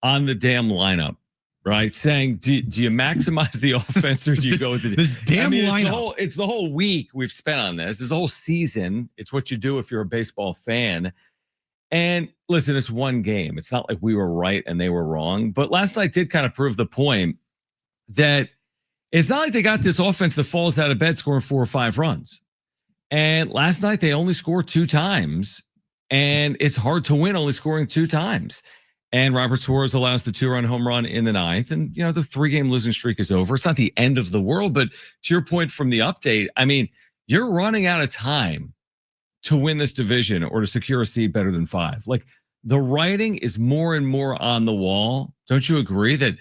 on the damn lineup, right? Saying, do you maximize the offense or do you go with this damn lineup? It's the whole week we've spent on this. It's the whole season. It's what you do if you're a baseball fan. And listen, it's one game. It's not like we were right and they were wrong. But last night did kind of prove the point that it's not like they got this offense that falls out of bed scoring 4 or 5 runs. And last night they only scored 2 times. And it's hard to win only scoring 2 times. And Robert Suarez allows the 2-run home run in the 9th. And, the 3-game losing streak is over. It's not the end of the world. But to your point from the update, I mean, you're running out of time to win this division or to secure a seed better than 5. Like, the writing is more and more on the wall. Don't you agree that,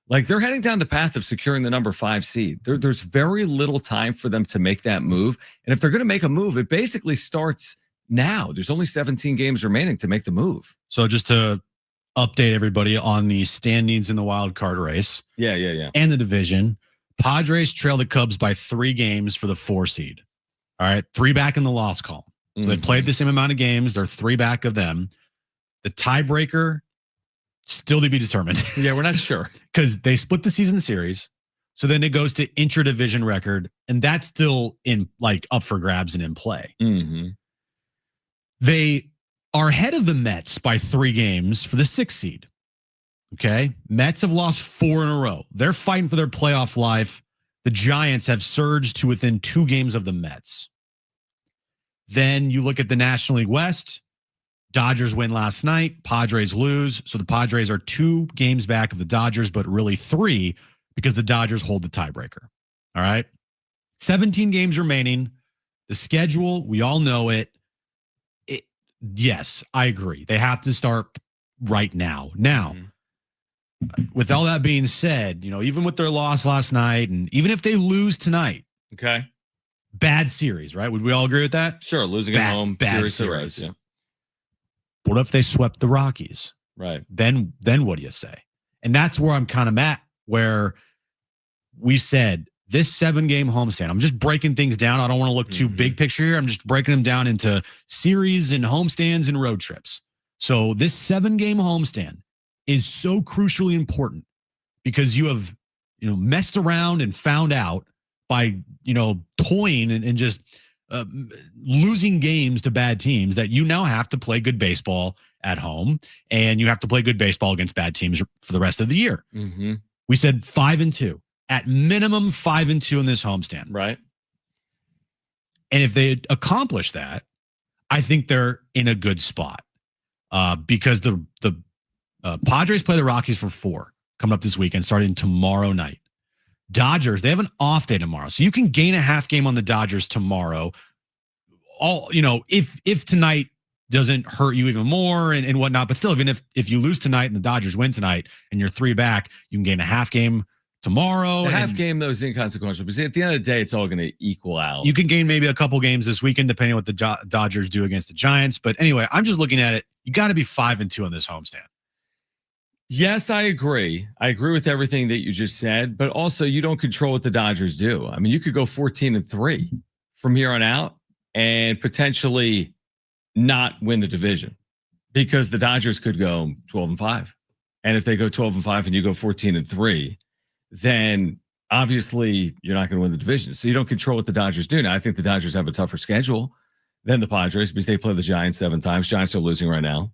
like, they're heading down the path of securing the number 5 seed? There's very little time for them to make that move. And if they're going to make a move, it basically starts now. There's only 17 games remaining to make the move. So just to update everybody on the standings in the wild card race. Yeah. And the division, Padres trail the Cubs by 3 games for the 4 seed. All right. 3 back in the loss column. So they played the same amount of games. They're 3 back of them. The tiebreaker still to be determined. Yeah, we're not sure. Because they split the season series. So then it goes to intra-division record. And that's still up for grabs and in play. Mm-hmm. They are ahead of the Mets by 3 games for the 6th seed. Okay. Mets have lost 4 in a row. They're fighting for their playoff life. The Giants have surged to within 2 games of the Mets. Then you look at the National League West. Dodgers win last night. Padres lose. So the Padres are 2 games back of the Dodgers, but really 3 because the Dodgers hold the tiebreaker. All right. 17 games remaining. The schedule, we all know it. Yes, I agree. They have to start right now. Now, with all that being said, even with their loss last night, and even if they lose tonight, okay, bad series, right? Would we all agree with that? Sure, losing at home, bad series. Yeah. What if they swept the Rockies? Right. Then what do you say? And that's where I'm kind of at, where we said this 7-game homestand. I'm just breaking things down. I don't want to look too big picture here. I'm just breaking them down into series and homestands and road trips. So this 7-game homestand is so crucially important because you have, messed around and found out by, toying and just losing games to bad teams that you now have to play good baseball at home and you have to play good baseball against bad teams for the rest of the year. Mm-hmm. We said 5-2. At minimum 5-2 in this homestand. Right. And if they accomplish that, I think they're in a good spot because the Padres play the Rockies for 4 coming up this weekend, starting tomorrow night. Dodgers, they have an off day tomorrow. So you can gain a half game on the Dodgers tomorrow. If tonight doesn't hurt you even more and whatnot, but still, even if you lose tonight and the Dodgers win tonight and you're 3 back, you can gain a half game tomorrow. The half game, though, is inconsequential because at the end of the day, it's all going to equal out. You can gain maybe a couple games this weekend, depending on what the Dodgers do against the Giants. But anyway, I'm just looking at it. You got to be 5-2 on this homestand. Yes, I agree. I agree with everything that you just said, but also you don't control what the Dodgers do. I mean, you could go 14-3 from here on out and potentially not win the division because the Dodgers could go 12-5. And if they go 12-5 and you go 14-3, then obviously you're not going to win the division. So you don't control what the Dodgers do. Now, I think the Dodgers have a tougher schedule than the Padres because they play the Giants 7 times. Giants are losing right now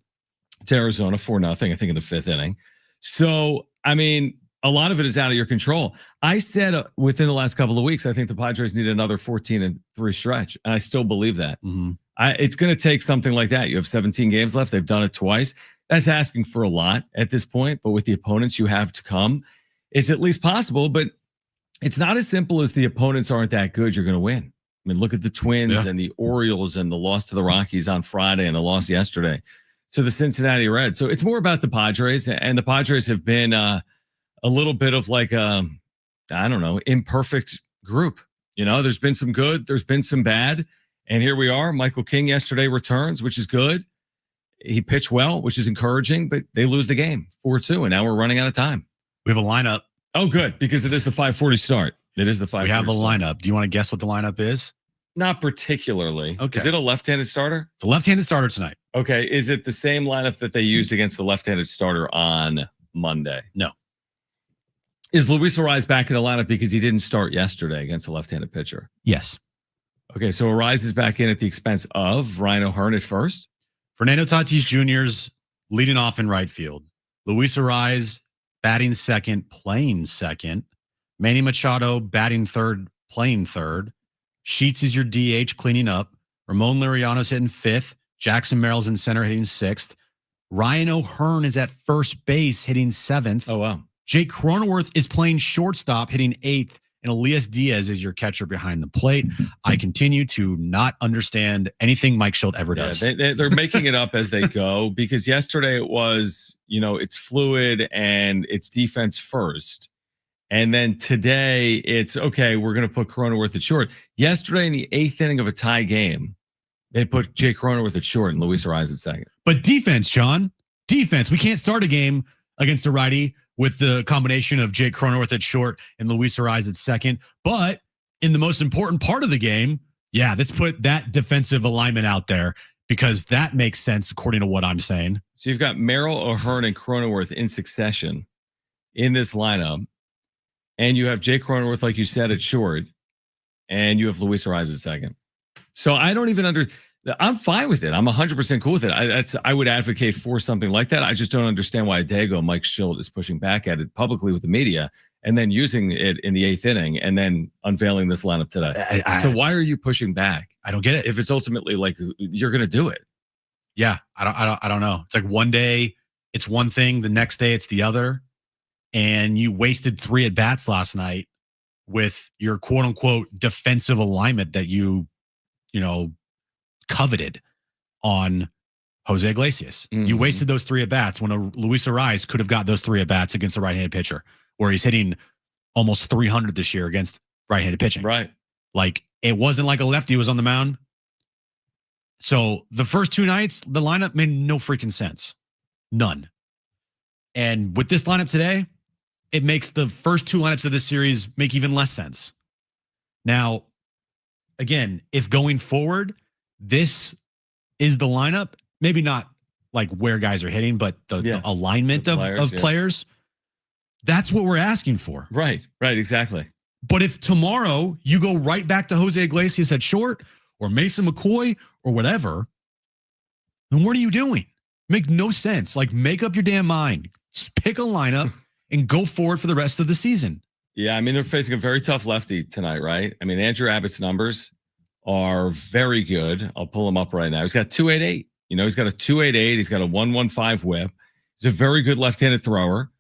to Arizona 4-0, I think in the 5th inning. So, I mean, a lot of it is out of your control. I said within the last couple of weeks, I think the Padres need another 14-3 stretch. And I still believe that. Mm-hmm. It's going to take something like that. You have 17 games left. They've done it twice. That's asking for a lot at this point. But with the opponents you have to come, it's at least possible, but it's not as simple as the opponents aren't that good. You're going to win. I mean, look at the Twins and the Orioles and the loss to the Rockies on Friday and the loss yesterday to the Cincinnati Reds. So it's more about the Padres, and the Padres have been a little bit of like imperfect group. There's been some good, there's been some bad, and here we are. Michael King yesterday returns, which is good. He pitched well, which is encouraging, but they lose the game 4-2, and now we're running out of time. We have a lineup. Oh, good, because it is the 5:40 start. It is the 5:40 We have a start. lineup. Do you want to guess what the lineup is? Not particularly. Okay. Is it a left-handed starter? It's a left-handed starter tonight. Okay. Is it the same lineup that they used against the left-handed starter on Monday. No. Is Luis Arraez back in the lineup because he didn't start yesterday against a left-handed pitcher? Yes. Okay, so Arraez is back in at the expense of Ryan O'Hearn at first. Fernando Tatis Jr.'s leading off in right field. Luis Arraez batting second, playing second. Manny Machado batting third, playing third. Sheets is your DH cleaning up. Ramon Liriano's hitting fifth. Jackson Merrill's in center hitting sixth. Ryan O'Hearn is at first base hitting seventh. Oh, wow. Jake Cronenworth is playing shortstop hitting eighth. And Elias Diaz is your catcher behind the plate. I continue to not understand anything Mike Shildt ever does. They're making it up as they go, because yesterday it was, it's fluid and it's defense first. And then today it's, okay, we're going to put Cronenworth at short. Yesterday in the 8th inning of a tie game, they put Jake Cronenworth at short and Luis Arraez at second. But defense, John, defense. We can't start a game against a righty with the combination of Jake Cronenworth at short and Luis Arraez at second. But in the most important part of the game, let's put that defensive alignment out there, because that makes sense according to what I'm saying. So you've got Merrill, O'Hearn, and Cronenworth in succession in this lineup. And you have Jake Cronenworth, like you said, at short. And you have Luis Arraez at second. So I don't even I'm fine with it. I'm 100% cool with it. I would advocate for something like that. I just don't understand why a day ago Mike Shildt is pushing back at it publicly with the media and then using it in the 8th inning and then unveiling this lineup today. So why are you pushing back? I don't get it. If it's ultimately like you're going to do it. Yeah, I don't know. It's like one day it's one thing, the next day it's the other, and you wasted 3 at bats last night with your quote unquote defensive alignment that you coveted on Jose Iglesias. Mm-hmm. You wasted those 3 at bats when a Luis Arraez could have got those 3 at bats against a right-handed pitcher, where he's hitting almost 300 this year against right-handed pitching. Right. Like, it wasn't like a lefty was on the mound. So the first 2 nights, the lineup made no freaking sense. None. And with this lineup today, it makes the first 2 lineups of this series make even less sense. Now, again, if going forward, this is the lineup, maybe not like where guys are hitting, but the alignment of players, that's what we're asking for. Right, exactly. But if tomorrow you go right back to Jose Iglesias at short or Mason McCoy or whatever, then what are you doing? Make no sense. Like, make up your damn mind. Just pick a lineup and go forward for the rest of the season. Yeah, I mean, they're facing a very tough lefty tonight, right? I mean, Andrew Abbott's numbers are very good. I'll pull him up right now. He's got 288. He's got a 288. He's got a 115 whip. He's a very good left-handed thrower.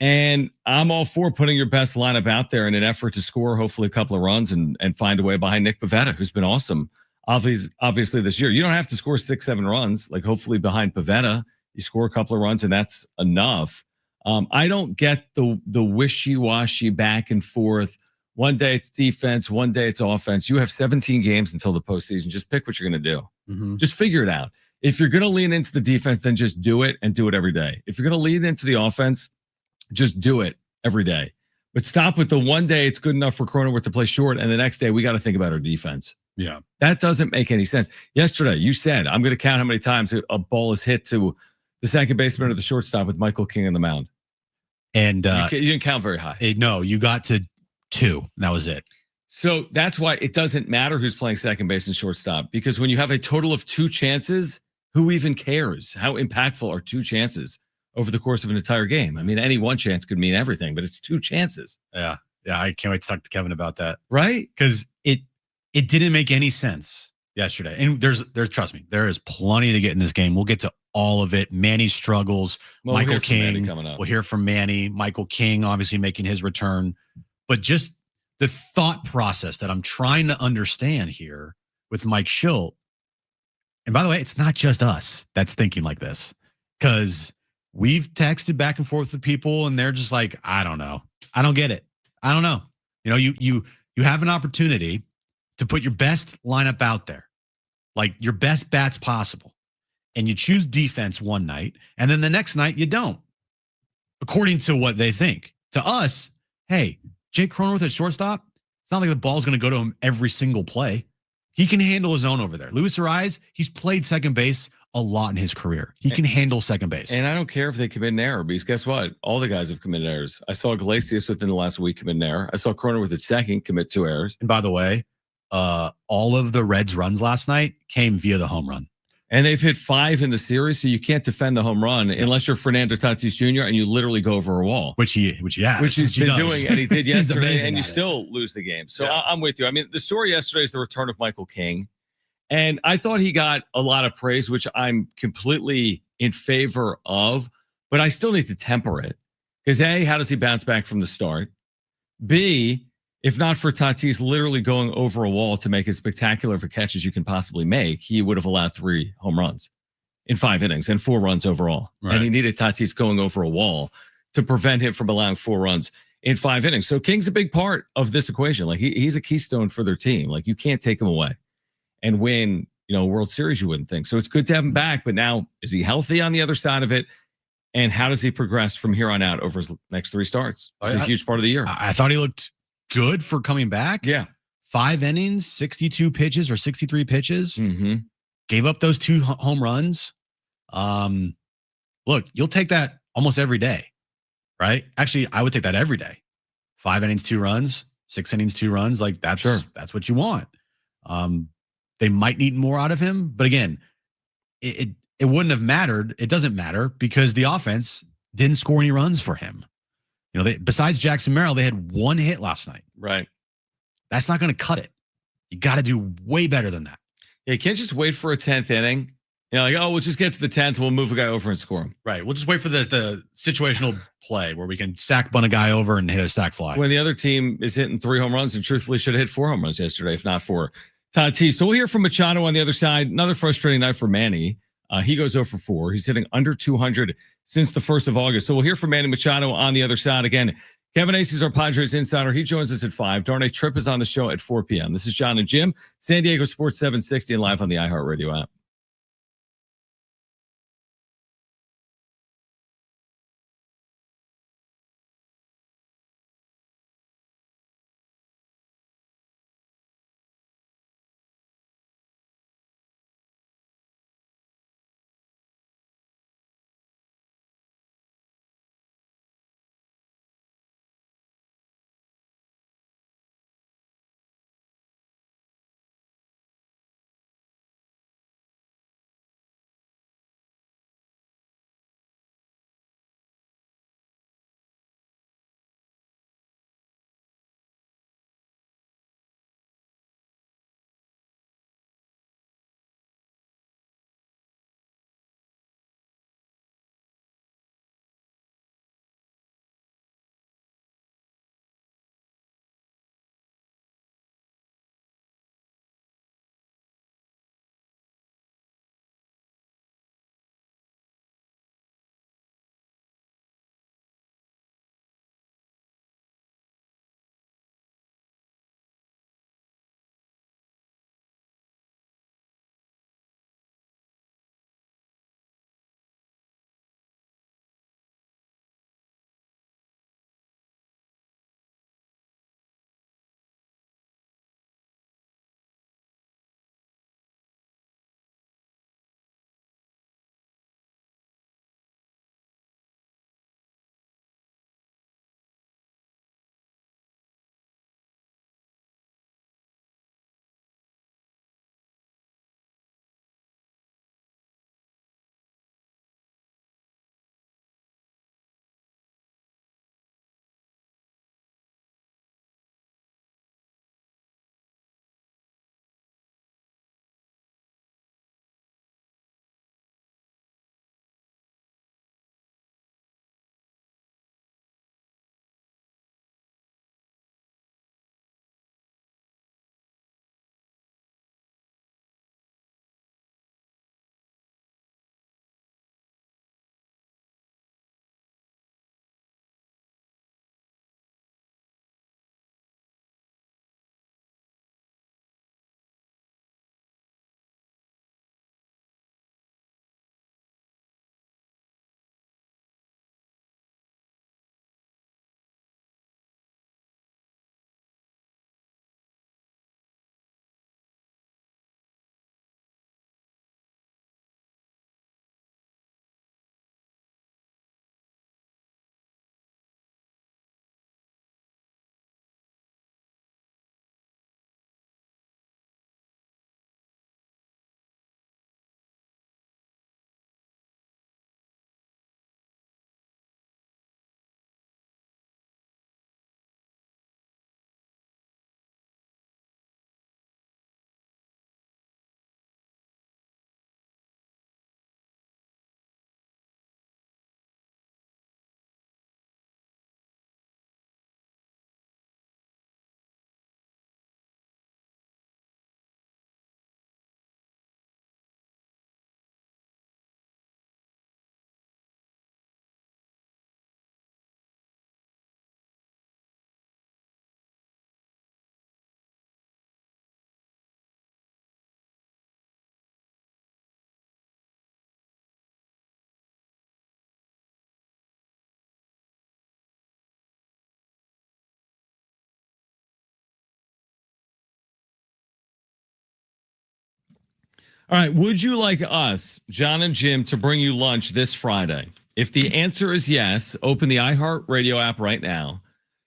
And I'm all for putting your best lineup out there in an effort to score hopefully a couple of runs and find a way behind Nick Pivetta, who's been awesome, obviously this year. You don't have to score 6-7 runs. Like, hopefully behind Pivetta, you score a couple of runs and that's enough. I don't get the wishy-washy back and forth. One day it's defense, one day it's offense. You have 17 games until the postseason. Just pick what you're going to do. Mm-hmm. Just figure it out. If you're going to lean into the defense, then just do it and do it every day. If you're going to lean into the offense, just do it every day. But stop with the one day it's good enough for Cronenworth to play short, and the next day we got to think about our defense. Yeah. That doesn't make any sense. Yesterday, you said, I'm going to count how many times a ball is hit to the second baseman or the shortstop with Michael King on the mound. And you didn't count very high. No, you got to 2. That was it. So that's why it doesn't matter who's playing second base and shortstop, because when you have a total of 2 chances, who even cares? How impactful are 2 chances over the course of an entire game? I mean, any one chance could mean everything, but it's 2 chances. Yeah. I can't wait to talk to Kevin about that. Right? Because it didn't make any sense yesterday. And there's trust me, there is plenty to get in this game. We'll get to all of it. Manny struggles. Michael King. We'll hear from Manny. Michael King obviously making his return. But just the thought process that I'm trying to understand here with Mike Shildt. And by the way, it's not just us that's thinking like this, because we've texted back and forth with people and they're just like, I don't know. I don't get it. I don't know. You have an opportunity to put your best lineup out there, like your best bats possible. And you choose defense one night, and then the next night you don't, according to what they think. To us, hey, Jake Cronenworth at shortstop, it's not like the ball's going to go to him every single play. He can handle his own over there. Luis Arraez, he's played second base a lot in his career. He can handle second base. And I don't care if they commit an error, because guess what? All the guys have committed errors. I saw Iglesias within the last week commit an error. I saw Cronenworth at second commit 2 errors. And by the way, all of the Reds runs last night came via the home run. And they've hit 5 in the series, so you can't defend the home run unless you're Fernando Tatis Jr. and you literally go over a wall. Which he's been doing, and he did yesterday, and you it. still lose the game. So I'm with you. I mean, the story yesterday is the return of Michael King. And I thought he got a lot of praise, which I'm completely in favor of, but I still need to temper it. Because A, how does he bounce back from the start? B, if not for Tatis literally going over a wall to make as spectacular of a catch as you can possibly make, he would have allowed 3 home runs in 5 innings and 4 runs overall. Right. And he needed Tatis going over a wall to prevent him from allowing 4 runs in 5 innings. So King's a big part of this equation. Like he's a keystone for their team. Like you can't take him away and win, World Series, you wouldn't think. So it's good to have him back, but now is he healthy on the other side of it? And how does he progress from here on out over his next 3 starts? It's a huge part of the year. I thought he looked good for coming back. Yeah. 5 innings, 62 pitches or 63 pitches. Mm-hmm. Gave up those 2 home runs. Look, you'll take that almost every day, right? Actually, I would take that every day. 5 innings, 2 runs, 6 innings, 2 runs. Like that's what you want. They might need more out of him, but again, it wouldn't have mattered. It doesn't matter because the offense didn't score any runs for him. Besides Jackson Merrill, they had 1 hit last night. Right. That's not going to cut it. You got to do way better than that. Yeah, you can't just wait for a 10th inning. We'll just get to the 10th. We'll move a guy over and score him. Right. We'll just wait for the situational play where we can sack bunt a guy over and hit a sack fly. When the other team is hitting 3 home runs and truthfully should have hit 4 home runs yesterday, if not for Tatis. So we'll hear from Machado on the other side. Another frustrating night for Manny. He goes 0 for 4. He's hitting under 200 since the 1st of August. So we'll hear from Manny Machado on the other side. Again, Kevin Acee is our Padres Insider. He joins us at 5. Darnay Trip is on the show at 4 p.m. This is Jon and Jim, San Diego Sports 760 and live on the iHeartRadio app. All right. Would you like us, Jon and Jim, to bring you lunch this Friday? If the answer is yes, open the iHeartRadio app right now.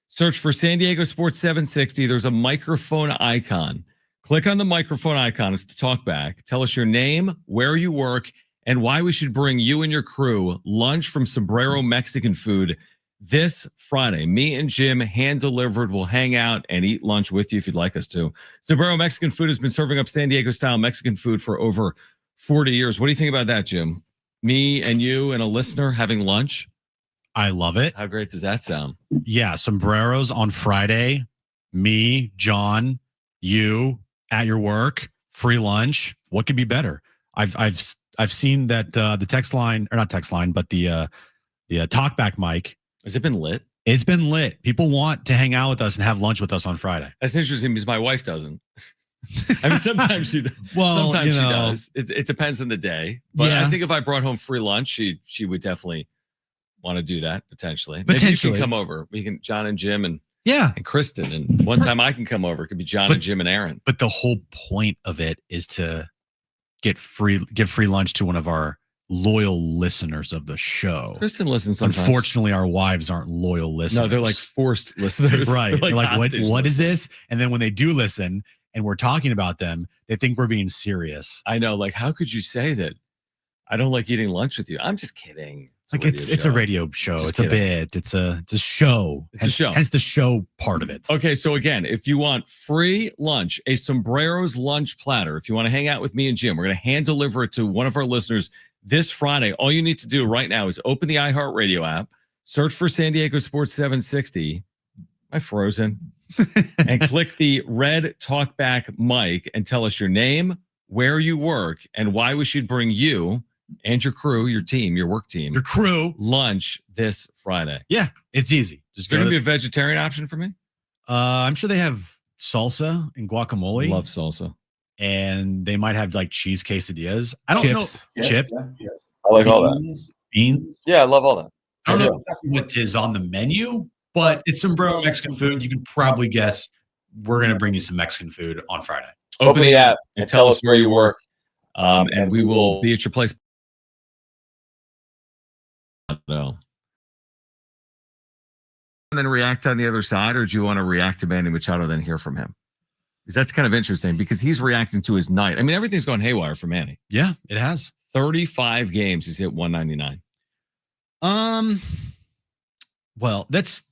Search for San Diego Sports 760. There's a microphone icon. Click on the microphone icon. It's the talk back. Tell us your name, where you work, and why we should bring you and your crew lunch from Sombrero Mexican food this Friday. Me and Jim, hand delivered, will hang out and eat lunch with you if you'd like us to. Sombrero Mexican food has been serving up San Diego style Mexican food for over 40 years. What do you think about that, Jim? Me and you and a listener having lunch? I love it. How great does that sound? Yeah, Sombreros on Friday. Me, John, you at your work, free lunch. What could be better? I've seen that the text line, or not text line, but the talkback mic. Has it been lit? It's been lit. People want to hang out with us and have lunch with us on Friday. That's interesting because my wife doesn't. I mean, sometimes she does. Well, sometimes she does. It depends on the day. But Yeah. I think if I brought home free lunch, she would definitely want to do that potentially. Maybe you Potentially. can come over. We can, Jon and Jim and Yeah. Kristen. And one time I can come over. It could be Jon and Jim and Aaron. But the whole point of it is to give free lunch to one of our loyal listeners of the show. Kristen listens sometimes. Unfortunately, our wives aren't loyal listeners. No, they're like forced listeners. Right. They're Like what hostage is listeners. this? And then when they do listen and we're talking about them, they think we're being serious. I know. Like, how could you say that? I don't like eating lunch with you. I'm just kidding. It's a radio show. Just It's a bit. It's a show. It's a show. Hence the show part of it. Okay, so again, if you want free lunch, a Sombrero's lunch platter, if you want to hang out with me and Jim, we're going to hand deliver it to one of our listeners this Friday. All you need to do right now is open the iHeartRadio app, search for San Diego Sports 760. Am I frozen? And click the red talkback mic and tell us your name, where you work, and why we should bring you and your crew, your team, your work team, Your crew. lunch this Friday. Yeah, it's easy. Is Just there go going to to be a vegetarian option for me? I'm sure they have salsa and guacamole. Love salsa. And they might have like cheese quesadillas. I don't Chips. know. Chips. I like all that. Beans. Yeah, I love all that. I don't know exactly what is on the menu, but it's Sombrero Mexican food. You can probably guess we're going to bring you some Mexican food on Friday. Open the app and tell us where you work. And we will be at your place. No. And then react on the other side, or do you want to react to Manny Machado, then hear from him? Because that's kind of interesting because he's reacting to his night. I mean, everything's going haywire for Manny. Yeah, it has. 35 games, he's hit 199. Well, let's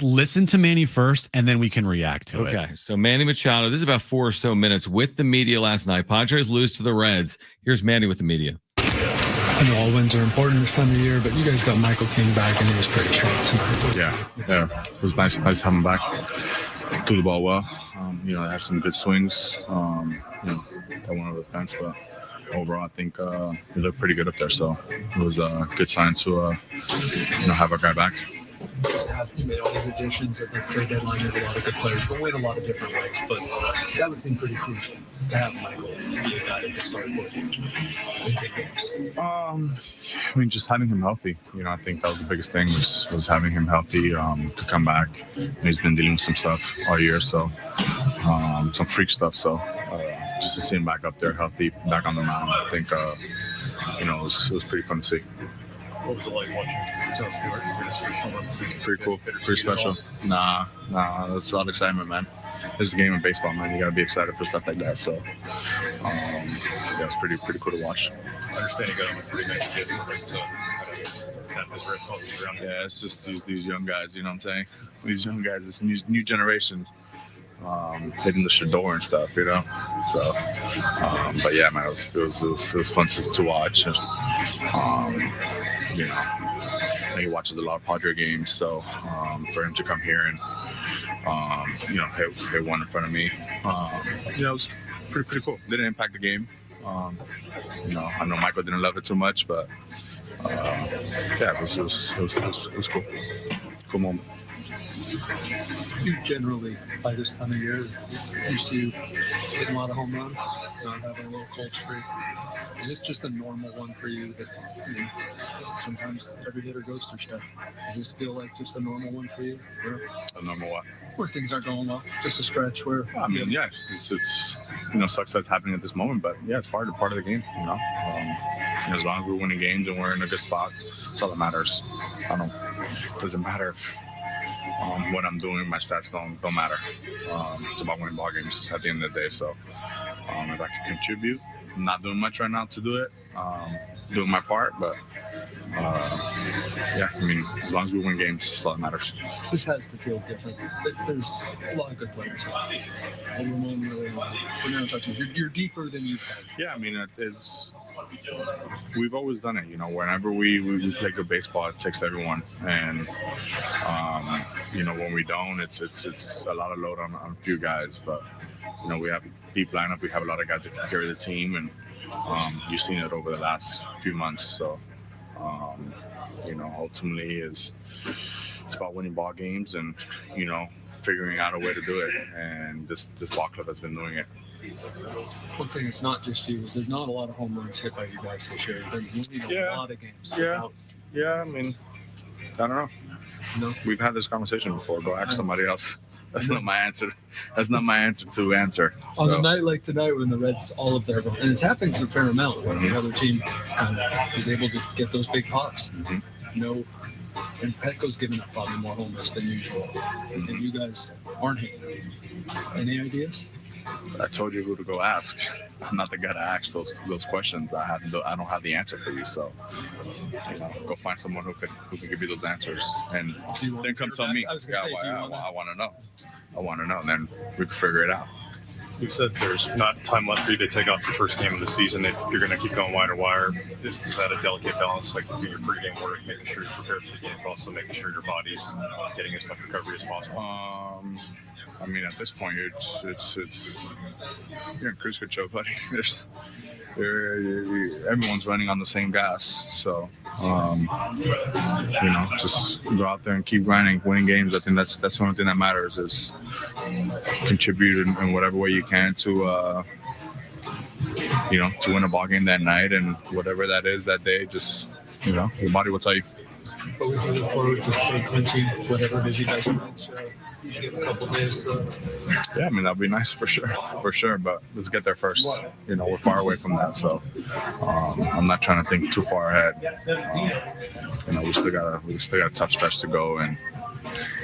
listen to Manny first, and then we can react to it. Okay, so Manny Machado, this is about 4 or so minutes with the media last night. Padres lose to the Reds. Here's Manny with the media. I know all wins are important this time of year, but you guys got Michael King back, and he was pretty sharp tonight. Yeah, it was nice to have him back. Threw the ball well. I had some good swings. Got one over the fence, but overall, I think he looked pretty good up there. So it was a good sign to have our guy back. Just have made all these additions at the trade deadline. You have a lot of good players, but win a lot of different ways. But that would seem pretty crucial to have Michael be a guy that can start for you in big games. Just having him healthy. I think that was the biggest thing was having him healthy to come back. He's been dealing with some stuff all year, so some freak stuff. So just to see him back up there healthy, back on the mound, I think it was pretty fun to see. What was it like watching Jon Stewart in his first home run? Pretty cool, pretty special. Nah, it's a lot of excitement, man. This is a game of baseball, man. You gotta be excited for stuff like that. So, it's pretty cool to watch. I understand he got him a pretty nice hit to tap his wrist all the way around. Yeah, it's just these young guys. You know what I'm saying? These young guys, this new generation, hitting the Shildt and stuff. So, but yeah, man, it was fun to watch. He watches a lot of Padre games, so for him to come here and hit one in front of me, it was pretty cool. Didn't impact the game. I know Michael didn't love it too much, but it was cool. Cool moment. You generally, by this time of year, used to hitting a lot of home runs, not having a little cold streak. Is this just a normal one for you that sometimes every hitter goes through stuff? Does this feel like just a normal one for you? A number one. Where things aren't going well, just a stretch where. I mean, yeah, it's sucks that's happening at this moment, but yeah, it's part of the game. As long as we're winning games and we're in a good spot, that's all that matters. It doesn't matter if what I'm doing, my stats don't matter. It's about winning ball games at the end of the day. So if I can contribute, I'm not doing much right now to do it. Doing my part, but yeah, I mean, as long as we win games, that's all that matters. This has to feel different. There's a lot of good players. You're deeper than you've had. Yeah, I mean, we've always done it. Whenever we play good baseball, it takes everyone, and when we don't, it's a lot of load on a few guys. But we have a deep lineup. We have a lot of guys that can carry the team, and you've seen it over the last few months. So, ultimately, it's about winning ball games and figuring out a way to do it. And this ball club has been doing it. One thing that's not just you is there's not a lot of home runs hit by you guys this year. They're winning a lot of games. Yeah. I mean, I don't know. No. We've had this conversation before. Go ask somebody else. That's not my answer. That's not my answer to answer. On a night like tonight when the Reds all of their, and it's happened a fair amount when the other team is able to get those big pops. Mm-hmm. And Petco's giving up probably more homers than usual. And you guys aren't hitting. Any ideas? I told you who to go ask. I'm not the guy to ask those questions. I don't have the answer for you. So, go find someone who can give you those answers, and then come tell me. I want to know. I want to know. And then we can figure it out. You said there's not time left for you to take off the first game of the season. If you're going to keep going wire to wire, is that a delicate balance? Like do your pregame work, making sure you're prepared for the game, but also making sure your body's getting as much recovery as possible. I mean, at this point, it's you're in cruise control, buddy. Everyone's running on the same gas, so just go out there and keep grinding, winning games. I think that's the only thing that matters is contribute in whatever way you can to to win a ball game that night, and whatever that is that day, just your body will tell you. But we can look forward to say clinching whatever it is you guys clinch. You give a couple days. Yeah, I mean that'd be nice for sure. But let's get there first. We're far away from that, so I'm not trying to think too far ahead. We still got a tough stretch to go, and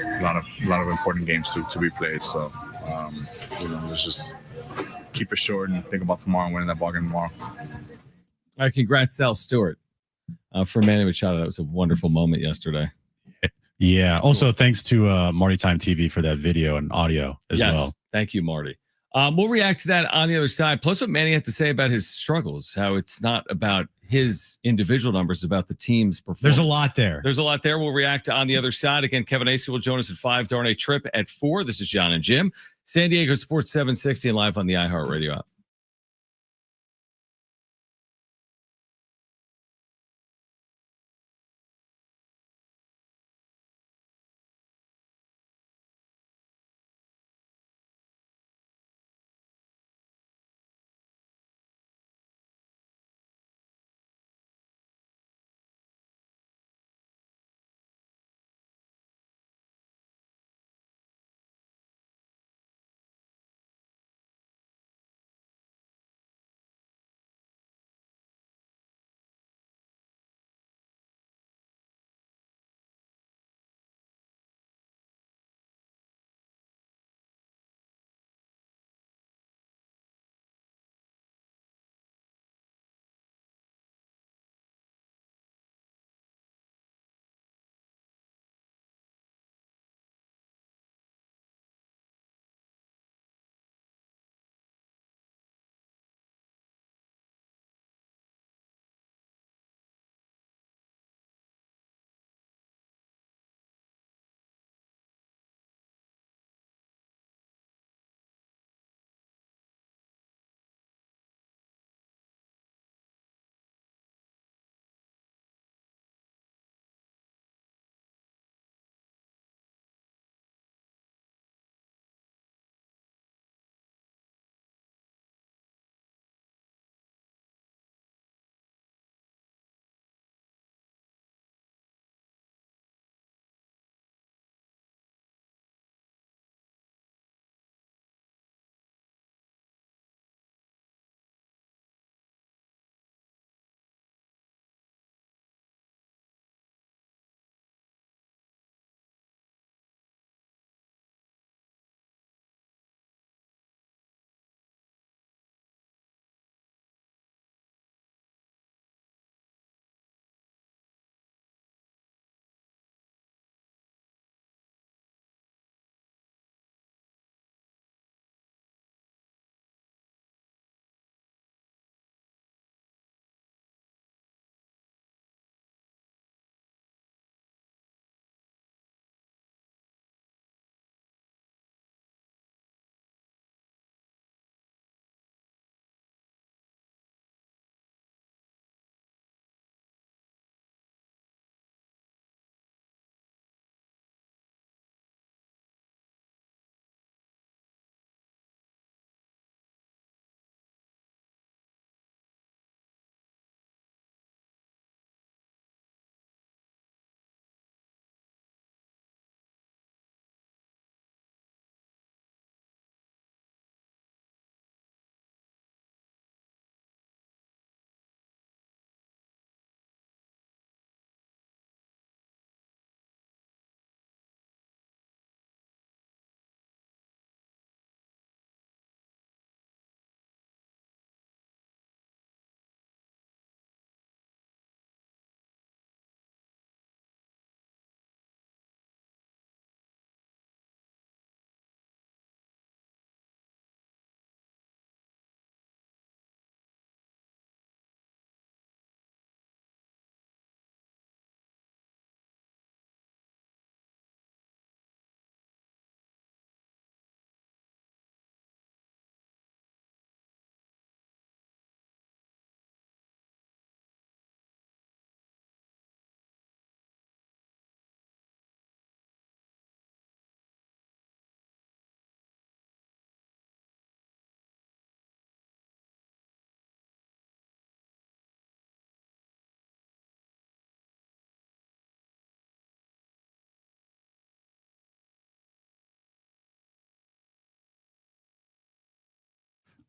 a lot of important games to be played. So let's just keep it short and think about tomorrow and winning that ball game tomorrow. All right, congrats, Sal Stewart, for Manny Machado. That was a wonderful moment yesterday. Yeah. Also, thanks to Marty Time TV for that video and audio as well. Thank you, Marty. We'll react to that on the other side. Plus, what Manny had to say about his struggles, how it's not about his individual numbers, it's about the team's performance. There's a lot there. We'll react to on the other side. Again, Kevin Acee will join us at 5. Darnay Trip at 4. This is Jon Jim. San Diego Sports 760 and live on the iHeartRadio app.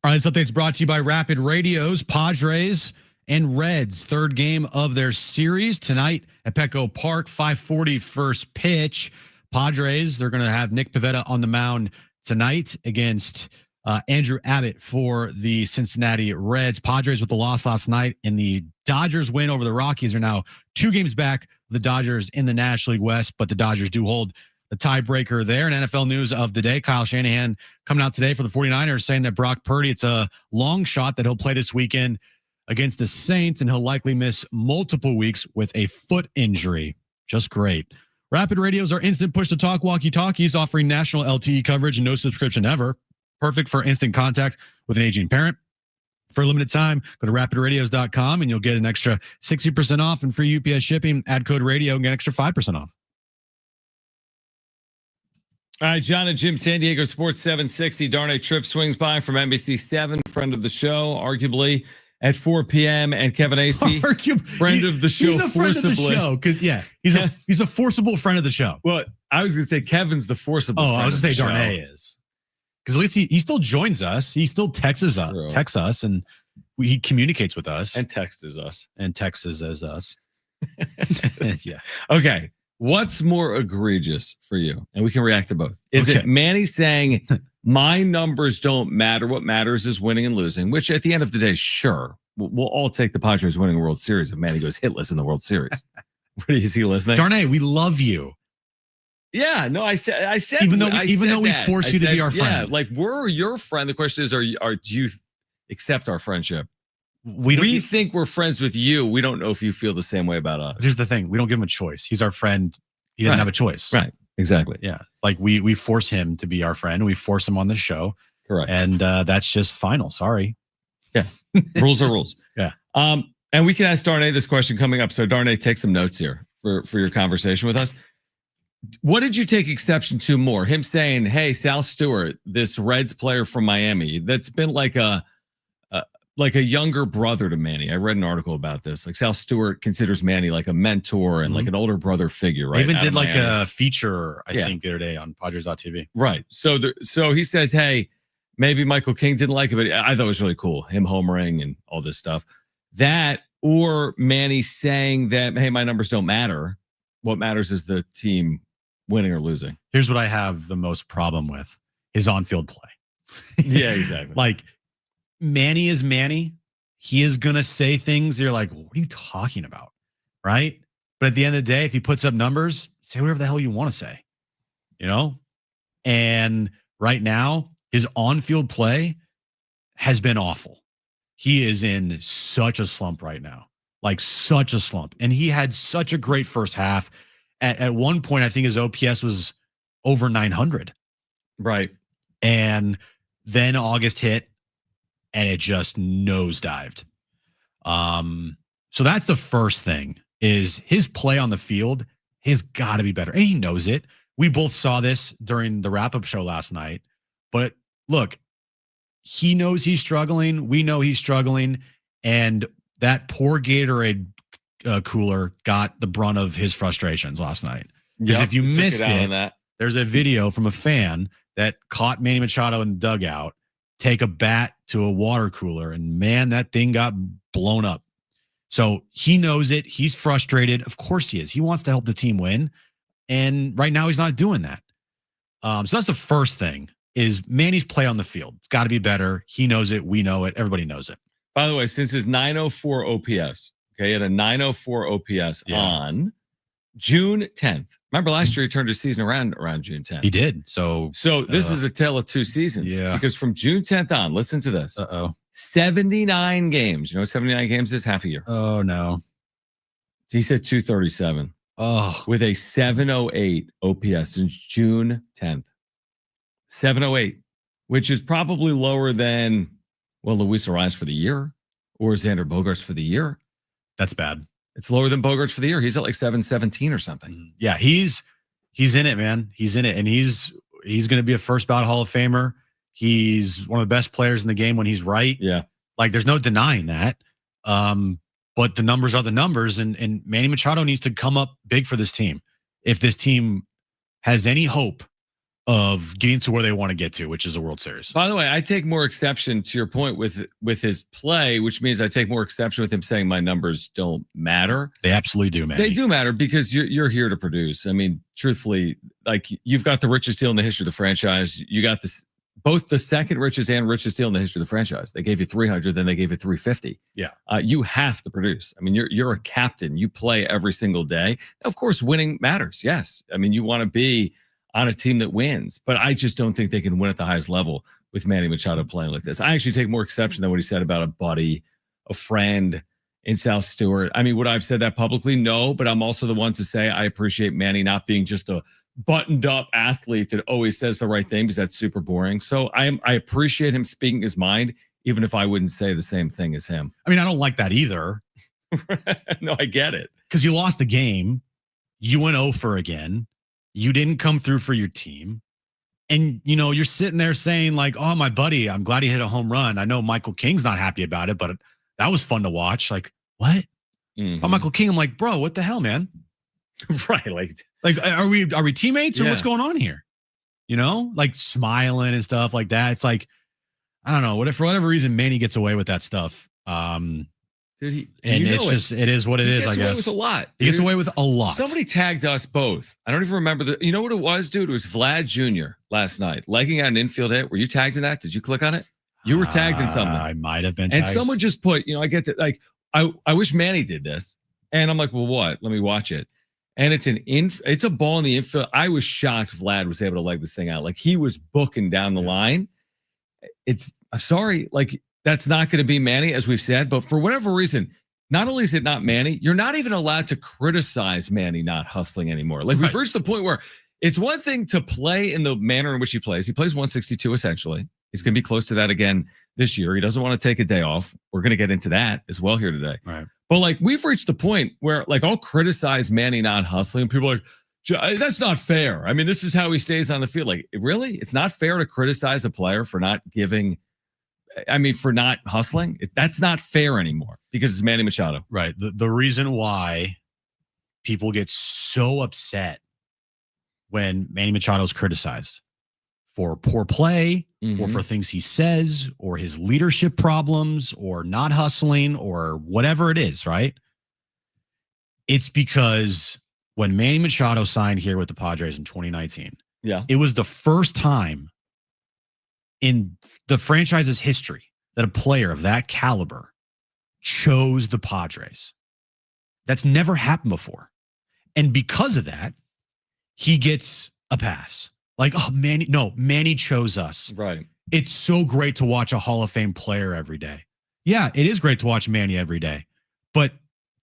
All right, this update's brought to you by Rapid Radio's Padres and Reds, third game of their series tonight at Petco Park, 5:40 first pitch. Padres, they're going to have Nick Pivetta on the mound tonight against Andrew Abbott for the Cincinnati Reds. Padres with the loss last night, and the Dodgers win over the Rockies are now 2 games back. The Dodgers in the National League West, but the Dodgers do hold the tiebreaker there. And NFL news of the day, Kyle Shanahan coming out today for the 49ers saying that Brock Purdy, it's a long shot that he'll play this weekend against the Saints, and he'll likely miss multiple weeks with a foot injury. Just great. Rapid Radios are instant push-to-talk walkie-talkies offering national LTE coverage and no subscription ever. Perfect for instant contact with an aging parent. For a limited time, go to rapidradios.com and you'll get an extra 60% off and free UPS shipping. Add code radio and get an extra 5% off. All right, Jon and Jim, San Diego Sports 760. Darnay Trip swings by from NBC7, friend of the show, arguably at 4 p.m. And Kevin Acee, friend of the show, he's a friend forcibly. Of the show, because he's a forcible friend of the show. Well, I was going to say Kevin's the forcible. Oh, friend I was going to say of the Darnay show. is, because at least he still joins us. He still texts us, and he communicates with us And texts us. and texts as us. Yeah. Okay. What's more egregious for you? And we can react to both. Is Okay. it Manny saying, my numbers don't matter. What matters is winning and losing, which at the end of the day, sure, we'll all take the Padres winning a World Series if Manny goes hitless in the World Series. Is he listening? Darnay, we love you. Yeah, no, I said, Even though we that. force you to be our Yeah, friend. like we're your friend. The question is, do you accept our friendship? We think we're friends with you. We don't know if you feel the same way about us. Here's the thing: we don't give him a choice. He's our friend. He doesn't Right. have a choice. Right. Exactly. Yeah. It's like we force him to be our friend. We force him on the show, Correct. and that's just final. Sorry. Rules are rules. Yeah. And we can ask Darnay this question coming up. So Darnay, take some notes here for your conversation with us. What did you take exception to more? Him saying, "Hey, Sal Stewart, this Reds player from Miami, that's been like a younger brother to Manny." I read an article about this. Like Sal Stewart considers Manny like a mentor and like an older brother figure, right? I even Out did of like Miami. a feature, I think, the other day on Padres.tv. Right. So he says, hey, maybe Michael King didn't like it, but I thought it was really cool. Him homering and all this stuff. That or Manny saying that, hey, my numbers don't matter. What matters is the team winning or losing. Here's what I have the most problem with: his on-field play. Yeah, exactly. Like Manny is Manny. He is gonna say things you're like, what are you talking about? Right? But at the end of the day, if he puts up numbers, say whatever the hell you want to say. You know? And right now, his on-field play has been awful. He is in such a slump right now. Like such a slump. And he had such a great first half. At one point, I think his OPS was over 900. Right. And then August hit and it just nosedived. So that's the first thing, is his play on the field has got to be better. And he knows it. We both saw this during the wrap-up show last night. But look, he knows he's struggling. We know he's struggling. And that poor Gatorade cooler got the brunt of his frustrations last night. Because if you missed it, there's a video from a fan that caught Manny Machado in the dugout take a bat to a water cooler, and man, that thing got blown up. So he knows it. He's frustrated. Of course he is. He wants to help the team win. And right now he's not doing that. So that's the first thing, is Manny's play on the field. It's got to be better. He knows it. We know it. Everybody knows it. By the way, since his 904 OPS, okay, he had a 904 OPS on June 10th. Remember last year he turned his season around June 10th. He did. So this is a tale of two seasons. Yeah. Because from June 10th on, listen to this. 79 games. You know what 79 games is? Half a year. Oh, no. He said 237. Oh. With a 708 OPS since June 10th. 708, which is probably lower than, well, Luis Arias for the year or Xander Bogaerts for the year. That's bad. It's lower than Bogaerts for the year. He's at like 717 or something. Yeah, he's in it, man. He's in it. And he's going to be a first ballot Hall of Famer. He's one of the best players in the game when he's right. Yeah. Like there's no denying that. But the numbers are the numbers, and Manny Machado needs to come up big for this team. If this team has any hope of getting to where they want to get to, which is a World Series. By the way, I take more exception to your point with his play, which means I take more exception with him saying my numbers don't matter. They absolutely do, man. They do matter because you're here to produce. I mean, truthfully, like you've got the richest deal in the history of the franchise. You got this, both the second richest and richest deal in the history of the franchise. They gave you 300, then they gave you 350. Yeah. You have to produce. I mean, you're a captain. You play every single day. Of course, winning matters. Yes. I mean, you want to be on a team that wins, but I just don't think they can win at the highest level with Manny Machado playing like this. I actually take more exception than what he said about a buddy, a friend in South Stewart. I mean, would I have said that publicly? No, but I'm also the one to say I appreciate Manny not being just a buttoned up athlete that always says the right thing because that's super boring. So I appreciate him speaking his mind, even if I wouldn't say the same thing as him. I mean, I don't like that either. No, I get it. Because you lost the game. You went 0 for again. You didn't come through for your team. And, you know, you're sitting there saying like, oh, my buddy, I'm glad he hit a home run. I know Michael King's not happy about it, but that was fun to watch. Like, what? Oh, Michael King. I'm like, bro, what the hell, man? Right. Like, are we teammates or what's going on here? You know, like smiling and stuff like that. It's like, I don't know. For whatever reason, Manny gets away with that stuff. Dude, it is what it is, I guess. He gets away with a lot. He gets away with a lot. Somebody tagged us both. I don't even remember you know what it was, dude? It was Vlad Jr. last night, legging out an infield hit. Were you tagged in that? Did you click on it? You were tagged in something. I might have been tagged. And someone just put, I get that. Like, I wish Manny did this. And I'm like, well, what? Let me watch it. And it's a ball in the infield. I was shocked Vlad was able to leg this thing out. Like he was booking down the line. I'm sorry, like that's not going to be Manny, as we've said, but for whatever reason, not only is it not Manny, you're not even allowed to criticize Manny not hustling anymore. Like we've reached the point where it's one thing to play in the manner in which he plays. He plays 162 essentially. He's going to be close to that again this year. He doesn't want to take a day off. We're going to get into that as well here today. Right. But like we've reached the point where like I'll criticize Manny not hustling. People are like, that's not fair. I mean, this is how he stays on the field. Like, really? It's not fair to criticize a player for not for not hustling. That's not fair anymore because it's Manny Machado. Right. The reason why people get so upset when Manny Machado is criticized for poor play or for things he says or his leadership problems or not hustling or whatever it is, right? It's because when Manny Machado signed here with the Padres in 2019, it was the first time in the franchise's history that a player of that caliber chose the Padres. That's never happened before. And because of that, he gets a pass. Like, oh, Manny chose us. Right. It's so great to watch a Hall of Fame player every day. Yeah, it is great to watch Manny every day. But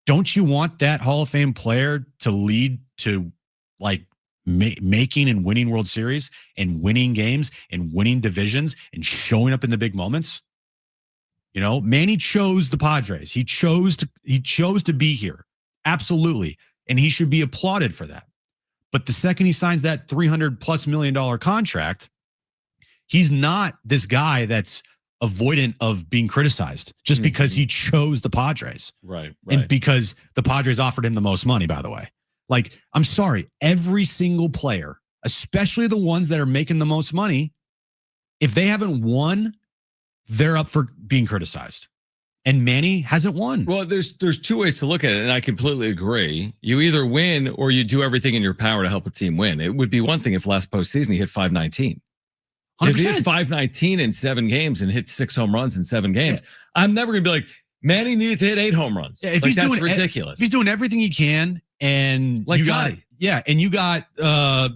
don't you want that Hall of Fame player to lead to like making and winning World Series and winning games and winning divisions and showing up in the big moments? You know, Manny chose the Padres. He chose to be here. Absolutely. And he should be applauded for that. But the second he signs that $300+ million contract, he's not this guy that's avoidant of being criticized just because he chose the Padres. Right. And because the Padres offered him the most money, by the way. Like, I'm sorry, every single player, especially the ones that are making the most money, if they haven't won, they're up for being criticized. And Manny hasn't won. Well, there's two ways to look at it, and I completely agree. You either win or you do everything in your power to help a team win. It would be one thing if last postseason he hit 519. 100%. If he hit 519 in 7 games and hit 6 home runs in 7 games, I'm never going to be like, Manny needed to hit 8 home runs. Yeah, if he's that's doing ridiculous. If he's doing everything he can, and like you got Toddy. and you got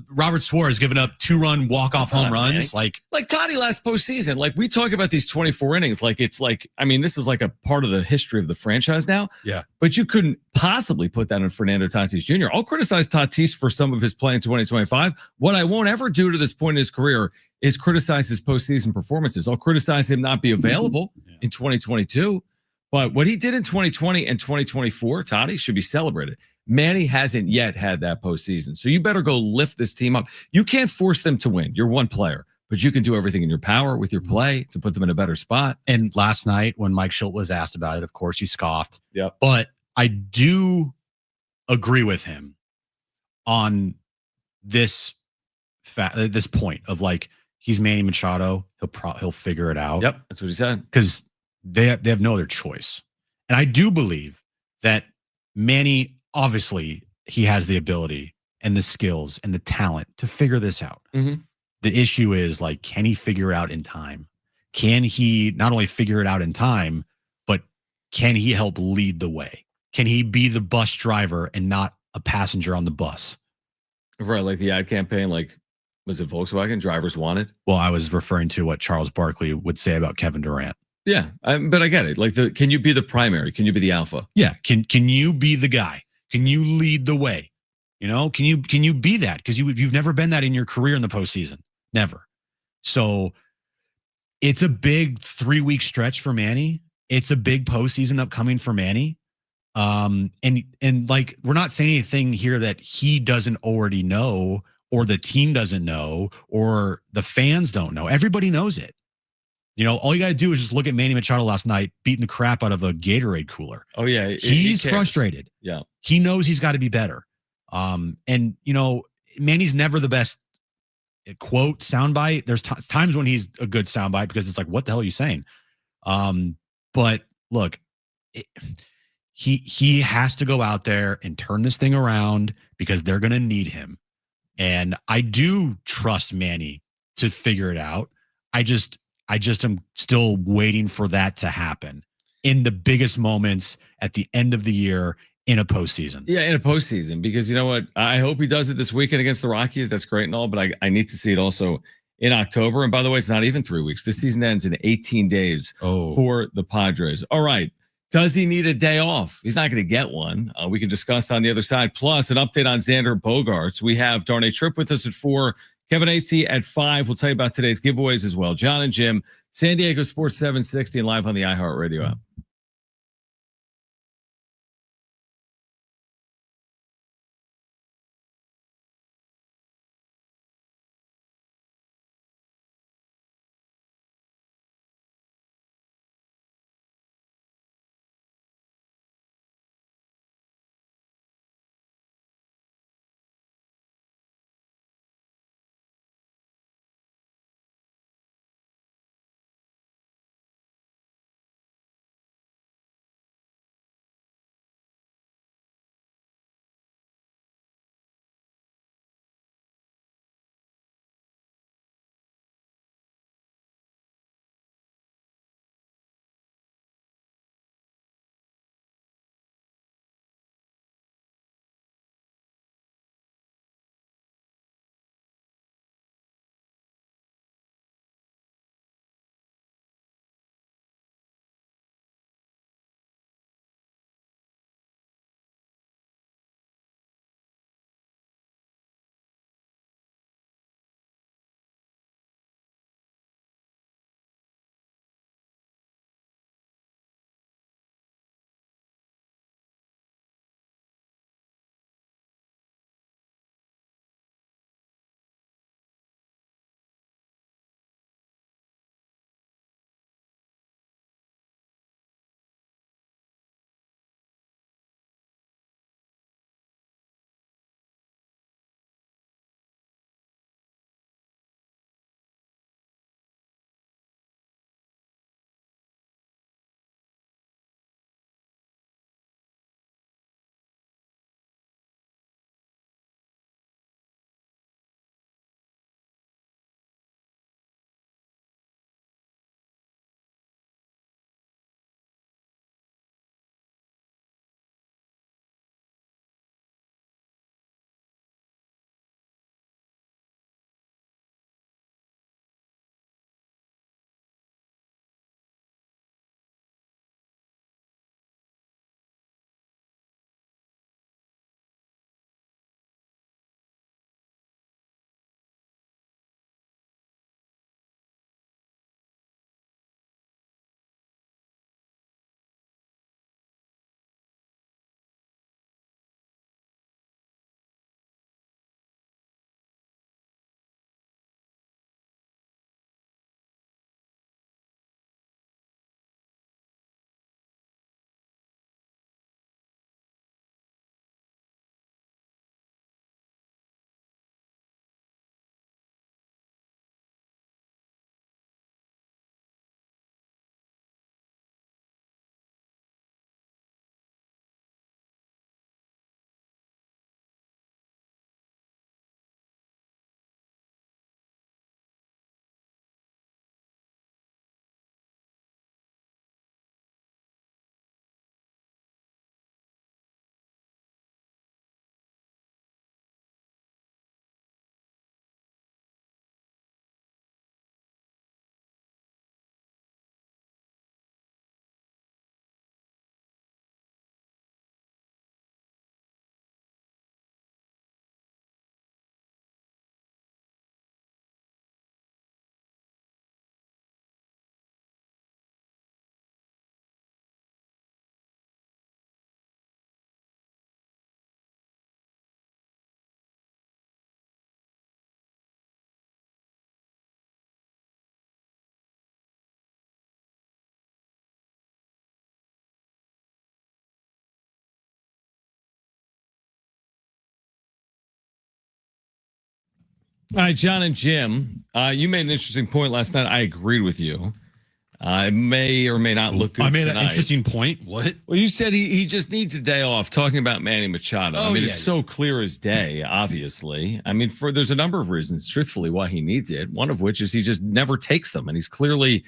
Robert Suarez giving up 2-run walk-off home runs. Like Toddy last postseason. Like we talk about these 24 innings, like it's like, I mean, this is like a part of the history of the franchise now. Yeah. But you couldn't possibly put that on Fernando Tatis Jr. I'll criticize Tatis for some of his play in 2025. What I won't ever do to this point in his career is criticize his postseason performances. I'll criticize him not be available in 2022. But what he did in 2020 and 2024, Toddy, should be celebrated. Manny hasn't yet had that postseason. So you better go lift this team up. You can't force them to win. You're one player, but you can do everything in your power with your play to put them in a better spot. And last night when Mike Shildt was asked about it, of course, he scoffed. Yep. But I do agree with him on this at this point of like he's Manny Machado. He'll figure it out. Yep, that's what he said. Because they have no other choice. And I do believe that Manny, obviously, he has the ability and the skills and the talent to figure this out. Mhm. The issue is like, can he figure it out in time? Can he not only figure it out in time, but can he help lead the way? Can he be the bus driver and not a passenger on the bus? Right, like the ad campaign, like was it Volkswagen drivers wanted? Well, I was referring to what Charles Barkley would say about Kevin Durant. Yeah, but I get it. Like, can you be the primary? Can you be the alpha? Yeah, can you be the guy? Can you lead the way? You know, can you be that? Because you've never been that in your career in the postseason, never. So it's a big 3-week stretch for Manny. It's a big postseason upcoming for Manny. And like we're not saying anything here that he doesn't already know, or the team doesn't know, or the fans don't know. Everybody knows it. You know, all you got to do is just look at Manny Machado last night beating the crap out of a Gatorade cooler. Oh, yeah. He's frustrated. Yeah. He knows he's got to be better. And, you know, Manny's never the best quote soundbite. There's times when he's a good soundbite because it's like, what the hell are you saying? But look, he has to go out there and turn this thing around because they're going to need him. And I do trust Manny to figure it out. I just am still waiting for that to happen in the biggest moments at the end of the year in a postseason. Yeah, in a postseason, because you know what? I hope he does it this weekend against the Rockies. That's great and all, but I need to see it also in October. And by the way, it's not even 3 weeks. This season ends in 18 days for the Padres. All right. Does he need a day off? He's not going to get one. We can discuss on the other side. Plus, an update on Xander Bogaerts. We have Darnay Trip with us at 4. Kevin Acee at 5. We'll tell you about today's giveaways as well. Jon and Jim, San Diego Sports 760 and live on the iHeartRadio app. All right, Jon and Jim, you made an interesting point last night. I agreed with you. It may or may not look good I made tonight. an interesting point. What? Well, you said he just needs a day off. Talking about Manny Machado. Oh, I mean, yeah, it's so clear as day, obviously. I mean, there's a number of reasons, truthfully, why he needs it. One of which is he just never takes them. And he's clearly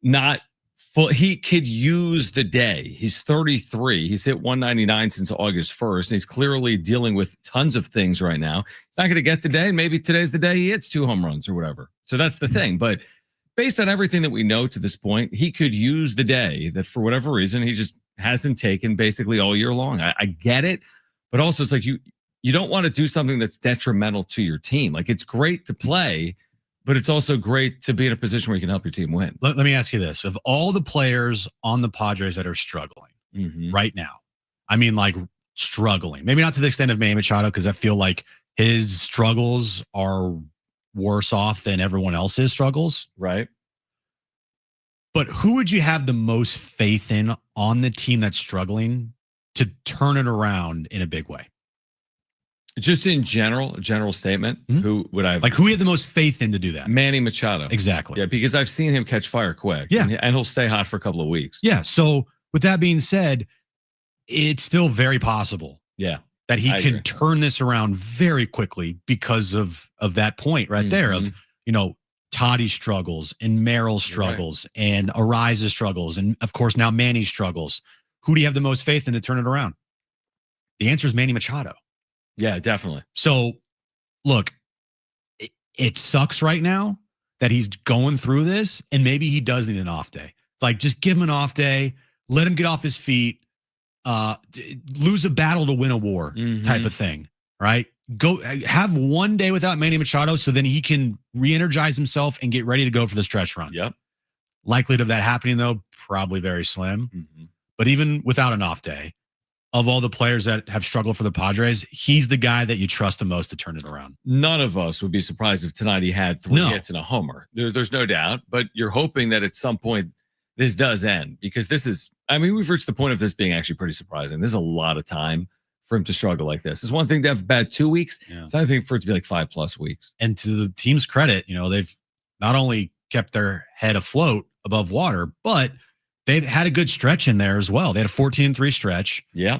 not full. He could use the day. He's 33. He's hit 199 since August 1st. And he's clearly dealing with tons of things right now. He's not going to get the day. Maybe today's the day he hits 2 home runs or whatever. So that's the thing. But based on everything that we know to this point, he could use the day that for whatever reason he just hasn't taken basically all year long. I get it, but also it's like you don't want to do something that's detrimental to your team. Like it's great to play, but it's also great to be in a position where you can help your team win. Let me ask you this. Of all the players on the Padres that are struggling right now, I mean like struggling, maybe not to the extent of Manny Machado because I feel like his struggles are worse off than everyone else's struggles. Right. But who would you have the most faith in on the team that's struggling to turn it around in a big way? Just in general, a general statement, who would I have? Like who you have the most faith in to do that? Manny Machado. Exactly. Yeah, because I've seen him catch fire quick. Yeah. And he'll stay hot for a couple of weeks. Yeah. So with that being said, it's still very possible. Yeah. That he can turn this around very quickly because of that point right there of, Tatis struggles and Merrill's struggles and Ariza's struggles. And of course, now Manny's struggles. Who do you have the most faith in to turn it around? The answer is Manny Machado. Yeah, definitely. So look, it sucks right now that he's going through this and maybe he does need an off day. It's like, just give him an off day, let him get off his feet. Lose a battle to win a war type of thing, right? Go have one day without Manny Machado so then he can re-energize himself and get ready to go for the stretch run. Yep. Likelihood of that happening though, probably very slim. But even without an off day, of all the players that have struggled for the Padres, he's the guy that you trust the most to turn it around. None of us would be surprised if tonight he had 3 hits and a homer. There's no doubt, but you're hoping that at some point this does end because we've reached the point of this being actually pretty surprising. There's a lot of time for him to struggle like this. It's one thing to have bad 2 weeks. Yeah. It's another thing for it to be like 5+ weeks. And to the team's credit, they've not only kept their head afloat above water, but they've had a good stretch in there as well. They had a 14-3 stretch. Yeah.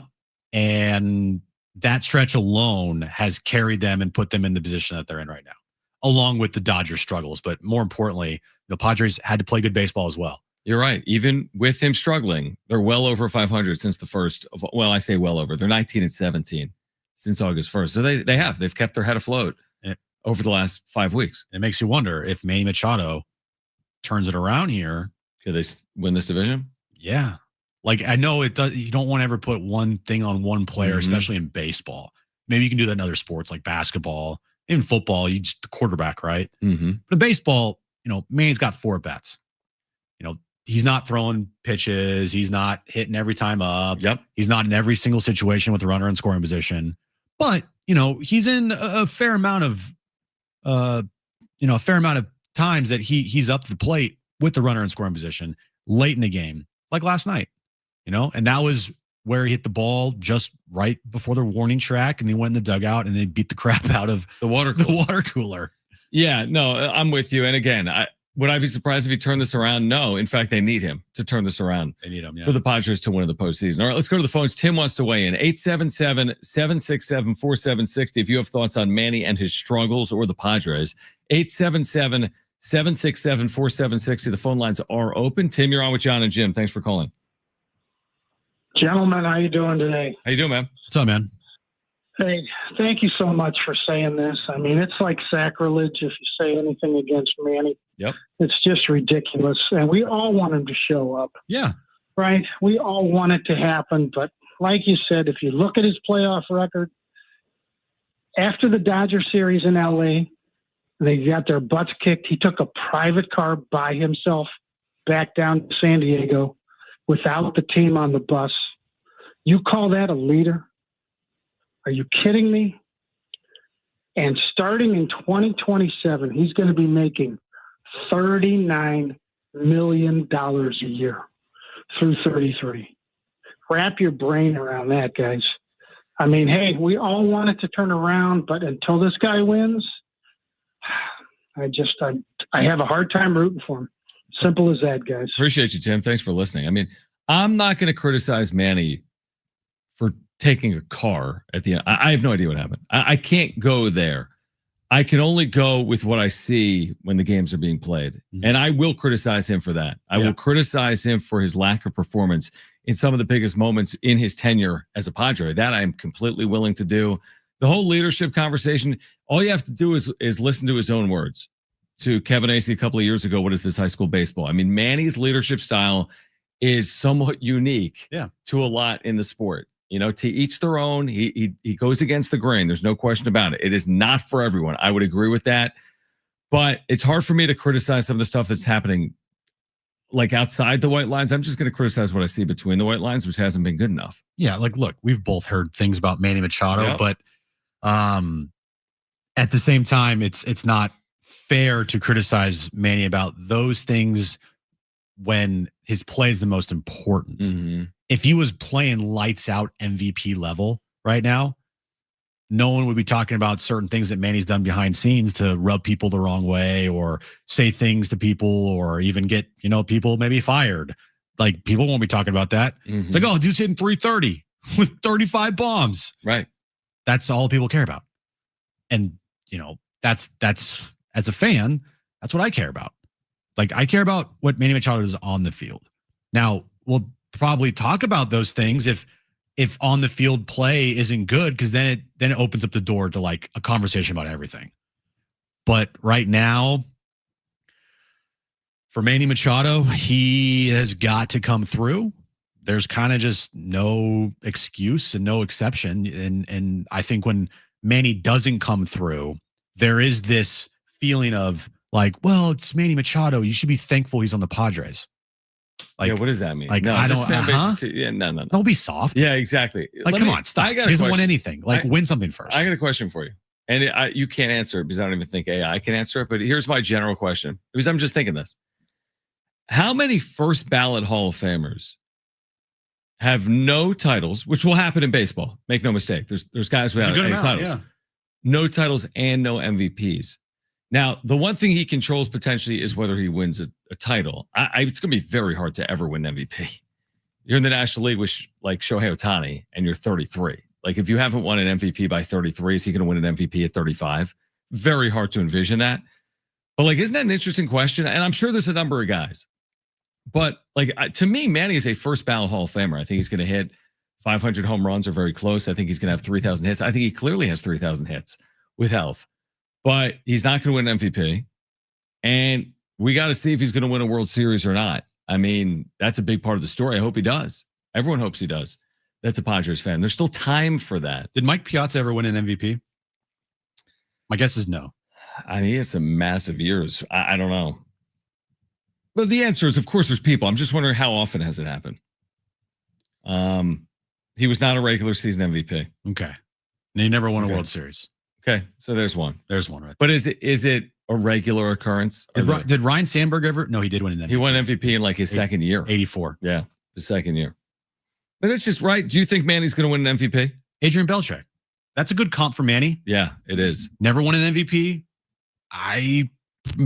And that stretch alone has carried them and put them in the position that they're in right now, along with the Dodgers struggles. But more importantly, the Padres had to play good baseball as well. You're right. Even with him struggling, they're well over 500 since the first of, I say well over. They're 19-17 since August 1st. So they've kept their head afloat over the last 5 weeks. It makes you wonder if Manny Machado turns it around here. Could they win this division? Yeah. Like I know it does. You don't want to ever put one thing on one player, especially in baseball. Maybe you can do that in other sports like basketball, even football. You just the quarterback, right? But in baseball, Manny's got 4 bats. He's not throwing pitches. He's not hitting every time up. Yep. He's not in every single situation with the runner in scoring position. But, he's in a fair amount of, times that he's up to the plate with the runner in scoring position late in the game, like last night, and that was where he hit the ball just right before the warning track and he went in the dugout and they beat the crap out of the water cooler. Yeah, no, I'm with you. And again, would I be surprised if he turned this around? No. In fact, they need him to turn this around. They need him, for the Padres to win in the postseason. All right, let's go to the phones. Tim wants to weigh in. 877-767-4760. If you have thoughts on Manny and his struggles or the Padres, 877-767-4760. The phone lines are open. Tim, you're on with Jon and Jim. Thanks for calling. Gentlemen, how you doing today? How you doing, man? What's up, man? Hey, thank you so much for saying this. I mean, it's like sacrilege if you say anything against Manny. Yep. It's just ridiculous. And we all want him to show up. Yeah. Right? We all want it to happen. But like you said, if you look at his playoff record, after the Dodger series in L.A., they got their butts kicked. He took a private car by himself back down to San Diego without the team on the bus. You call that a leader? Are you kidding me? And starting in 2027, he's going to be making $39 million a year through 33. Wrap your brain around that, guys. I mean, hey, we all want it to turn around, but until this guy wins, I have a hard time rooting for him. Simple as that, guys. Appreciate you, Tim. Thanks for listening. I mean, I'm not going to criticize Manny for taking a car at the end. I have no idea what happened. I can't go there. I can only go with what I see when the games are being played. And I will criticize him for that. I will criticize him for his lack of performance in some of the biggest moments in his tenure as a Padre. That I am completely willing to do. The whole leadership conversation, all you have to do is listen to his own words to Kevin Acee a couple of years ago. What is this high school baseball? I mean, Manny's leadership style is somewhat unique to a lot in the sport. You know, to each their own. He goes against the grain. There's no question about it. It is not for everyone. I would agree with that. But it's hard for me to criticize some of the stuff that's happening like outside the white lines. I'm just going to criticize what I see between the white lines, which hasn't been good enough. Yeah, like, look, we've both heard things about Manny Machado, but at the same time, it's not fair to criticize Manny about those things when his play is the most important. If he was playing lights out MVP level right now, no one would be talking about certain things that Manny's done behind scenes to rub people the wrong way or say things to people or even get, people maybe fired. Like, people won't be talking about that. It's like, oh, dude's hitting 330 with 35 bombs. Right. That's all people care about. And, that's as a fan, that's what I care about. Like, I care about what Manny Machado does on the field. Now, we'll probably talk about those things if on the field play isn't good, because then it opens up the door to like a conversation about everything. But right now, for Manny Machado, he has got to come through. There's kind of just no excuse and no exception. And I think when Manny doesn't come through, there is this feeling of like, well, it's Manny Machado. You should be thankful he's on the Padres. Like, what does that mean? Like, no, I don't. fan base is too, no. Don't be soft. Yeah, exactly. Like, come on, stop. He doesn't win anything. Like, win something first. I got a question for you, and you can't answer it because I don't even think AI can answer it. But here's my general question, because I'm just thinking this: how many first ballot Hall of Famers have no titles, which will happen in baseball? Make no mistake. There's guys without any titles, no titles, and no MVPs. Now, the one thing he controls potentially is whether he wins a title. It's going to be very hard to ever win MVP. You're in the National League with like Shohei Ohtani, and you're 33. Like, if you haven't won an MVP by 33, is he going to win an MVP at 35? Very hard to envision that. But like, isn't that an interesting question? And I'm sure there's a number of guys. But like, to me, Manny is a first ballot Hall of Famer. I think he's going to hit 500 home runs or very close. I think he's going to have 3,000 hits. I think he clearly has 3,000 hits with health. But he's not going to win an MVP. And we got to see if he's going to win a World Series or not. I mean, that's a big part of the story. I hope he does. Everyone hopes he does. That's a Padres fan. There's still time for that. Did Mike Piazza ever win an MVP? My guess is no. I mean, he has some massive years. I don't know. But the answer is, of course, there's people. I'm just wondering, how often has it happened? He was not a regular season MVP. Okay. And he never won a World Series. Okay, so there's one. There's one, right? But is it a regular occurrence? Did Ryan Sandberg ever? No, he did win an MVP. He won MVP in like his second year. 84. Yeah, his second year. But it's just right. Do you think Manny's going to win an MVP? Adrian Beltre. That's a good comp for Manny. Yeah, it is. Never won an MVP. I'm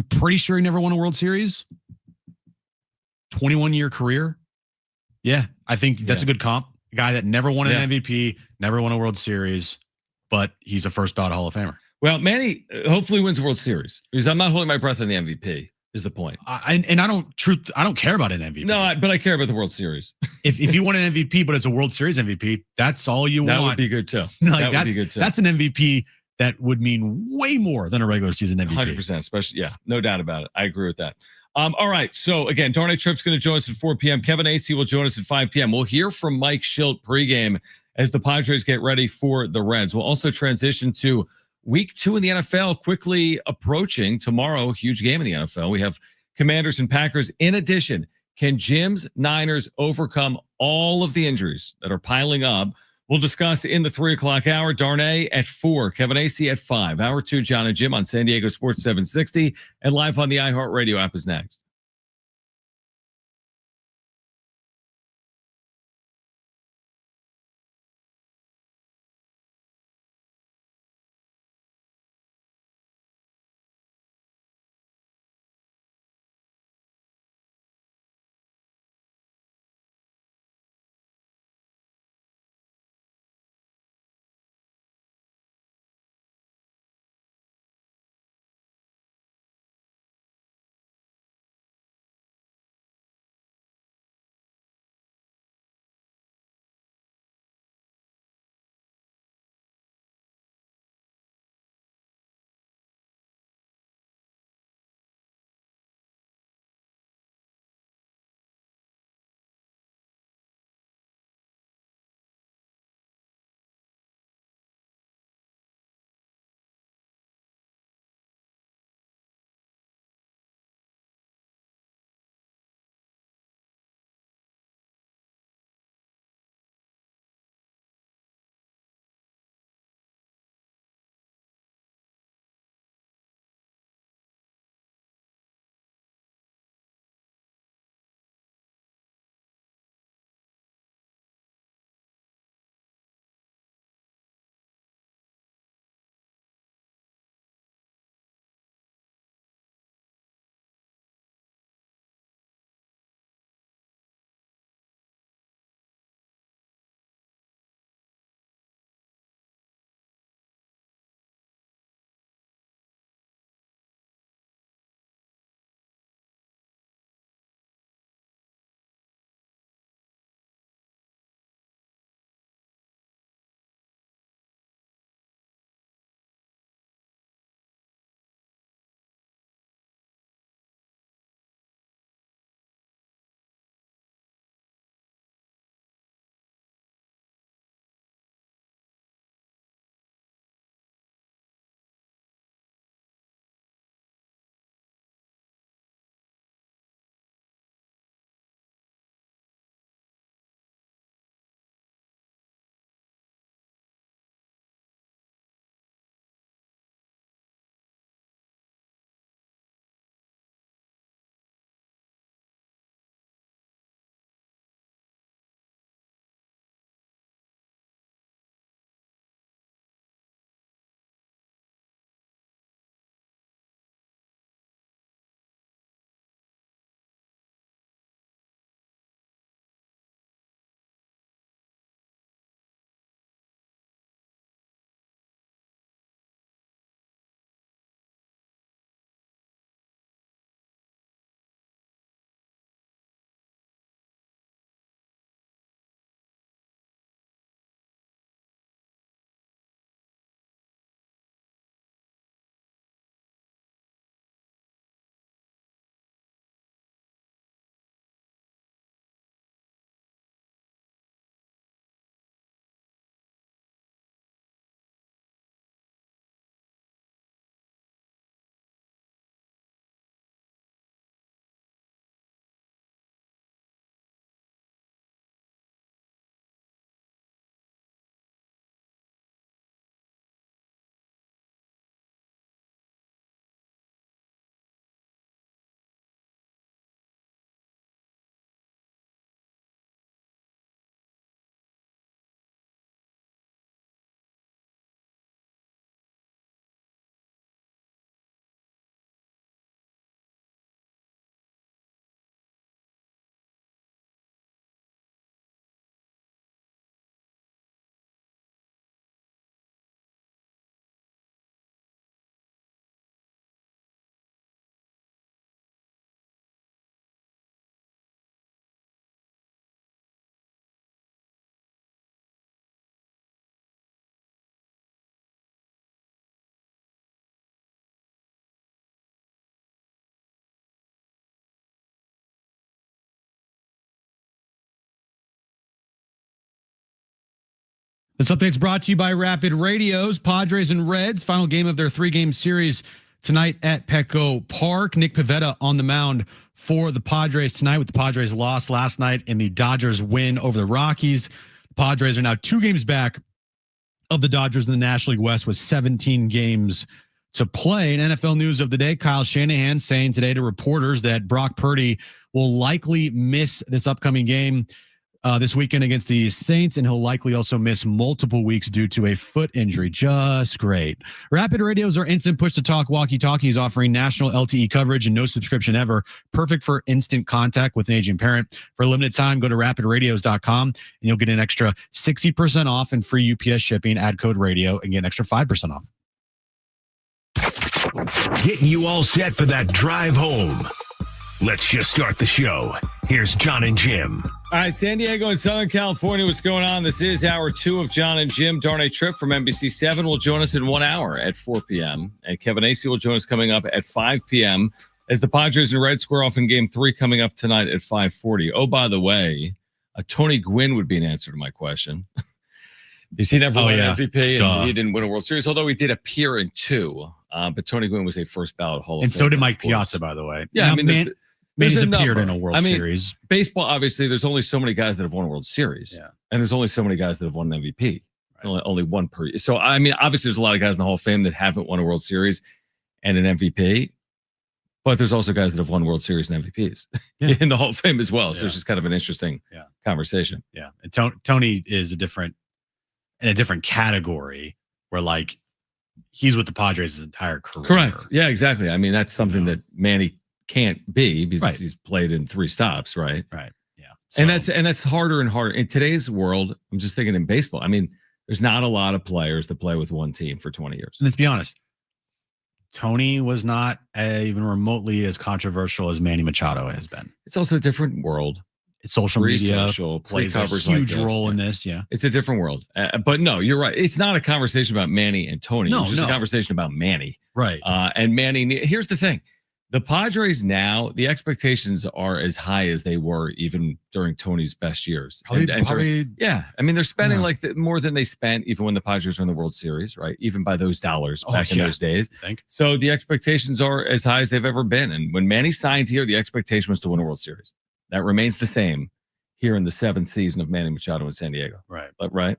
pretty sure he never won a World Series. 21-year career. Yeah, I think that's a good comp. A guy that never won an MVP, never won a World Series, but he's a first ballot Hall of Famer. Well, Manny hopefully wins a World Series, because I'm not holding my breath on the MVP. Is the point? I don't care about an MVP. No, but I care about the World Series. if you want an MVP, but it's a World Series MVP, that's all you want. That would be good too. Like, that would be good too. That's an MVP that would mean way more than a regular season MVP. 100%, especially, no doubt about it. I agree with that. All right, so again, Darnay Tripp's going to join us at 4 p.m. Kevin Acee will join us at 5 p.m. We'll hear from Mike Shildt pregame as the Padres get ready for the Reds. We'll also transition to Week 2 in the NFL, quickly approaching tomorrow. Huge game in the NFL. We have Commanders and Packers. In addition, can Jim's Niners overcome all of the injuries that are piling up? We'll discuss in the 3 o'clock hour. Darnay at 4, Kevin Acee at 5. Hour 2, Jon and Jim on San Diego Sports 760, and live on the iHeartRadio app is next. This update's brought to you by Rapid Radios. Padres and Reds, final game of their 3-game series tonight at Petco Park. Nick Pivetta on the mound for the Padres tonight, with the Padres loss last night and the Dodgers win over the Rockies. The Padres are now 2 games back of the Dodgers in the National League West with 17 games to play. In NFL news of the day, Kyle Shanahan saying today to reporters that Brock Purdy will likely miss this upcoming game this weekend against the Saints, and he'll likely also miss multiple weeks due to a foot injury. Just great. Rapid Radios are instant push-to-talk walkie-talkies offering national LTE coverage and no subscription ever. Perfect for instant contact with an aging parent. For a limited time, go to rapidradios.com and you'll get an extra 60% off and free UPS shipping. Add code radio and get an extra 5% off. Getting you all set for that drive home. Let's just start the show. Here's Jon and Jim. All right, San Diego and Southern California, what's going on? This is hour 2 of Jon and Jim. Darnay Trip from NBC7 will join us in 1 hour at 4 p.m. And Kevin Acee will join us coming up at 5 p.m. as the Padres and Reds square off in Game 3 coming up tonight at 5:40. Oh, by the way, Tony Gwynn would be an answer to my question. Because he never won an MVP and he didn't win a World Series, although he did appear in 2. But Tony Gwynn was a first ballot Hall of Famer. And so did Mike Piazza, by the way. Yeah, I mean, He's appeared in a World Series. Baseball, obviously, there's only so many guys that have won a World Series. Yeah. And there's only so many guys that have won an MVP. Right. Only one per year. So, I mean, obviously, there's a lot of guys in the Hall of Fame that haven't won a World Series and an MVP. But there's also guys that have won World Series and MVPs in the Hall of Fame as well. So it's just kind of an interesting conversation. Yeah. And Tony is in a different category where, like, he's with the Padres his entire career. Correct. Yeah, exactly. I mean, that's something that Manny can't be because he's played in 3 stops, right? Right. Yeah. So, and that's harder and harder. In today's world, I'm just thinking in baseball. I mean, there's not a lot of players that play with one team for 20 years. And let's be honest, Tony was not even remotely as controversial as Manny Machado has been. It's also a different world. It's social media plays a huge role in this. Yeah. It's a different world. But no, you're right. It's not a conversation about Manny and Tony. It's just a conversation about Manny. Right. And Manny, here's the thing. The Padres now, the expectations are as high as they were even during Tony's best years. Probably, I mean, they're spending more than they spent even when the Padres were in the World Series, right? Even by those dollars back in those days. So the expectations are as high as they've ever been. And when Manny signed here, the expectation was to win a World Series. That remains the same here in the 7th season of Manny Machado in San Diego. Right. Right.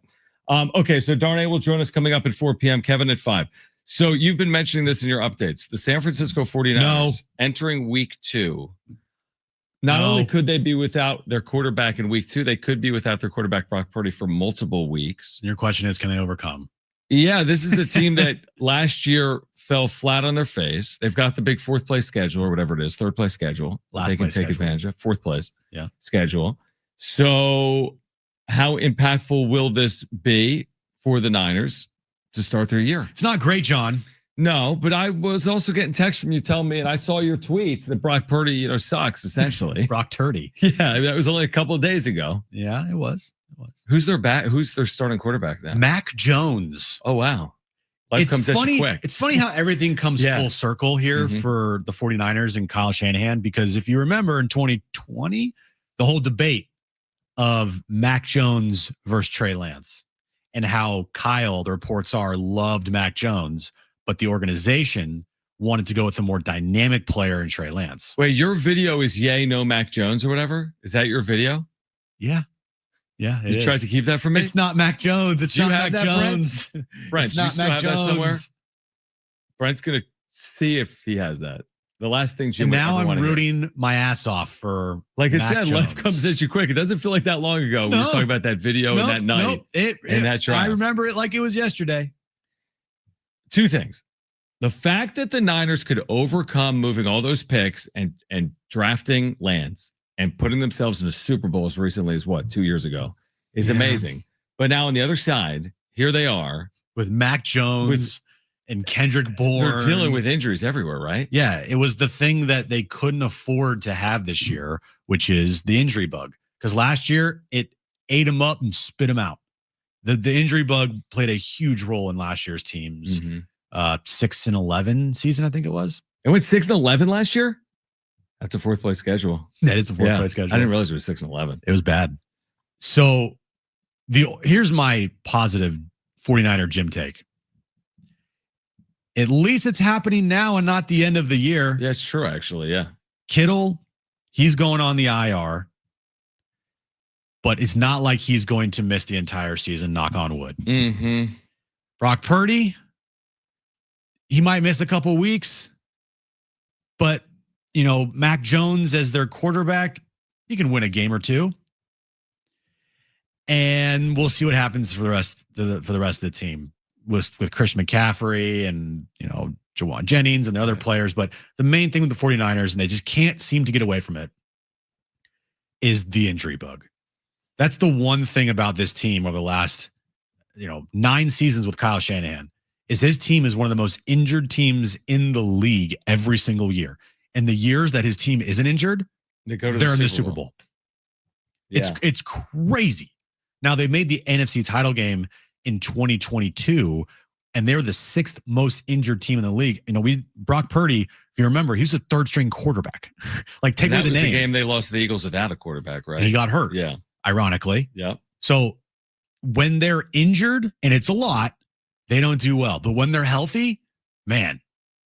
Okay, so Darnay will join us coming up at 4 p.m. Kevin at 5. So you've been mentioning this in your updates. The San Francisco 49ers entering week 2. Not only could they be without their quarterback in week 2, they could be without their quarterback Brock Purdy for multiple weeks. Your question is, can they overcome? Yeah, this is a team that last year fell flat on their face. They've got the big 4th place schedule or whatever it is, 3rd place schedule. They can take advantage of 4th place schedule. So how impactful will this be for the Niners to start their year? It's not great, John. No, but I was also getting texts from you telling me, and I saw your tweets that Brock Purdy, sucks essentially. Brock Purdy. Yeah, that was only a couple of days ago. Yeah, it was. Who's their starting quarterback now? Mac Jones. Oh wow. Life comes at you quick. It's funny how everything comes full circle here for the 49ers and Kyle Shanahan, because if you remember in 2020, the whole debate of Mac Jones versus Trey Lance and how Kyle, the reports are, loved Mac Jones, but the organization wanted to go with a more dynamic player in Trey Lance. Wait, your video is yay, no Mac Jones or whatever? Is that your video? Yeah. Yeah, you tried to keep that from me? It's not Mac Jones. It's not Mac Jones. Brent, you still have that somewhere? Brent's going to see if he has that. The last thing Jim. And now I'm rooting my ass off for Like I said, life comes at you quick. It doesn't feel like that long ago. We were talking about that video and that night. And that drive. I remember it like it was yesterday. 2 things. The fact that the Niners could overcome moving all those picks and drafting Lance and putting themselves in a Super Bowl as recently as 2 years ago is amazing. But now on the other side, here they are with Mac Jones and Kendrick Bourne. They're dealing with injuries everywhere, right? Yeah, it was the thing that they couldn't afford to have this year, which is the injury bug. Because last year it ate them up and spit them out. The injury bug played a huge role in last year's team's 6-11 season, I think it was. It went 6-11 last year. That's a 4th place schedule. That is a 4th place schedule. I didn't realize it was 6-11. It was bad. So Here's my positive 49er Jim take. At least it's happening now and not the end of the year. Yeah, it's true, actually. Yeah. Kittle, he's going on the IR, but it's not like he's going to miss the entire season, knock on wood. Mm-hmm. Brock Purdy, he might miss a couple weeks, but, Mac Jones as their quarterback, he can win a game or two. And we'll see what happens for the rest of the team with Chris McCaffrey and, Jawan Jennings and the other players. But the main thing with the 49ers, and they just can't seem to get away from it, is the injury bug. That's the one thing about this team over the last, 9 seasons with Kyle Shanahan, is his team is one of the most injured teams in the league every single year. And the years that his team isn't injured, they're in the Super Bowl. Yeah. It's crazy. Now, they made the NFC title game in 2022, and they were the 6th most injured team in the league. Brock Purdy, if you remember, he was a 3rd-string quarterback. Take away the name. The game they lost to the Eagles without a quarterback, right? And he got hurt. Yeah. Ironically. Yeah. So when they're injured, and it's a lot, they don't do well. But when they're healthy, man,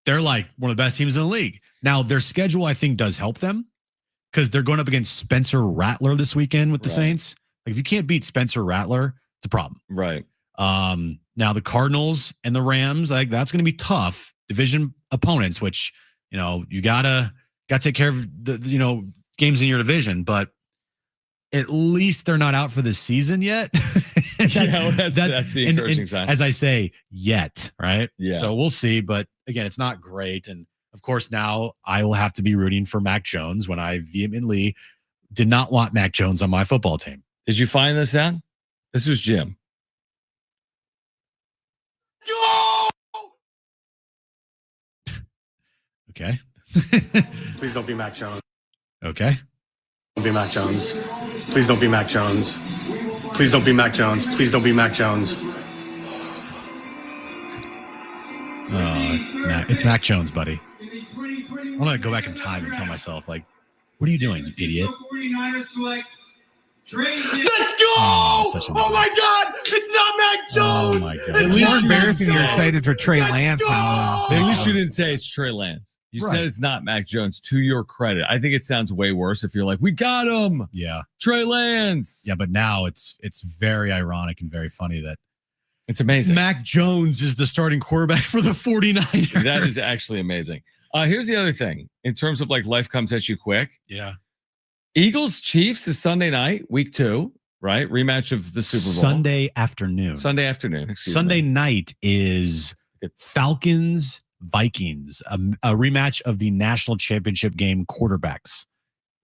they're like one of the best teams in the league. Now, their schedule, I think, does help them because they're going up against Spencer Rattler this weekend with the Saints. Like, if you can't beat Spencer Rattler, it's a problem. Right. Now the Cardinals and the Rams, that's going to be tough division opponents, which, you gotta take care of the, games in your division, but at least they're not out for the season yet. That's the encouraging sign. As I say, yet, right? Yeah. So we'll see, but again, it's not great. And of course, now I will have to be rooting for Mac Jones when I vehemently did not want Mac Jones on my football team. Did you find this out? This was Jim. Okay. Please don't be Mac Jones. Okay. Don't be Mac Jones. Please don't be Mac Jones. Please don't be Mac Jones. Please don't be Mac Jones. It's Mac Jones, buddy. I'm going to go back in time and tell myself, what are you doing, you idiot? Let's go! Oh my God! It's not Mac Jones! Oh my God. It's more embarrassing you're excited for Trey Lance now. At least you didn't say it's Trey Lance. You said it's not Mac Jones, to your credit. I think it sounds way worse if you're like, we got him. Yeah. Trey Lance. Yeah, but now it's very ironic and very funny that it's amazing. Mac Jones is the starting quarterback for the 49ers. That is actually amazing. Here's the other thing. In terms of life comes at you quick. Yeah. Eagles Chiefs is Sunday night, week 2, right? Rematch of the Super Bowl. Sunday afternoon. Sunday night is Falcons Vikings, a rematch of the national championship game quarterbacks.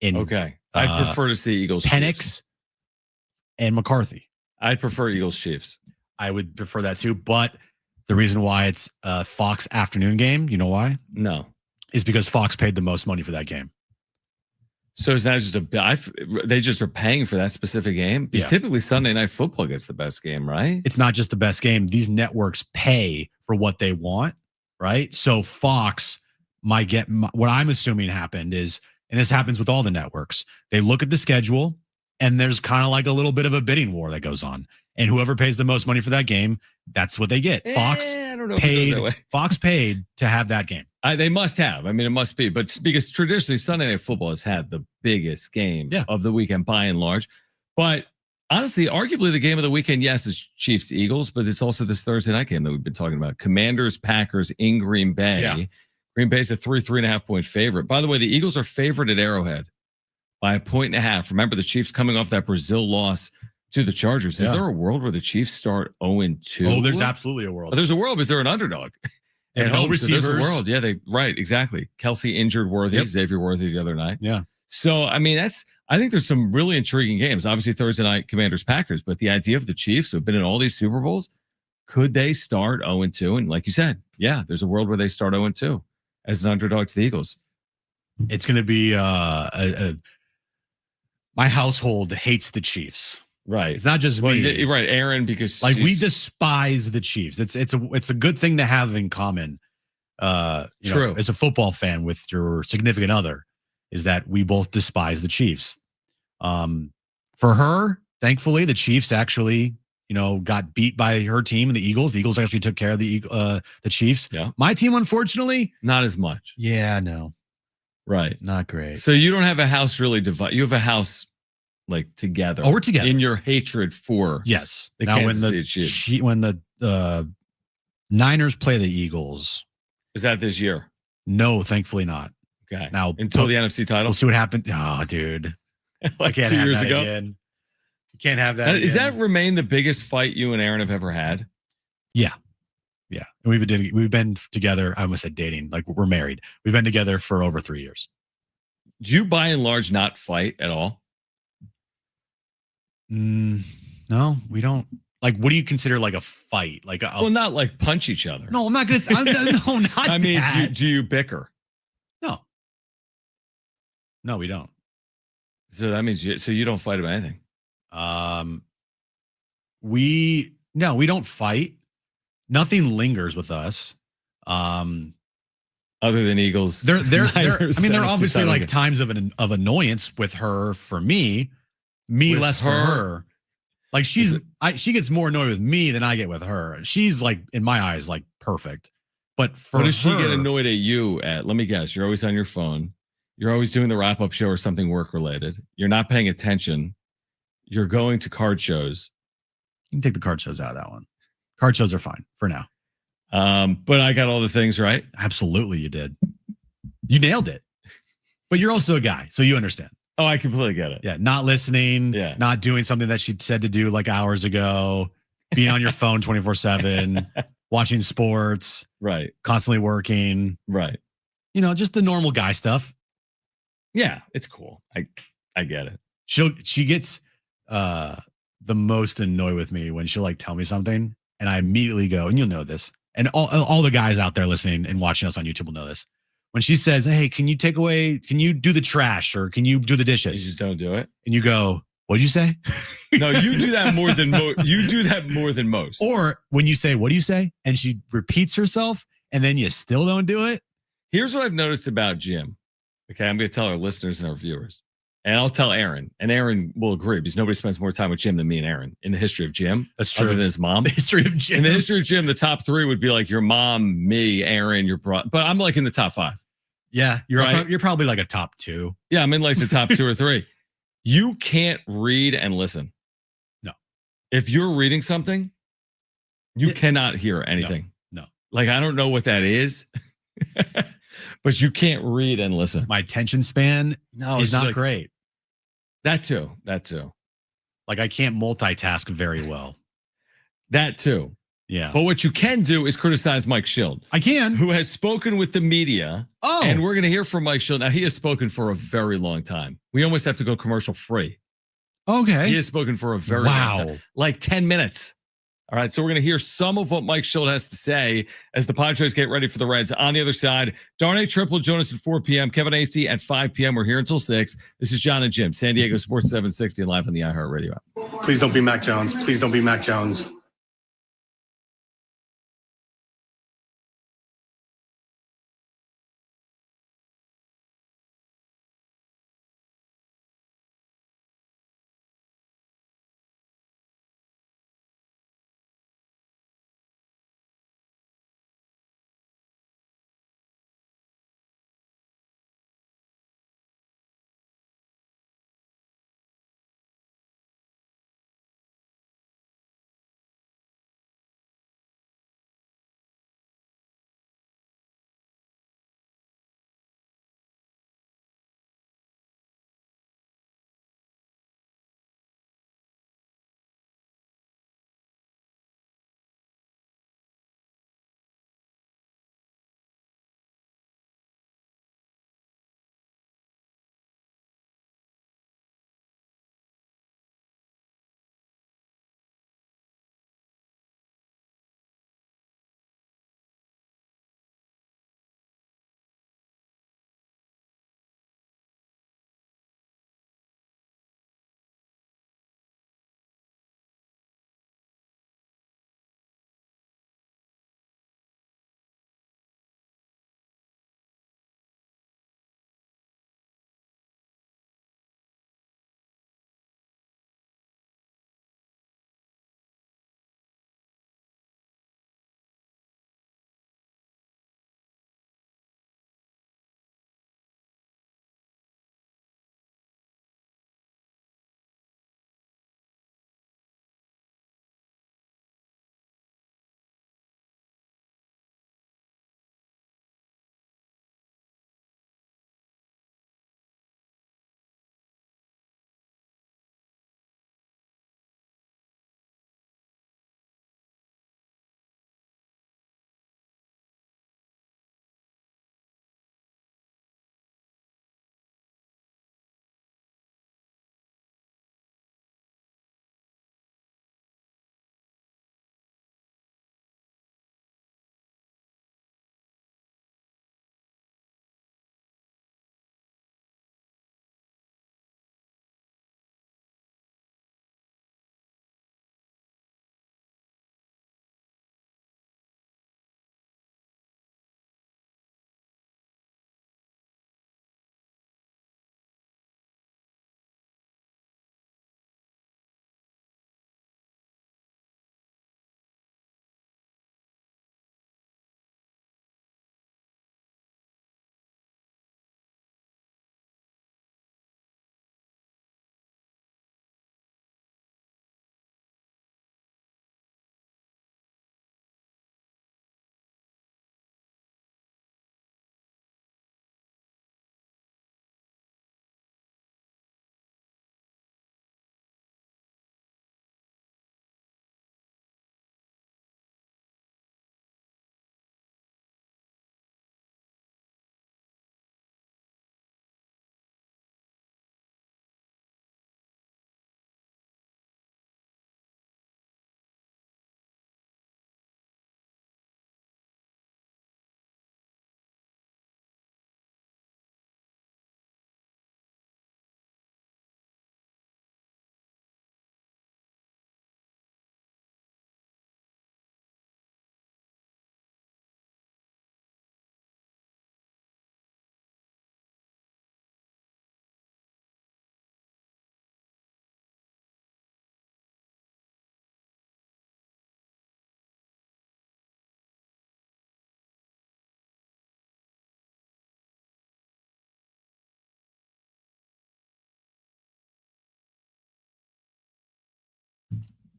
Okay. I'd prefer to see Eagles Penix Chiefs. And McCarthy. I'd prefer Eagles Chiefs. I would prefer that too, but the reason why it's a Fox afternoon game, you know why? No. Is because Fox paid the most money for that game. So is that just they just are paying for that specific game? Because typically Sunday Night Football gets the best game, right? It's not just the best game. These networks pay for what they want, right? So Fox might get what I'm assuming happened is, and this happens with all the networks, they look at the schedule and there's kind of like a little bit of a bidding war that goes on. And whoever pays the most money for that game, that's what they get. Fox paid to have that game. They must have. I mean, it must be. But because traditionally Sunday Night Football has had the biggest games of the weekend by and large. But honestly, arguably the game of the weekend, yes, is Chiefs Eagles, but it's also this Thursday night game that we've been talking about. Commanders Packers in Green Bay. Yeah. Green Bay's a 3.5 point favorite. By the way, the Eagles are favored at Arrowhead by 1.5. Remember, the Chiefs coming off that Brazil loss to the Chargers. Is there a world where the Chiefs start 0-2? Oh, there's absolutely a world. There's a world because they're an underdog. And no receivers. So there's a world. Yeah, right, exactly. Kelsey injured Worthy, Xavier Worthy the other night. Yeah. So, I mean, I think there's some really intriguing games. Obviously, Thursday night, Commanders-Packers, but the idea of the Chiefs who have been in all these Super Bowls, could they start 0-2? And like you said, there's a world where they start 0-2 as an underdog to the Eagles. It's going to be my household hates the Chiefs. Right. It's not just me. Right, Aaron, because we despise the Chiefs. It's a good thing to have in common. True. As a football fan with your significant other, is that we both despise the Chiefs. For her, Thankfully, the Chiefs actually, got beat by her team and the Eagles. The Eagles actually took care of the Chiefs. Yeah. My team, unfortunately, not as much. Yeah, no. Right. Not great. So you don't have a house really divided. You have a house like together. Oh, we're together. In your hatred for Yes. the now Kansas City Chiefs. when the Niners play the Eagles. Is that this year? No, thankfully not. Okay. Now until the NFC title. We'll see what happens. Oh, dude. Like 2 years ago. Again. You can't have that. Does that remain the biggest fight you and Aaron have ever had? Yeah. Yeah. And we've been together. I almost said dating. Like we're married. We've been together for over 3 years. Do you by and large not fight at all? No, we don't. Like, what do you consider like a fight? Like, well, not like punch each other. No, I'm not going to. No, not. I mean, that. do you bicker? No, we don't. So that means you don't fight about anything. We don't fight. Nothing lingers with us. Other than Eagles, there are obviously like times of annoyance with her for me with less her. For her. Like she gets more annoyed with me than I get with her. She's like, in my eyes, like perfect. But for what does her, she get annoyed at you at? Let me guess. You're always on your phone. You're always doing the wrap-up show or something work-related. You're not paying attention. You're going to card shows. You can take the card shows out of that one. Card shows are fine for now. But I got all the things right. Absolutely, you did. You nailed it. But you're also a guy, so you understand. Oh, I completely get it. Yeah, not listening. Yeah. Not doing something that she said to do like hours ago. Being on your phone 24/7. Watching sports. Right. Constantly working. Right. Just the normal guy stuff. Yeah, it's cool. I get it. She gets the most annoyed with me when she'll like tell me something and I immediately go, and you'll know this, and all the guys out there listening and watching us on YouTube will know this. When she says, "Hey, can you do the trash or can you do the dishes?" You just don't do it. And you go, "What'd you say?" No, you do that more than you do that more than most. Or when you say, "What do you say?" and she repeats herself and then you still don't do it. Here's what I've noticed about Jim. Okay, I'm going to tell our listeners and our viewers, and I'll tell Aaron, and Aaron will agree because nobody spends more time with Jim than me and Aaron in the history of Jim. That's true. Other than his mom. The history of Jim. In the history of Jim, the top three would be like your mom, me, Aaron, your brother. But I'm like in the top 5. Yeah, you're probably like a top 2. Yeah, I'm in like the top 2 or 3. You can't read and listen. No. If you're reading something, you cannot hear anything. No. Like, I don't know what that is. But you can't read and listen. My attention span is not great. That too. Like I can't multitask very well. That too. Yeah. But what you can do is criticize Mike Shildt. I can. Who has spoken with the media. Oh. And we're going to hear from Mike Shildt. Now, he has spoken for a very long time. We almost have to go commercial free. Okay. He has spoken for a very long time. Like 10 minutes. All right, so we're going to hear some of what Mike Shildt has to say as the Padres get ready for the Reds. On the other side, Darnay Trip will join us at 4 p.m. Kevin Acee at 5 p.m. We're here until 6. This is Jon and Jim, San Diego Sports 760, live on the iHeartRadio app. Please don't be Mac Jones. Please don't be Mac Jones.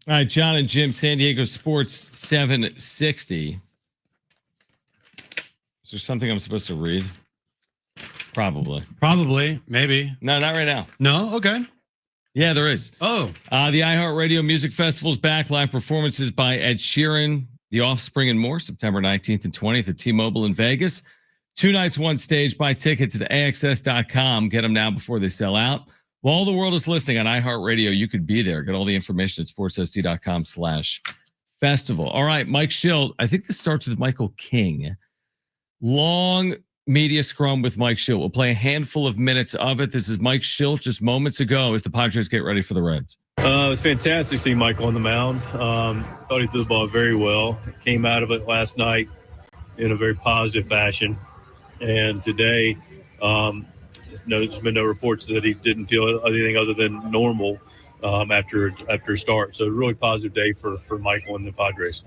All right, Jon and Jim, San Diego Sports 760. Is there something I'm supposed to read? Probably. Maybe. No, not right now. No? Okay. Yeah, there is. Oh. The iHeartRadio Music Festival's back. Live performances by Ed Sheeran, The Offspring, and more. September 19th and 20th at T-Mobile in Vegas. 2 nights, 1 stage. Buy tickets at AXS.com. Get them now before they sell out. While all the world is listening on iHeartRadio, you could be there. Get all the information at sportssd.com/festival. All right, Mike Shildt. I think this starts with Michael King. Long media scrum with Mike Shildt. We'll play a handful of minutes of it. This is Mike Shildt just moments ago as the Padres get ready for the Reds. It was fantastic seeing Michael on the mound. Thought he threw the ball very well. Came out of it last night in a very positive fashion. And today, there's been no reports that he didn't feel anything other than normal after a start. So a really positive day for Michael and the Padres.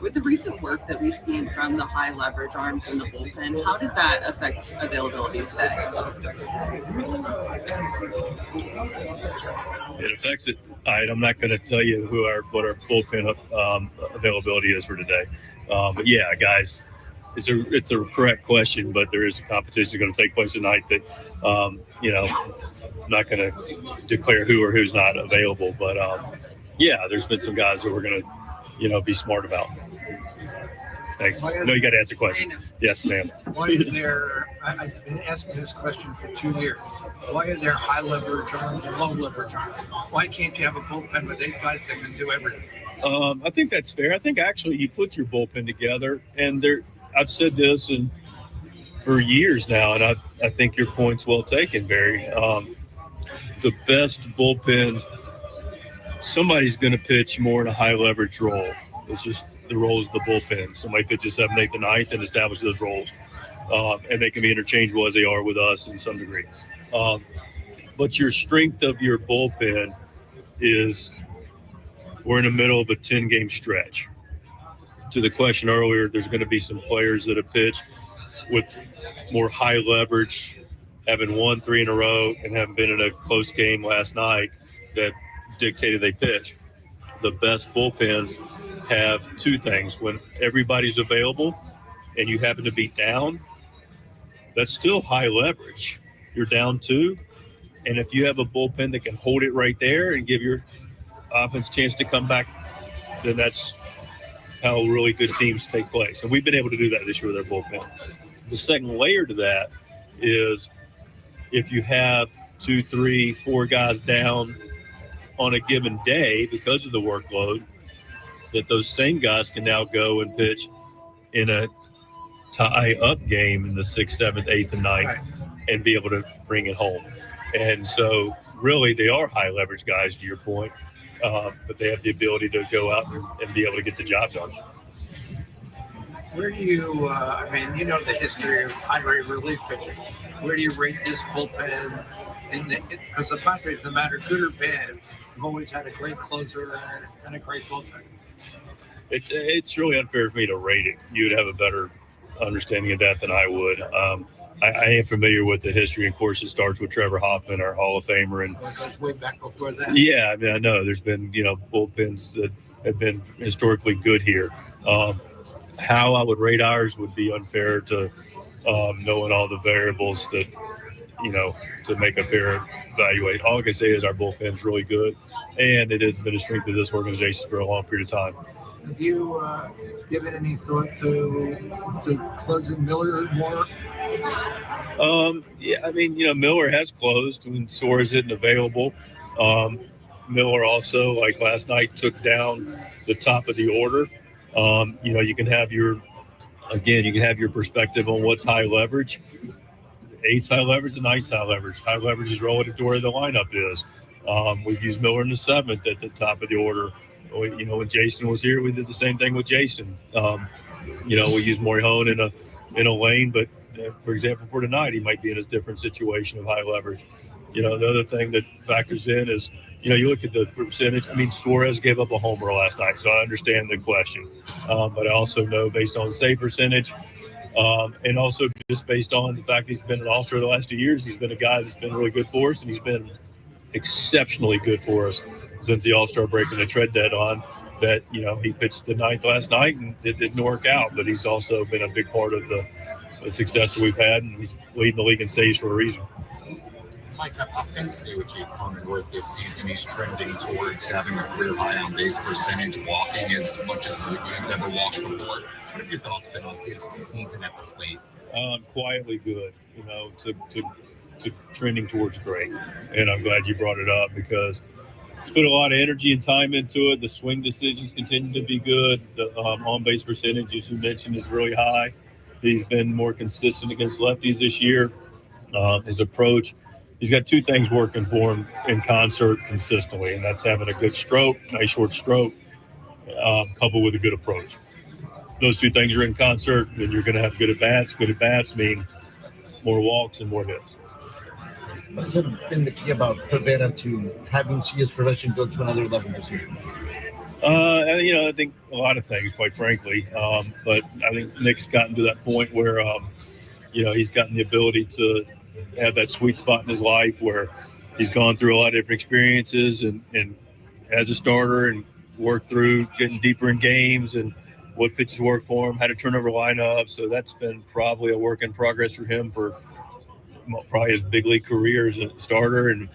With the recent work that we've seen from the high leverage arms in the bullpen, how does that affect availability today? It affects it. I'm not going to tell you what our bullpen availability is for today. But yeah, guys, it's a correct question, but there is a competition going to take place tonight that, I'm not going to declare who or who's not available. But yeah, there's been some guys that we're going to, be smart about. Thanks. No, you got to ask a question. Yes, ma'am. Why is there, I've been asking this question for 2 years. Why are there high leverage arms and low leverage arms? Why can't you have a bullpen with 8 guys that can do everything? I think that's fair. I think actually you put your bullpen together, and I've said this for years now, and I think your point's well taken, Barry. The best bullpens, somebody's going to pitch more in a high leverage role. It's just the roles of the bullpen. Somebody pitches 7th, 8th, and 9th and establish those roles. And they can be interchangeable as they are with us in some degree. But your strength of your bullpen is we're in the middle of a 10-game stretch. To the question earlier, there's going to be some players that have pitched with more high leverage, having won 3 in a row and having been in a close game last night that dictated they pitch. The best bullpens have 2 things. When everybody's available and you happen to be down, that's still high leverage. You're down 2. And if you have a bullpen that can hold it right there and give your offense a chance to come back, then that's how really good teams take place. And we've been able to do that this year with our bullpen. The second layer to that is if you have 2, 3, 4 guys down on a given day because of the workload, that those same guys can now go and pitch in a tie-up game in the 6th, 7th, 8th, and 9th and be able to bring it home. And so really they are high leverage guys, to your point, but they have the ability to go out and be able to get the job done. Where do you, the history of Padres relief pitching. Where do you rate this bullpen? Because the Padres, no matter good or bad, have always had a great closer and a great bullpen. It's really unfair for me to rate it. You would have a better understanding of that than I would. I am familiar with the history. Of course, it starts with Trevor Hoffman, our Hall of Famer. And it goes way back before that. Yeah, I know there's been, bullpens that have been historically good here. How I would rate ours would be unfair to knowing all the variables that, to make a fair evaluate. All I can say is our bullpen is really good, and it has been a strength of this organization for a long period of time. Have you given any thought to closing Miller more? Yeah, Miller has closed when Suarez isn't available. Miller also, like last night, took down the top of the order. You can have your perspective on what's high leverage. 8's high leverage and 9's high leverage. High leverage is relative to where the lineup is. We've used Miller in the 7th at the top of the order. When Jason was here, we did the same thing with Jason. We used Morihone in a lane, but for example, for tonight, he might be in a different situation of high leverage. The other thing that factors in is, you look at the percentage. Suarez gave up a homer last night, so I understand the question. But I also know based on save percentage, and also just based on the fact he's been an all-star the last 2 years, he's been a guy that's been really good for us, and he's been exceptionally good for us since the All-Star break and the trade deadline. That he pitched the ninth last night and it didn't work out, but he's also been a big part of the success that we've had, and he's leading the league in saves for a reason. Mike, offensively with Jake Cronenworth this season, he's trending towards having a career high on base percentage, walking as much as he's ever walked before. What have your thoughts been on his season at the plate? Quietly good, to trending towards great. And I'm glad you brought it up because he's put a lot of energy and time into it. The swing decisions continue to be good. The on-base percentage, as you mentioned, is really high. He's been more consistent against lefties this year. His approach, he's got two things working for him in concert consistently, and that's having a good stroke, nice short stroke, coupled with a good approach. Those two things are in concert, then you're going to have good at-bats. Good at-bats mean more walks and more hits. What has been the key about Pavetta to having see his production go to another level this year? I think a lot of things, quite frankly. But I think Nick's gotten to that point where, he's gotten the ability to have that sweet spot in his life where he's gone through a lot of different experiences and as a starter and worked through getting deeper in games and what pitches work for him, how to turn over lineups. So that's been probably a work in progress for him for probably his big league career as a starter. And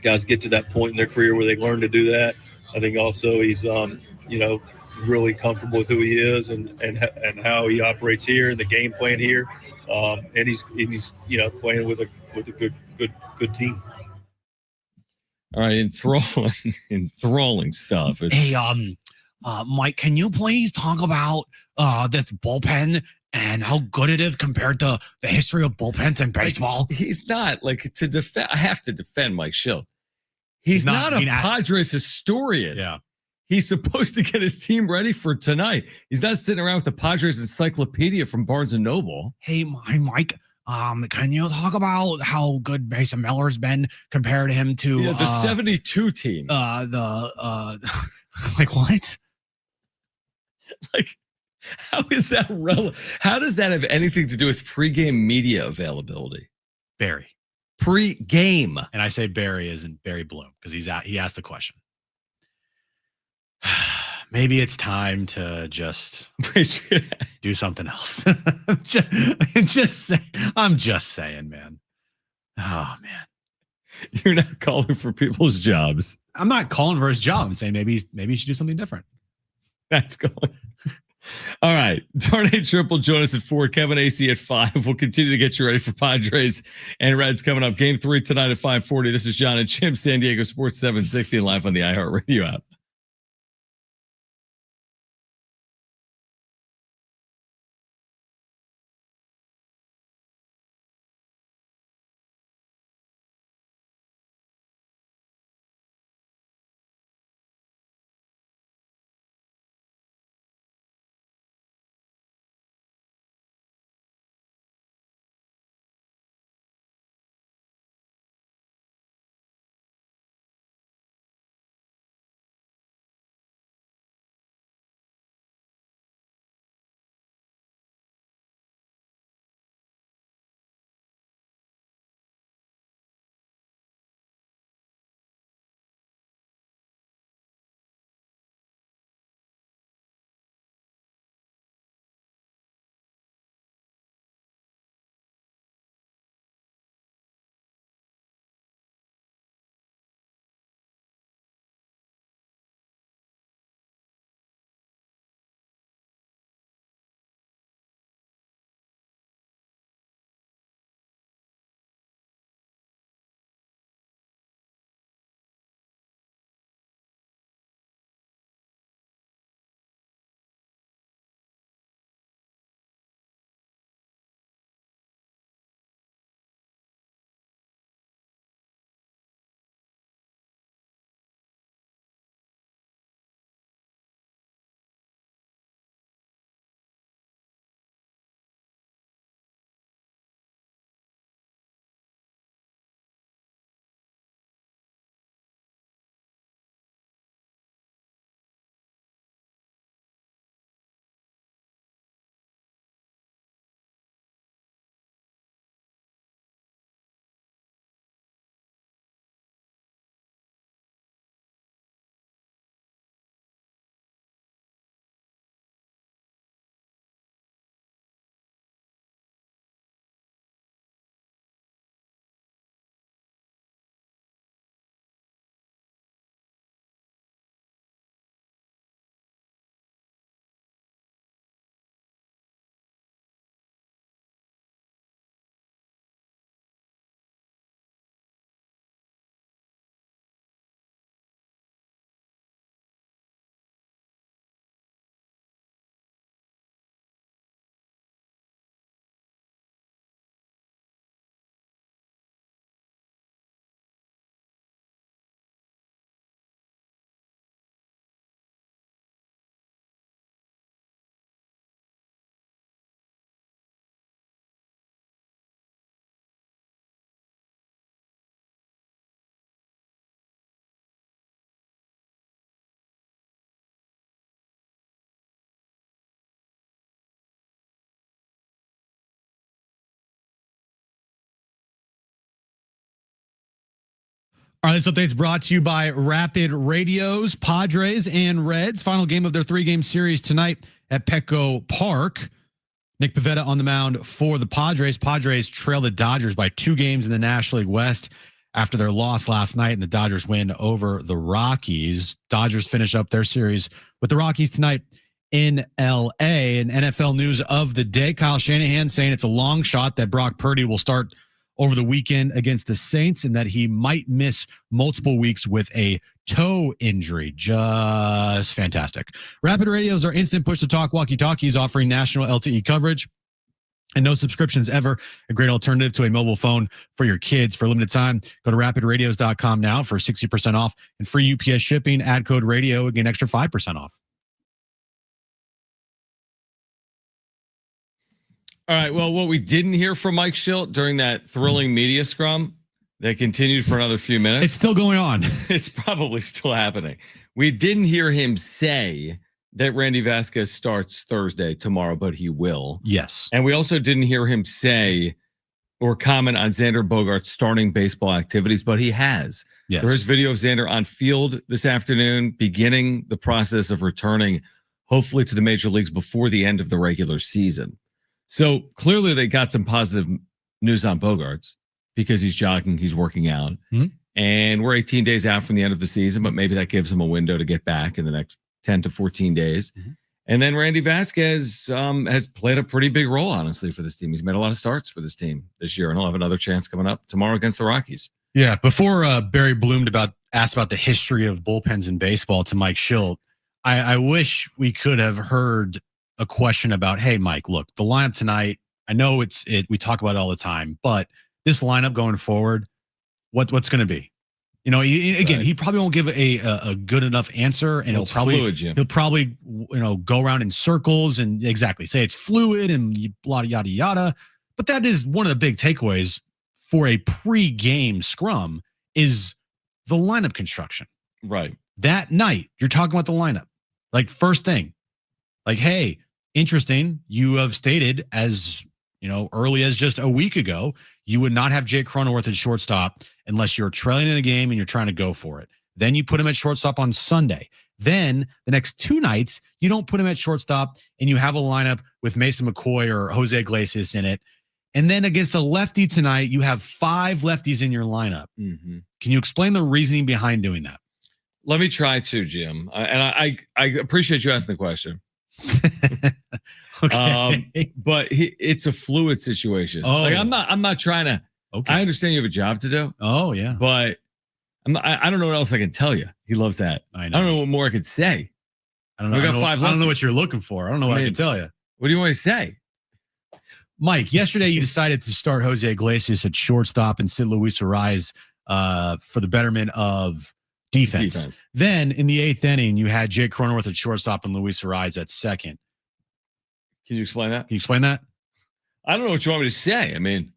guys get to that point in their career where they learn to do that. I think also he's, really comfortable with who he is and how he operates here and the game plan here. And he's playing with a good team. All right, enthralling stuff. Hey, Mike, can you please talk about this bullpen and how good it is compared to the history of bullpens in baseball? He's not to defend. I have to defend Mike Shildt. He's not a Padres historian. Yeah. He's supposed to get his team ready for tonight. He's not sitting around with the Padres encyclopedia from Barnes & Noble. Hey, Mike, can you talk about how good Mason Miller's been compared to him to the 72 team? Like what? Like, how is that relevant? How does that have anything to do with pregame media availability? Barry. Pre-game. And I say Barry isn't Barry Bloom because he asked the question. Maybe it's time to just do something else. I'm just saying, man. Oh, man. You're not calling for people's jobs. I'm not calling for his job. I'm saying maybe you should do something different. That's going. All right. Darnay Trip will join us at 4. Kevin Acee at 5. We'll continue to get you ready for Padres and Reds coming up. Game 3 tonight at 5:40. This is Jon Jim, San Diego Sports 760, live on the iHeartRadio app. All right, this update's brought to you by Rapid Radios, Padres and Reds. Final game of their 3-game series tonight at Petco Park. Nick Pivetta on the mound for the Padres. Padres trail the Dodgers by 2 games in the National League West after their loss last night, and the Dodgers win over the Rockies. Dodgers finish up their series with the Rockies tonight in L.A. And NFL news of the day, Kyle Shanahan saying it's a long shot that Brock Purdy will start over the weekend against the Saints and that he might miss multiple weeks with a toe injury. Just fantastic. Rapid Radios are instant push-to-talk walkie-talkies offering national LTE coverage and no subscriptions ever. A great alternative to a mobile phone for your kids. For a limited time, go to rapidradios.com now for 60% off and free UPS shipping. Add code radio, again, extra 5% off. All right. Well, what we didn't hear from Mike Shildt during that thrilling media scrum that continued for another few minutes. It's still going on. It's probably still happening. We didn't hear him say that Randy Vasquez starts Thursday tomorrow, but he will. Yes. And we also didn't hear him say or comment on Xander Bogaerts starting baseball activities, but he has. Yes. There is video of Xander on field this afternoon, beginning the process of returning, hopefully to the major leagues before the end of the regular season. So clearly they got some positive news on Bogaerts because he's jogging, he's working out. Mm-hmm. And we're 18 days out from the end of the season, but maybe that gives him a window to get back in the next 10 to 14 days. Mm-hmm. And then Randy Vasquez has played a pretty big role, honestly, for this team. He's made a lot of starts for this team this year, and he'll have another chance coming up tomorrow against the Rockies. Yeah, before Barry Bloom asked about the history of bullpens in baseball to Mike Shildt, I wish we could have heard a question about, hey, Mike, look, the lineup tonight, I know we talk about it all the time, but this lineup going forward, what's going to be? You know, he probably won't give a good enough answer, and he'll probably go around in circles and exactly say it's fluid and yada yada yada. But that is one of the big takeaways for a pre-game scrum is the lineup construction. Right. That night, you're talking about the lineup. Like first thing, like, hey, interesting. You have stated as early as just a week ago, you would not have Jake Cronenworth at shortstop unless you're trailing in a game and you're trying to go for it. Then you put him at shortstop on Sunday. Then the next 2 nights, you don't put him at shortstop and you have a lineup with Mason McCoy or Jose Iglesias in it. And then against a lefty tonight, you have 5 lefties in your lineup. Mm-hmm. Can you explain the reasoning behind doing that? Let me try to, Jim. And I appreciate you asking the question. Okay. But it's a fluid situation. Oh. Like I'm not trying to. Okay. I understand you have a job to do. Oh yeah. But I don't know what else I can tell you. He loves that. I know. I don't know what more I could say. I don't know. We got 5 left. I don't know what you're looking for. I don't know what I can tell you. What do you want to say? Mike, yesterday you decided to start Jose Iglesias at shortstop and sit Luis Arraez for the betterment of defense. Then in the 8th inning, you had Jake Cronenworth at shortstop and Luis Arraez at second. Can you explain that? Can you explain that? I don't know what you want me to say. I mean,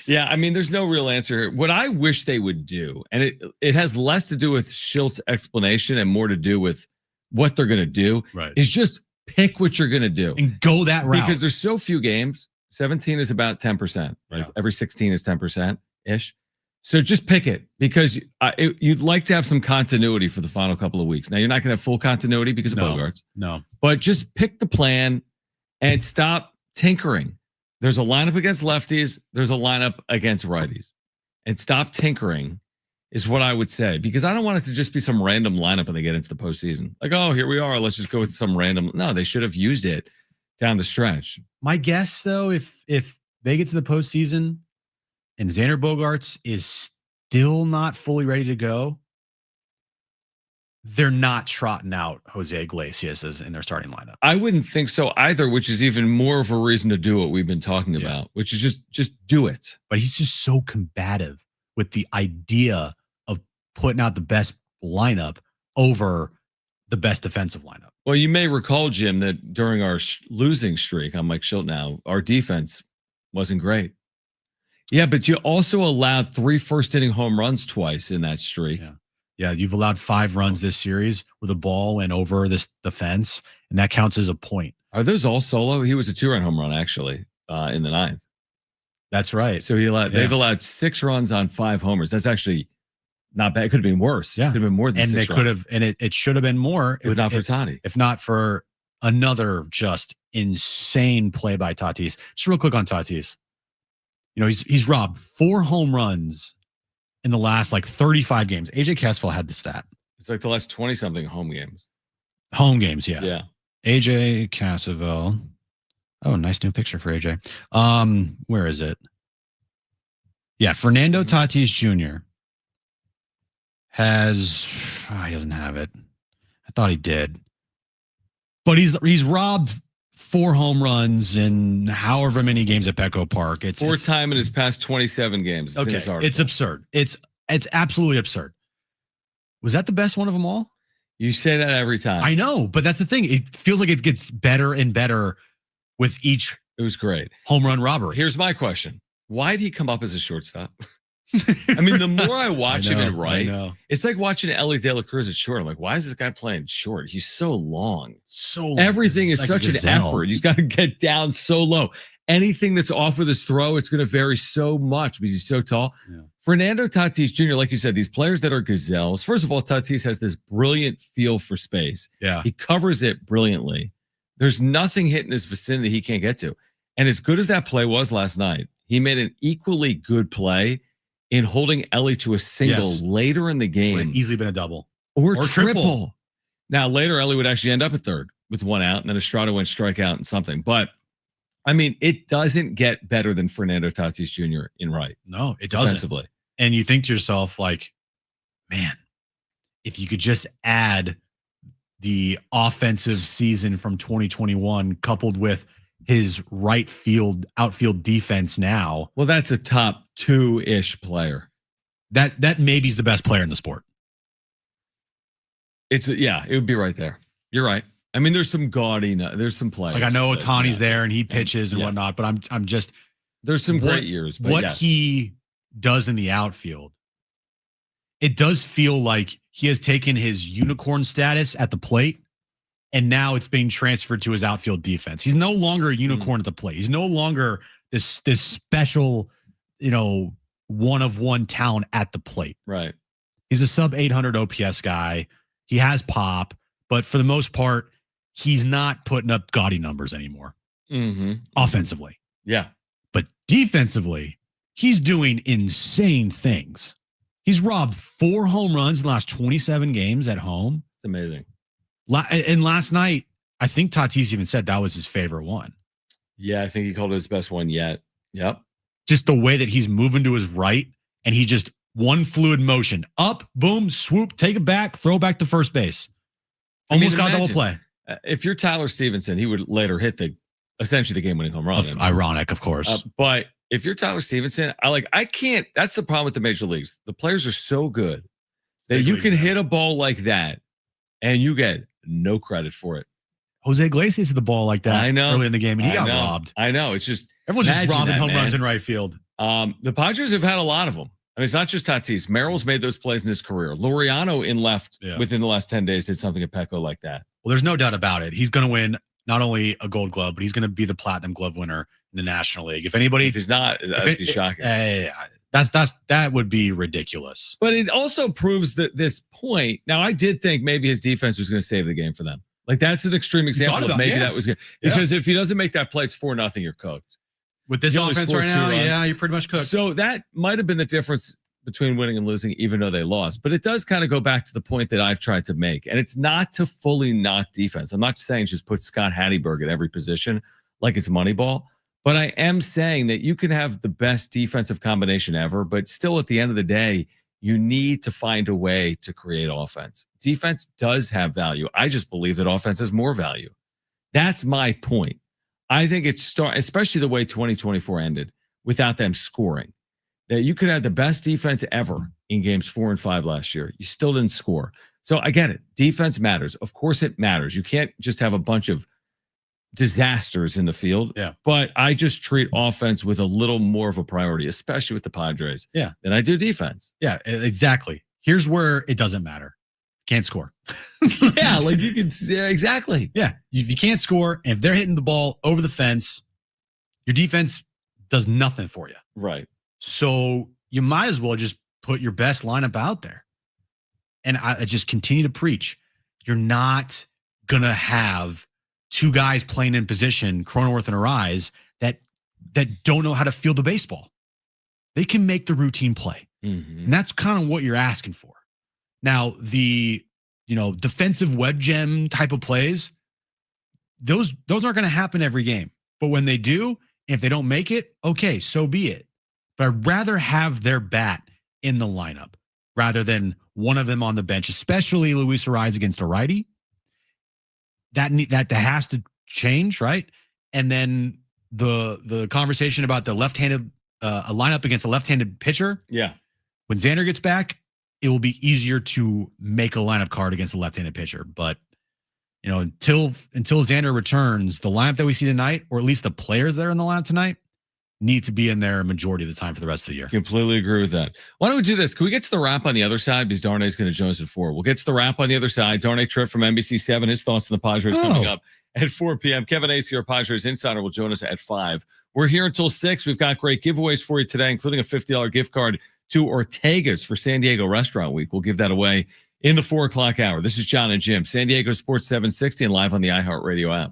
yeah, I mean, there's no real answer here. What I wish they would do, and it has less to do with Shilt's explanation and more to do with what they're going to do, right, is just pick what you're going to do and go that route. Because there's so few games. 17 is about 10%. Right? Yeah. Every 16 is 10%-ish. So just pick it because you'd like to have some continuity for the final couple of weeks. Now, you're not going to have full continuity because of Bogaerts. No. But just pick the plan and stop tinkering. There's a lineup against lefties. There's a lineup against righties. And stop tinkering is what I would say. Because I don't want it to just be some random lineup when they get into the postseason. Like, oh, here we are. Let's just go with some random. No, they should have used it down the stretch. My guess, though, if they get to the postseason and Xander Bogaerts is still not fully ready to go, they're not trotting out Jose Iglesias as in their starting lineup. I wouldn't think so either, which is even more of a reason to do what we've been talking about, which is just do it. But he's just so combative with the idea of putting out the best lineup over the best defensive lineup. Well, you may recall, Jim, that during our losing streak, I'm Mike Shildt now, our defense wasn't great. Yeah, but you also allowed 3 first-inning home runs twice in that streak. Yeah, you've allowed 5 runs this series where the ball went over the fence, and that counts as a point. Are those all solo? He was a 2-run home run, actually, in the 9th. That's right. So they've allowed 6 runs on 5 homers. That's actually not bad. It could have been worse. Yeah. Could have been more than and 6 it could have, and it should have been more if not for Tati. If not for another just insane play by Tatis. Just real quick on Tatis. You know, he's robbed 4 home runs in the last like 35 games. AJ Caswell had the stat. It's like the last 20-something home games. Home games, yeah. Yeah. AJ Caswell. Oh, nice new picture for AJ. Where is it? Yeah, Fernando Tatis Jr. has he doesn't have it. I thought he did. But he's robbed 4 home runs in however many games at Petco Park. It's 4 times in his past 27 games. Okay, it's absurd. It's absolutely absurd. Was that the best one of them all? You say that every time. I know, but that's the thing. It feels like it gets better and better with each. It was great. Home run robbery. Here's my question. Why did he come up as a shortstop? I mean, the more I watch him in right, it's like watching Ellie De La Cruz at short. I'm like, why is this guy playing short? He's so long. Everything is like such an effort. He's got to get down so low. Anything that's off of this throw, it's going to vary so much because he's so tall. Yeah. Fernando Tatis Jr., like you said, these players that are gazelles. First of all, Tatis has this brilliant feel for space. Yeah. He covers it brilliantly. There's nothing hitting his vicinity he can't get to. And as good as that play was last night, he made an equally good play in holding Ellie to a single later in the game. Would have easily been a double. Or triple. Now, later, Ellie would actually end up at third with 1 out, and then Estrada went strikeout and something. But, I mean, it doesn't get better than Fernando Tatis Jr. in right. No, it doesn't. Defensively. And you think to yourself, like, man, if you could just add the offensive season from 2021 coupled with his right field, outfield defense now. Well, that's a top 2-ish player. That maybe is the best player in the sport. It would be right there. You're right. I mean, there's some gaudy, there's some players. Like I know Otani's there and he pitches and whatnot, but I'm just there's some great years. But what he does in the outfield, it does feel like he has taken his unicorn status at the plate. And now it's being transferred to his outfield defense. He's no longer a unicorn at the plate. He's no longer this special, one-of-one talent at the plate. Right. He's a sub 800 OPS guy. He has pop, but for the most part, he's not putting up gaudy numbers anymore. Offensively. Yeah. But defensively, he's doing insane things. He's robbed 4 home runs in the last 27 games at home. It's amazing. And last night, I think Tatis even said that was his favorite one. Yeah, I think he called it his best one yet. Yep. Just the way that he's moving to his right, and he just one fluid motion. Up, boom, swoop, take it back, throw back to first base. Almost got double play. If you're Tyler Stevenson, he would later hit essentially the game-winning home run. Ironic, of course. But if you're Tyler Stevenson, I can't. That's the problem with the major leagues. The players are so good that you can hit a ball like that, and you get no credit for it. Jose Iglesias hit the ball like that early in the game, and he got robbed. I know. It's just everyone's just robbing home runs in right field. The Padres have had a lot of them. I mean, it's not just Tatis. Merrill's made those plays in his career. Laureano in left within the last 10 days did something at Petco like that. Well, there's no doubt about it. He's going to win not only a Gold Glove, but he's going to be the Platinum Glove winner in the National League. If he's not, that'd be shocking. That would be ridiculous. But it also proves that this point. Now, I did think maybe his defense was going to save the game for them. Like that's an extreme example of maybe that was good. Because if he doesn't make that play, it's 4-0, you're cooked. With this offense right now, you're pretty much cooked. So that might have been the difference between winning and losing, even though they lost. But it does kind of go back to the point that I've tried to make. And it's not to fully knock defense. I'm not saying just put Scott Hatteberg at every position like it's Moneyball. But I am saying that you can have the best defensive combination ever, but still at the end of the day, you need to find a way to create offense. Defense does have value. I just believe that offense has more value. That's my point. I think it's especially the way 2024 ended without them scoring. That you could have the best defense ever in games 4 and 5 last year. You still didn't score. So I get it. Defense matters. Of course it matters. You can't just have a bunch of disasters in the field. Yeah. But I just treat offense with a little more of a priority, especially with the Padres. Yeah. Than I do defense. Yeah, exactly. Here's where it doesn't matter. Can't score. Yeah, like you can see exactly. Yeah. If you can't score, and if they're hitting the ball over the fence, your defense does nothing for you. Right. So you might as well just put your best lineup out there. And I just continue to preach. You're not going to have two guys playing in position, Cronenworth and Arise, that don't know how to field the baseball. They can make the routine play. Mm-hmm. And that's kind of what you're asking for. Now, the defensive web gem type of plays, those aren't going to happen every game. But when they do, if they don't make it, okay, so be it. But I'd rather have their bat in the lineup rather than one of them on the bench, especially Luis Arise against a righty. That has to change, right? And then the conversation about the left-handed a lineup against a left-handed pitcher. Yeah. When Xander gets back, it will be easier to make a lineup card against a left-handed pitcher. But until Xander returns, the lineup that we see tonight, or at least the players that are in the lineup tonight, need to be in there a majority of the time for the rest of the year. Completely agree with that. Why don't we do this? Can we get to the wrap on the other side? Because Darnay's going to join us at 4. We'll get to the wrap on the other side. Darnay Trip from NBC7, his thoughts on the Padres coming up at 4 p.m. Kevin Acee, our Padres Insider, will join us at 5. We're here until 6. We've got great giveaways for you today, including a $50 gift card to Ortega's for San Diego Restaurant Week. We'll give that away in the 4 o'clock hour. This is Jon and Jim, San Diego Sports 760 and live on the iHeartRadio app.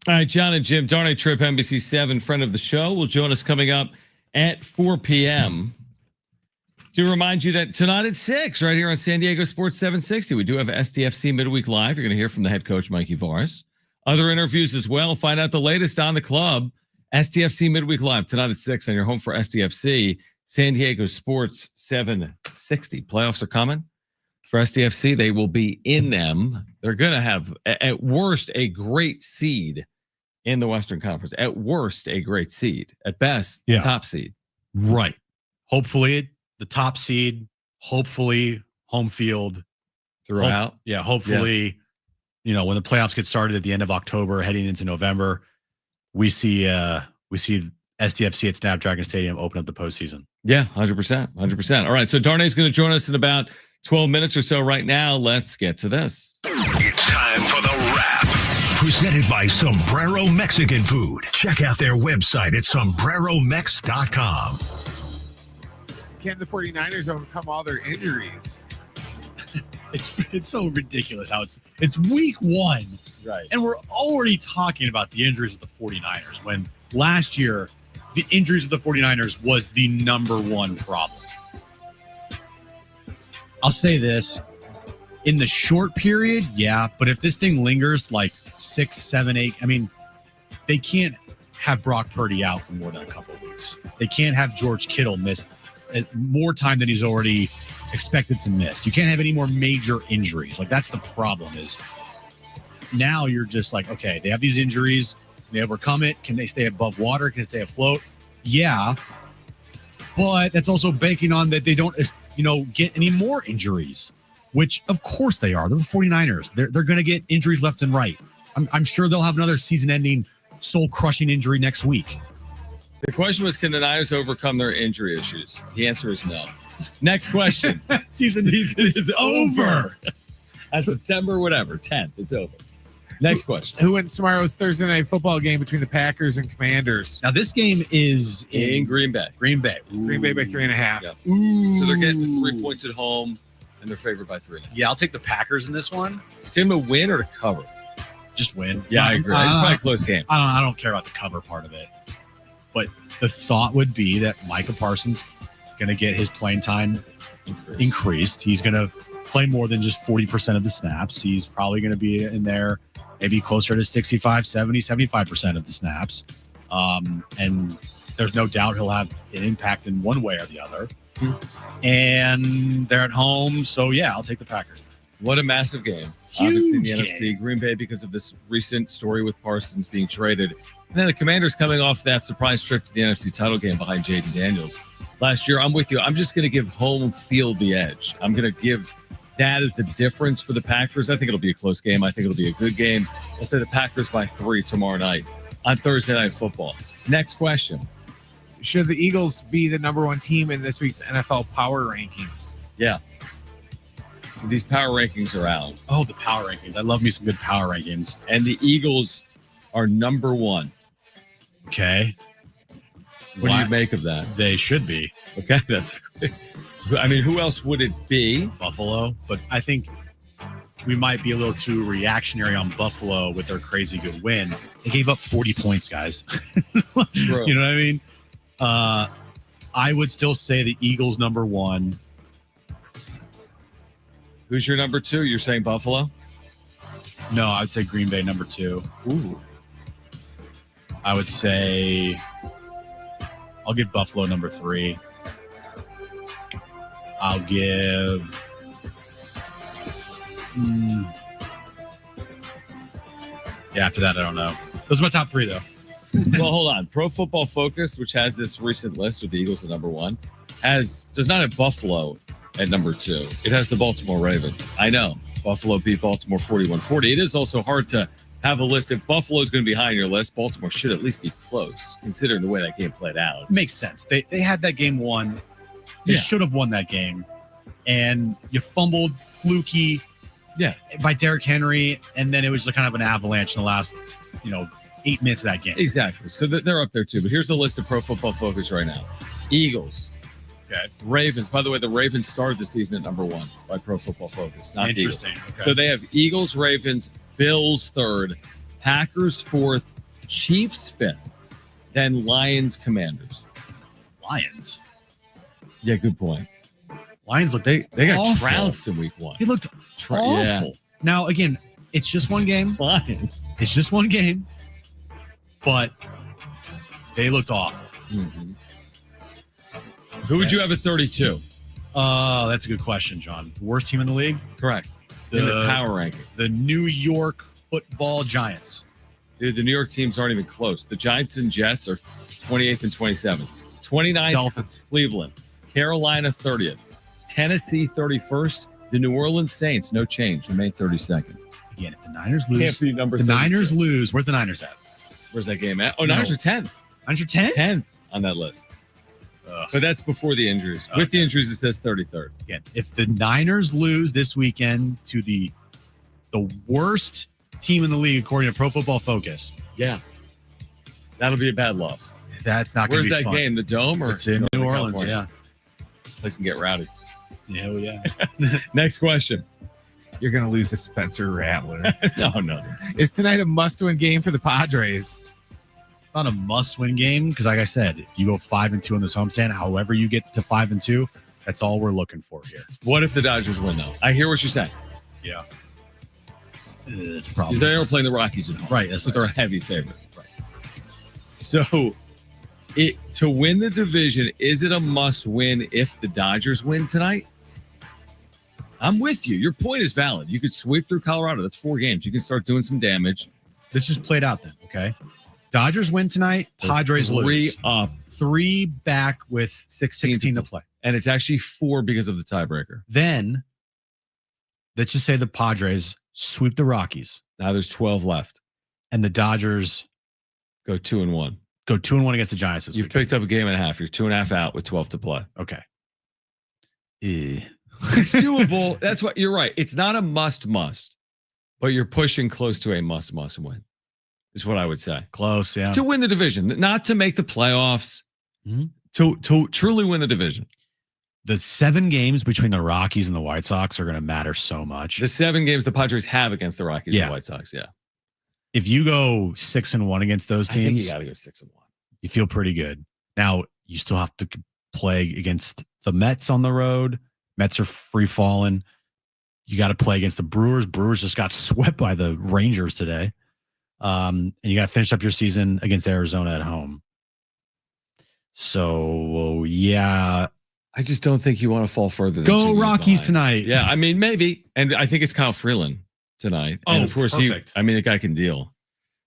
All right, Jon and Jim, Darnay Trip, NBC7, friend of the show, will join us coming up at 4 p.m. To remind you that tonight at 6, right here on San Diego Sports 760, we do have SDFC Midweek Live. You're going to hear from the head coach, Mikey Varas. Other interviews as well. Find out the latest on the club. SDFC Midweek Live tonight at 6 on your home for SDFC, San Diego Sports 760. Playoffs are coming for SDFC. They will be in them. They're going to have, at worst, a great seed in the Western Conference. At worst, a great seed. At best, the top seed. Right. Hopefully, the top seed. Hopefully, home field throughout. Hopefully, when the playoffs get started at the end of October, heading into November, we see SDFC at Snapdragon Stadium open up the postseason. Yeah, 100%. 100%. All right, so Darnay's going to join us in about 12 minutes or so right now. Let's get to this. It's time for the wrap. Presented by Sombrero Mexican Food. Check out their website at sombreromex.com. Can the 49ers overcome all their injuries? It's so ridiculous how it's week 1. Right. And we're already talking about the injuries of the 49ers when last year the injuries of the 49ers was the number one problem. I'll say this. In the short period, yeah, but if this thing lingers like 6, 7, 8, I mean, they can't have Brock Purdy out for more than a couple of weeks. They can't have George Kittle miss more time than he's already expected to miss. You can't have any more major injuries. Like, that's the problem is now you're just like, okay, they have these injuries. They overcome it. Can they stay above water? Can they stay afloat? Yeah. But that's also banking on that they don't, get any more injuries, which of course they are. They're the 49ers. They're going to get injuries left and right. I'm sure they'll have another season-ending, soul-crushing injury next week. The question was, can the Niners overcome their injury issues? The answer is no. Next question. Season is over. At September, 10th, it's over. Next question. Who wins tomorrow's Thursday night football game between the Packers and Commanders? Now, this game is in Green Bay. Green Bay by 3.5. Yeah. So they're getting 3 points at home, and they're favored by 3. Yeah, I'll take the Packers in this one. It's him to win or to cover? Just win. Yeah, I agree. It's probably a close game. I don't care about the cover part of it. But the thought would be that Micah Parsons going to get his playing time increased. He's going to play more than just 40% of the snaps. He's probably going to be in there maybe closer to 65, 70, 75% of the snaps. And there's no doubt he'll have an impact in one way or the other. And they're at home. So, yeah, I'll take the Packers. What a massive game. Huge Obviously in the game. NFC. Green Bay because of this recent story with Parsons being traded. And then the Commanders coming off that surprise trip to the NFC title game behind Jaden Daniels last year. I'm with you. I'm just going to give home field the edge. I'm going to give that as the difference for the Packers. I think it'll be a close game. I think it'll be a good game. I'll say the Packers by 3 tomorrow night on Thursday Night Football. Next question. Should the Eagles be the number 1 team in this week's NFL power rankings? Yeah. These power rankings are out. Oh, the power rankings. I love me some good power rankings. And the Eagles are number 1. Okay. What do you make of that? They should be. Okay, that's. I mean, who else would it be? Buffalo, but I think we might be a little too reactionary on Buffalo with their crazy good win. They gave up 40 points, guys. True. You know what I mean? I would still say the Eagles number 1. Who's your number 2? You're saying Buffalo? No, I would say Green Bay number 2. Ooh. I would say I'll give Buffalo number 3. I'll give after that, I don't know. Those are my top 3, though. Well, hold on. Pro Football Focus, which has this recent list with the Eagles at number 1, does not have Buffalo at number 2. It has the Baltimore Ravens. I know. Buffalo beat Baltimore 41-40. It is also hard to have a list. If Buffalo is going to be high on your list, Baltimore should at least be close, considering the way that game played out. Makes sense. They had that game won. You should have won that game. And you fumbled fluky by Derrick Henry, and then it was kind of an avalanche in the last 8 minutes of that game. Exactly. So they're up there too. But here's the list of Pro Football Focus right now. Eagles. Okay. Ravens. By the way, the Ravens started the season at number 1 by Pro Football Focus. Not interesting. The Eagles. Okay. So they have Eagles, Ravens, Bills 3rd, Packers 4th, Chiefs 5th, then Lions, Commanders. Lions. Yeah, good point. Lions look They got awful. trounced in week 1. He looked awful. Yeah. Now, again, it's just one game. Lions. It's just one game. But they looked awful. Mm-hmm. Who would you have at 32? That's a good question, John. Worst team in the league? Correct. In the power ranking. The New York Football Giants. Dude, the New York teams aren't even close. The Giants and Jets are 28th and 27th. 29th, Dolphins. Cleveland. Carolina, 30th. Tennessee, 31st. The New Orleans Saints, no change, remain 32nd. Again, if the Niners lose, Can't be number the 32. Niners lose. Where's the Niners at? Where's that game at? Oh, Niners are 10th. Niners are 10th? 10th on that list. But that's before the injuries. With the injuries, it says 33rd. Again, if the Niners lose this weekend to the worst team in the league, according to Pro Football Focus, yeah, that'll be a bad loss. That's not going Where's to be that fun. game? The Dome or It's in New Northern Orleans? California? Place can get rowdy. Yeah, well, yeah. Next question. You're going to lose to Spencer Rattler. No. Is tonight a must-win game for the Padres? Not a must-win game because, like I said, if you go 5-2 in this homestand, however you get to 5-2, that's all we're looking for here. What if the Dodgers win, though? I hear what you're saying. Yeah. It's a problem. Because they are playing the Rockies at home. Right. That's So they're a heavy favorite. Right. So to win the division, is it a must-win if the Dodgers win tonight? I'm with you. Your point is valid. You could sweep through Colorado. That's 4 games. You can start doing some damage. This just played out then, okay? Dodgers win tonight. Padres lose. 3 up. 3 back with 16 to play. And it's actually 4 because of the tiebreaker. Then, let's just say the Padres sweep the Rockies. Now there's 12 left. And the Dodgers go 2-1. Go 2-1 against the Giants this You've picked up a game and a half. You're 2.5 out with 12 to play. Okay. It's doable. That's what you're right. It's not a must, but you're pushing close to a must win, is what I would say. Close, yeah. To win the division, not to make the playoffs, to truly win the division. The 7 games between the Rockies and the White Sox are going to matter so much. The 7 games the Padres have against the Rockies and the White Sox, yeah. If you go 6-1 against those teams, I think you got to go 6-1. You feel pretty good. Now, you still have to play against the Mets on the road. Mets are free falling. You got to play against the Brewers. Brewers just got swept by the Rangers today. And you got to finish up your season against Arizona at home. So, yeah. I just don't think you want to fall further than Go Rockies tonight. Yeah, I mean, maybe. And I think it's Kyle Freeland tonight. And of course, perfect. the guy can deal.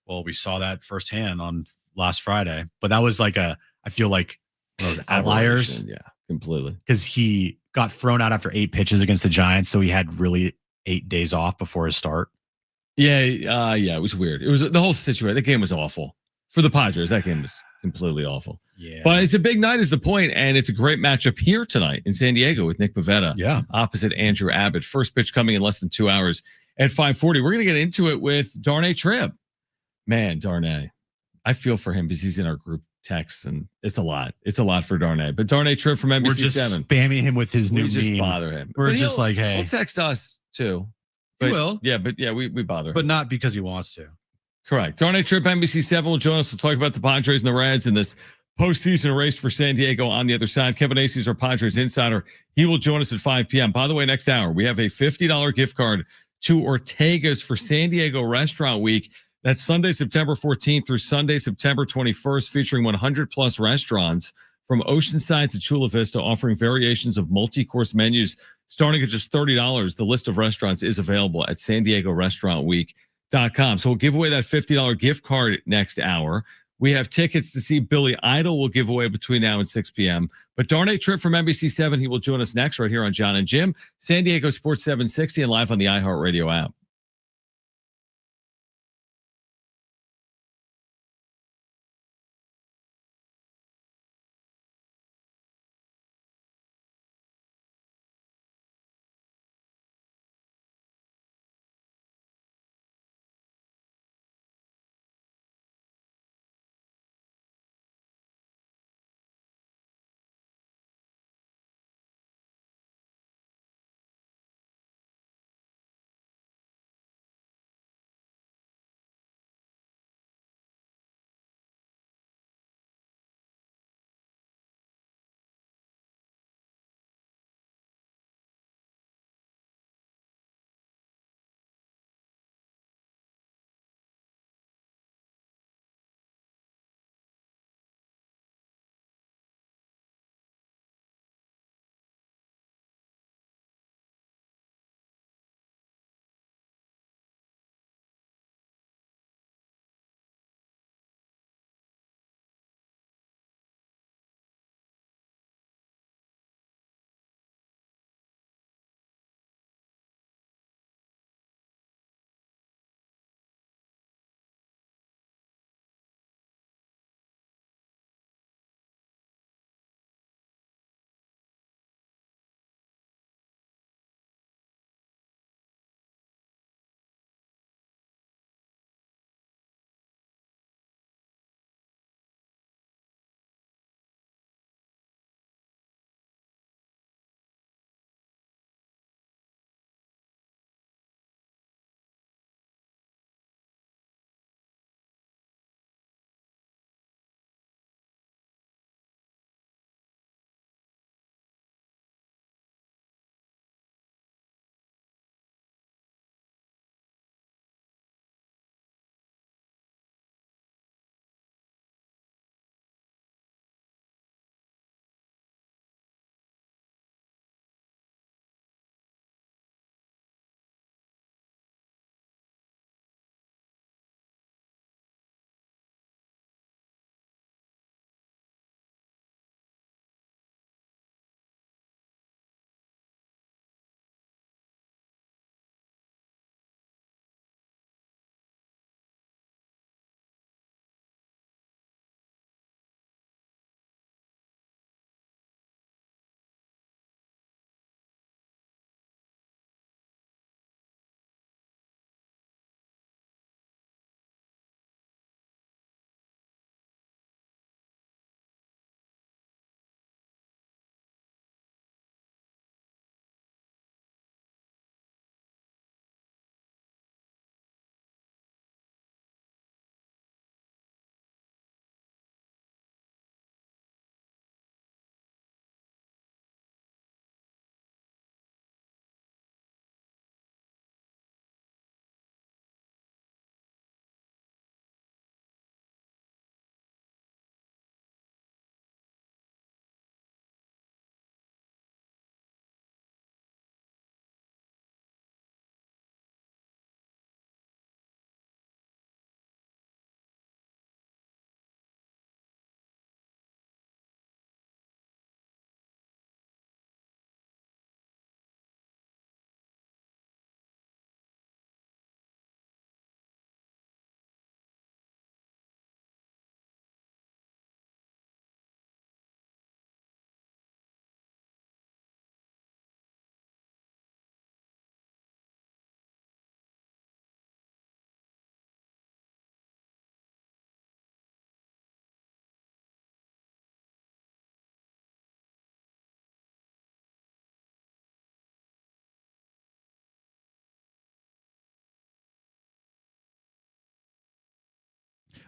Well, we saw that firsthand on last Friday. But that was like I feel like one of those outliers. Yeah, completely. Because he got thrown out after 8 pitches against the Giants. So he had really 8 days off before his start. Yeah, it was weird. It was the whole situation. The game was awful. For the Padres, that game was completely awful. Yeah. But it's a big night is the point, and it's a great matchup here tonight in San Diego with Nick Pivetta. Yeah. Opposite Andrew Abbott. First pitch coming in less than 2 hours at 5:40. We're going to get into it with Darnay Tripp. Man, Darnay. I feel for him because he's in our group texts, and it's a lot. It's a lot for Darnay. But Darnay Tripp from NBC7. We're just spamming him with his new We just meme. bother him. We're But just like, hey. He'll text us too. He will. Yeah, we bother him. But not because he wants to. Correct. Darnay Trip, NBC7 will join us. We'll talk about the Padres and the Reds in this postseason race for San Diego on the other side. Kevin Acee is our Padres insider. He will join us at 5 p.m. By the way, next hour, we have a $50 gift card to Ortega's for San Diego Restaurant Week. That's Sunday, September 14th through Sunday, September 21st, featuring 100-plus restaurants from Oceanside to Chula Vista, offering variations of multi-course menus starting at just $30. The list of restaurants is available at San Diego Restaurant Week.com. So we'll give away that $50 gift card next hour. We have tickets to see Billy Idol. We'll give away between now and 6 p.m. But Darnay Trip from NBC7, he will join us next right here on Jon and Jim, San Diego Sports 760, and live on the iHeartRadio app.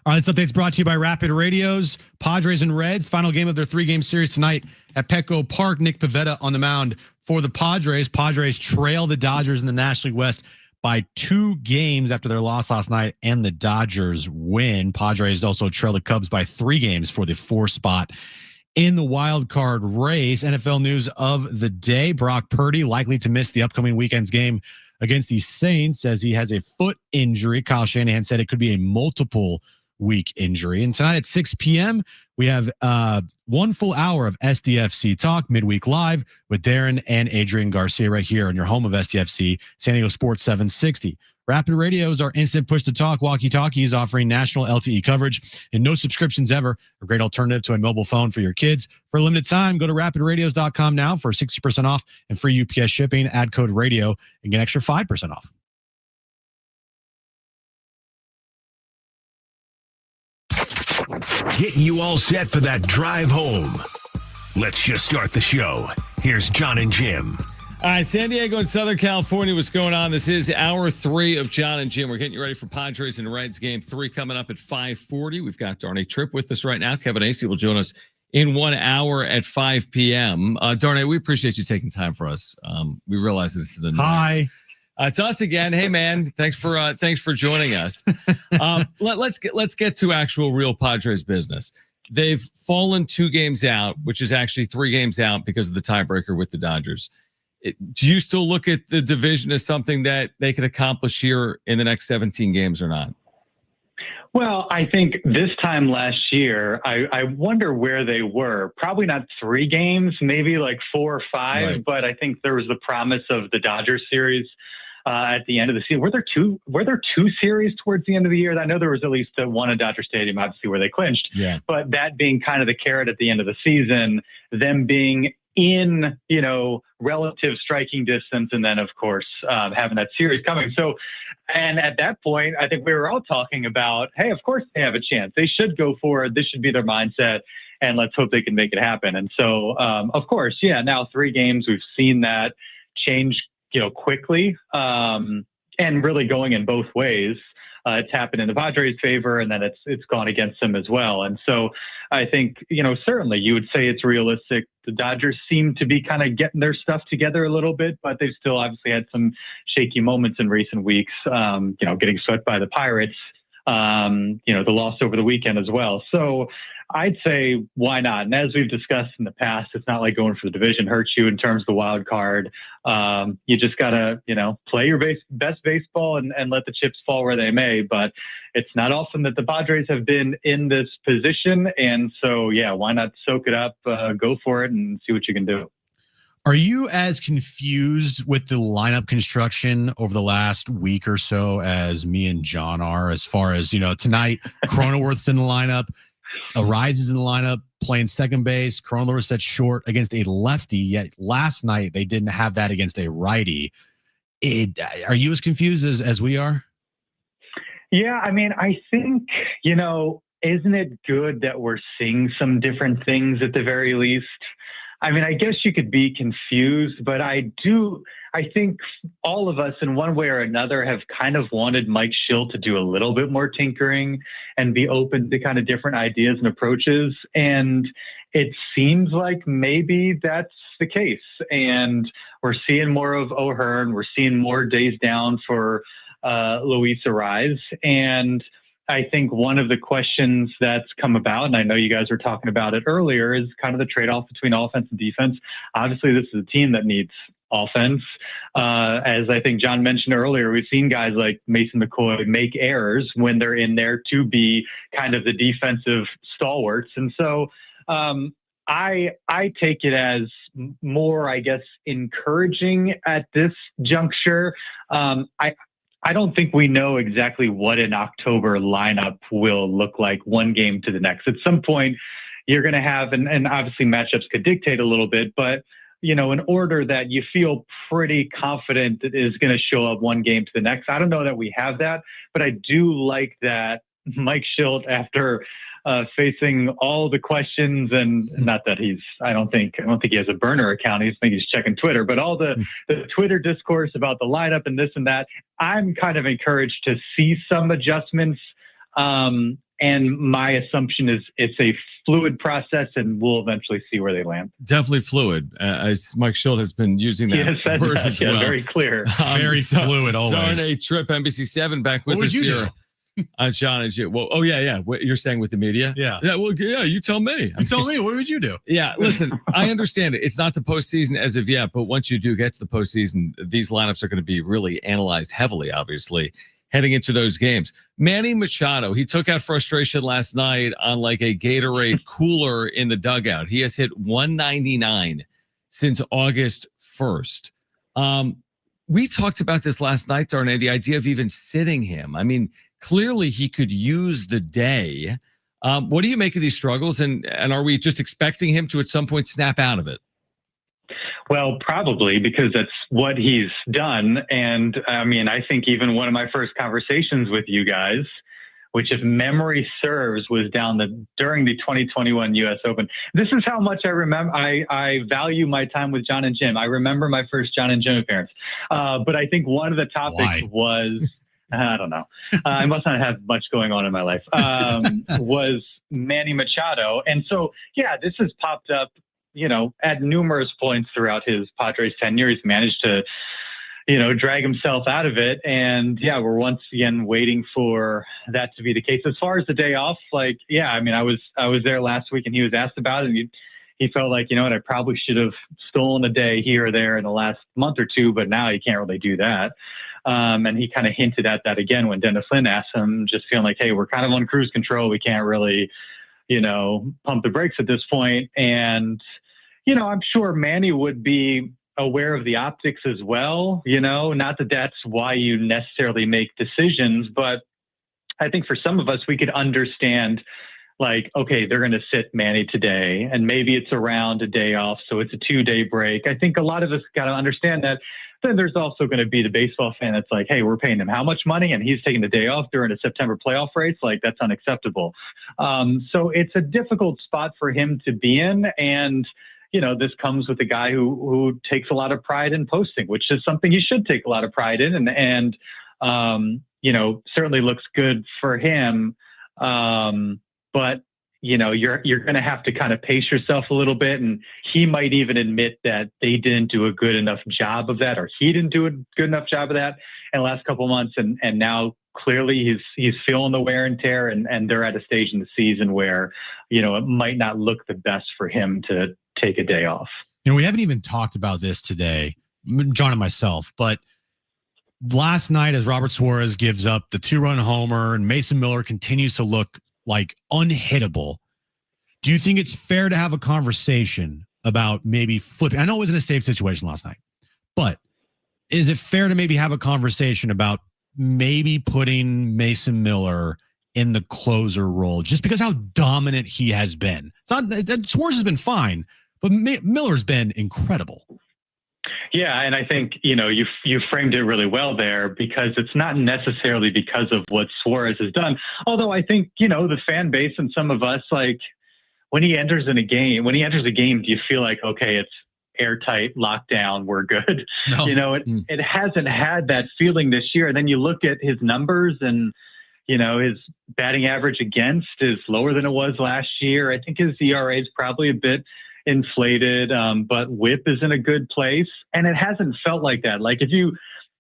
All right, this update's brought to you by Rapid Radios. Padres and Reds, final game of their 3-game series tonight at Petco Park. Nick Pivetta on the mound for the Padres. Padres trail the Dodgers in the National League West by 2 games after their loss last night, and the Dodgers win. Padres also trail the Cubs by 3 games for the 4th spot in the wild card race. NFL news of the day: Brock Purdy likely to miss the upcoming weekend's game against the Saints as he has a foot injury. Kyle Shanahan said it could be a multiple week injury. And tonight at 6 p.m., we have 1 full hour of SDFC Talk, midweek live with Darren and Adrian Garcia right here on your home of SDFC, San Diego Sports 760. Rapid Radio is our instant push-to-talk walkie-talkies offering national LTE coverage and no subscriptions ever. A great alternative to a mobile phone for your kids. For a limited time, go to rapidradios.com now for 60% off and free UPS shipping. Add code radio and get an extra 5% off. Getting you all set for that drive home. Let's just start the show. Here's Jon and Jim. All right, San Diego and Southern California, what's going on? This is hour 3 of Jon and Jim. We're getting you ready for Padres and Reds game 3 coming up at 5:40. We've got Darnay Trip with us right now. Kevin Acee will join us in 1 hour at 5 p.m. Darnay, we appreciate you taking time for us. We realize that it's an annoyance. Hi. It's us again. Hey, man. Thanks for joining us. Let's get to actual real Padres business. They've fallen 2 games out, which is actually 3 games out because of the tiebreaker with the Dodgers. Do you still look at the division as something that they could accomplish here in the next 17 games or not? Well, I think this time last year, I wonder where they were. Probably not 3 games, maybe like 4 or 5. Right. But I think there was the promise of the Dodgers series at the end of the season. Were there two series towards the end of the year? I know there was at least one at Dodger Stadium, obviously, where they clinched. Yeah. But that being kind of the carrot at the end of the season, them being in, relative striking distance, and then of course having that series coming. So, and at that point, I think we were all talking about, hey, of course they have a chance. They should go for it. This should be their mindset, and let's hope they can make it happen. And so, of course, now 3 games, we've seen that change, quickly, and really going in both ways. It's happened in the Padres' favor, and then it's gone against them as well. And so I think, certainly you would say it's realistic. The Dodgers seem to be kind of getting their stuff together a little bit, but they've still obviously had some shaky moments in recent weeks, getting swept by the Pirates, the loss over the weekend as well. So I'd say, why not? And as we've discussed in the past, it's not like going for the division hurts you in terms of the wild card. You just got to, play your best baseball and let the chips fall where they may. But it's not often that the Padres have been in this position. And so, why not soak it up, go for it, and see what you can do. Are you as confused with the lineup construction over the last week or so as me and John are, as far as, tonight, Cronenworth's in the lineup, Arise is in the lineup, playing second base. Cronenworth set short against a lefty, yet last night they didn't have that against a righty. Are you as confused as we are? Yeah, I mean, I think, isn't it good that we're seeing some different things at the very least? I mean, I guess you could be confused, but I think all of us in one way or another have kind of wanted Mike Shildt to do a little bit more tinkering and be open to kind of different ideas and approaches. And it seems like maybe that's the case. And we're seeing more of O'Hearn. We're seeing more days down for Luis Arise. And I think one of the questions that's come about, and I know you guys were talking about it earlier, is kind of the trade-off between offense and defense. Obviously, this is a team that needs offense. As I think John mentioned earlier, we've seen guys like Mason McCoy make errors when they're in there to be kind of the defensive stalwarts. And so I take it as more, I guess, encouraging at this juncture. I don't think we know exactly what an October lineup will look like one game to the next. At some point, you're going to have, and obviously matchups could dictate a little bit, but, an order that you feel pretty confident that is going to show up one game to the next. I don't know that we have that, but I do like that Mike Shildt, after facing all the questions, and not that I don't think he has a burner account. I think he's checking Twitter, but all the Twitter discourse about the lineup and this and that, I'm kind of encouraged to see some adjustments And my assumption is it's a fluid process, and we'll eventually see where they land. Definitely fluid, as Mike Shildt has been using that word as well. Very clear. Very fluid always. Darnay Trip, NBC7, back with us here. Jon and Jim. Well, yeah. What you're saying with the media? Yeah. Well, yeah. You tell me. You tell me. What would you do? Yeah. Listen, I understand it. It's not the postseason as of yet, but once you do get to the postseason, these lineups are going to be really analyzed heavily, obviously, heading into those games. Manny Machado, he took out frustration last night on like a Gatorade cooler in the dugout. He has hit 199 since August 1st. We talked about this last night, Darnay, the idea of even sitting him. I mean, clearly he could use the day. What do you make of these struggles? And are we just expecting him to at some point snap out of it? Well, probably, because that's what he's done. And I mean, I think even one of my first conversations with you guys, which if memory serves was during the 2021 US Open. This is how much I remember. I value my time with Jon and Jim. I remember my first Jon and Jim appearance. But I think one of the topics was, I don't know. I must not have much going on in my life. Was Manny Machado. And so, yeah, this has popped up, at numerous points throughout his Padres tenure. He's managed to, drag himself out of it. And yeah, we're once again waiting for that to be the case. As far as the day off, I was there last week and he was asked about it. And he felt like, I probably should have stolen a day here or there in the last month or two, but now you can't really do that. And he kind of hinted at that again when Dennis Lynn asked him, just feeling like, hey, we're kind of on cruise control. We can't really, pump the brakes at this point. And, I'm sure Manny would be aware of the optics as well, not that that's why you necessarily make decisions, but I think for some of us, we could understand okay, they're going to sit Manny today and maybe it's around a day off. So it's a 2-day break. I think a lot of us got to understand that. Then there's also going to be the baseball fan that's like, hey, we're paying him how much money? And he's taking the day off during a September playoff race. That's unacceptable. So it's a difficult spot for him to be in. And, this comes with a guy who takes a lot of pride in posting, which is something he should take a lot of pride in. And certainly looks good for him. But you're going to have to kind of pace yourself a little bit. And he might even admit that they didn't do a good enough job of that, or he didn't do a good enough job of that in the last couple of months. And now clearly he's feeling the wear and tear, and they're at a stage in the season where, it might not look the best for him to take a day off. We haven't even talked about this today, Jon and myself, but last night as Robert Suarez gives up the 2-run homer and Mason Miller continues to look like unhittable, do you think it's fair to have a conversation about maybe flipping? I know it was in a safe situation last night, but is it fair to maybe have a conversation about maybe putting Mason Miller in the closer role just because how dominant he has been? It's not, Suarez has been fine, but Miller's been incredible. Yeah, and I think, you framed it really well there, because it's not necessarily because of what Suarez has done. Although I think, the fan base and some of us, when he enters a game, do you feel like, okay, it's airtight, lockdown, we're good? No. It hasn't had that feeling this year. And then you look at his numbers and, his batting average against is lower than it was last year. I think his ERA is probably a bit inflated, but whip is in a good place, and it hasn't felt like that.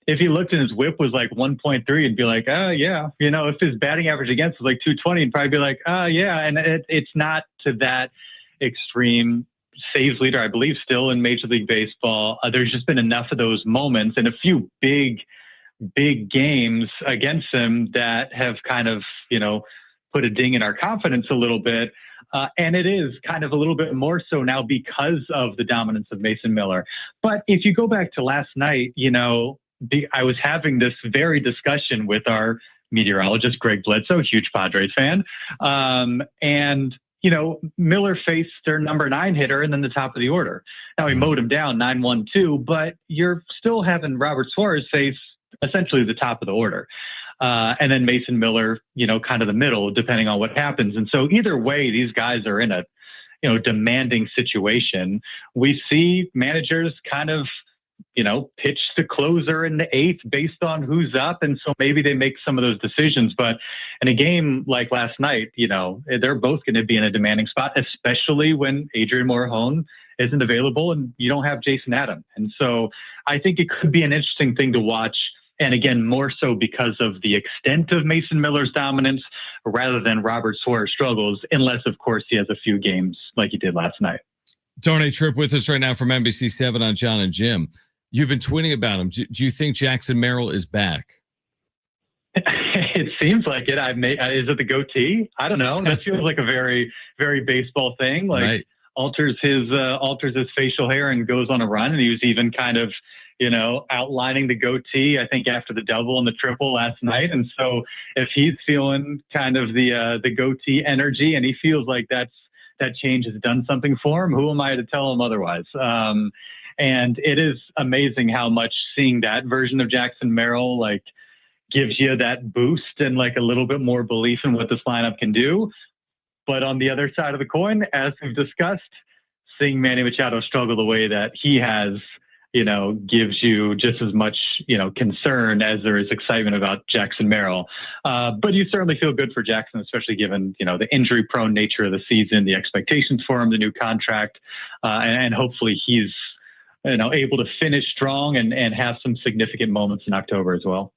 If you looked and his whip was 1.3, you'd be like, oh yeah. If his batting average against was 220, you'd probably be like, oh yeah. And it's not to that extreme. Saves leader, I believe, still in Major League Baseball. There's just been enough of those moments and a few big games against him that have kind of, put a ding in our confidence a little bit. And it is kind of a little bit more so now because of the dominance of Mason Miller. But if you go back to last night, I was having this very discussion with our meteorologist, Greg Bledsoe, huge Padres fan. And Miller faced their number 9 hitter and then the top of the order. Now he mowed him down 9-1-2, but you're still having Robert Suarez face essentially the top of the order. And then Mason Miller, kind of the middle, depending on what happens. And so either way, these guys are in a, demanding situation. We see managers kind of pitch the closer in the 8th based on who's up. And so maybe they make some of those decisions. But in a game like last night, they're both going to be in a demanding spot, especially when Adrian Morejon isn't available and you don't have Jason Adam. And so I think it could be an interesting thing to watch. And again, more so because of the extent of Mason Miller's dominance rather than Robert Suarez's struggles, unless, of course, he has a few games like he did last night. Darnay Trip with us right now from NBC7 on Jon and Jim. You've been tweeting about him. Do you think Jackson Merrill is back? It seems like it. Is it the goatee? I don't know. That feels like a very, very baseball thing. Like right. alters his facial hair and goes on a run. And he was even kind of, outlining the goatee, I think, after the double and the triple last night. And so if he's feeling kind of the goatee energy and he feels like that change has done something for him, who am I to tell him otherwise? And it is amazing how much seeing that version of Jackson Merrill gives you that boost and a little bit more belief in what this lineup can do. But on the other side of the coin, as we've discussed, seeing Manny Machado struggle the way that he has, gives you just as much, concern as there is excitement about Jackson Merrill. But you certainly feel good for Jackson, especially given, the injury-prone nature of the season, the expectations for him, the new contract, and hopefully he's, able to finish strong and have some significant moments in October as well.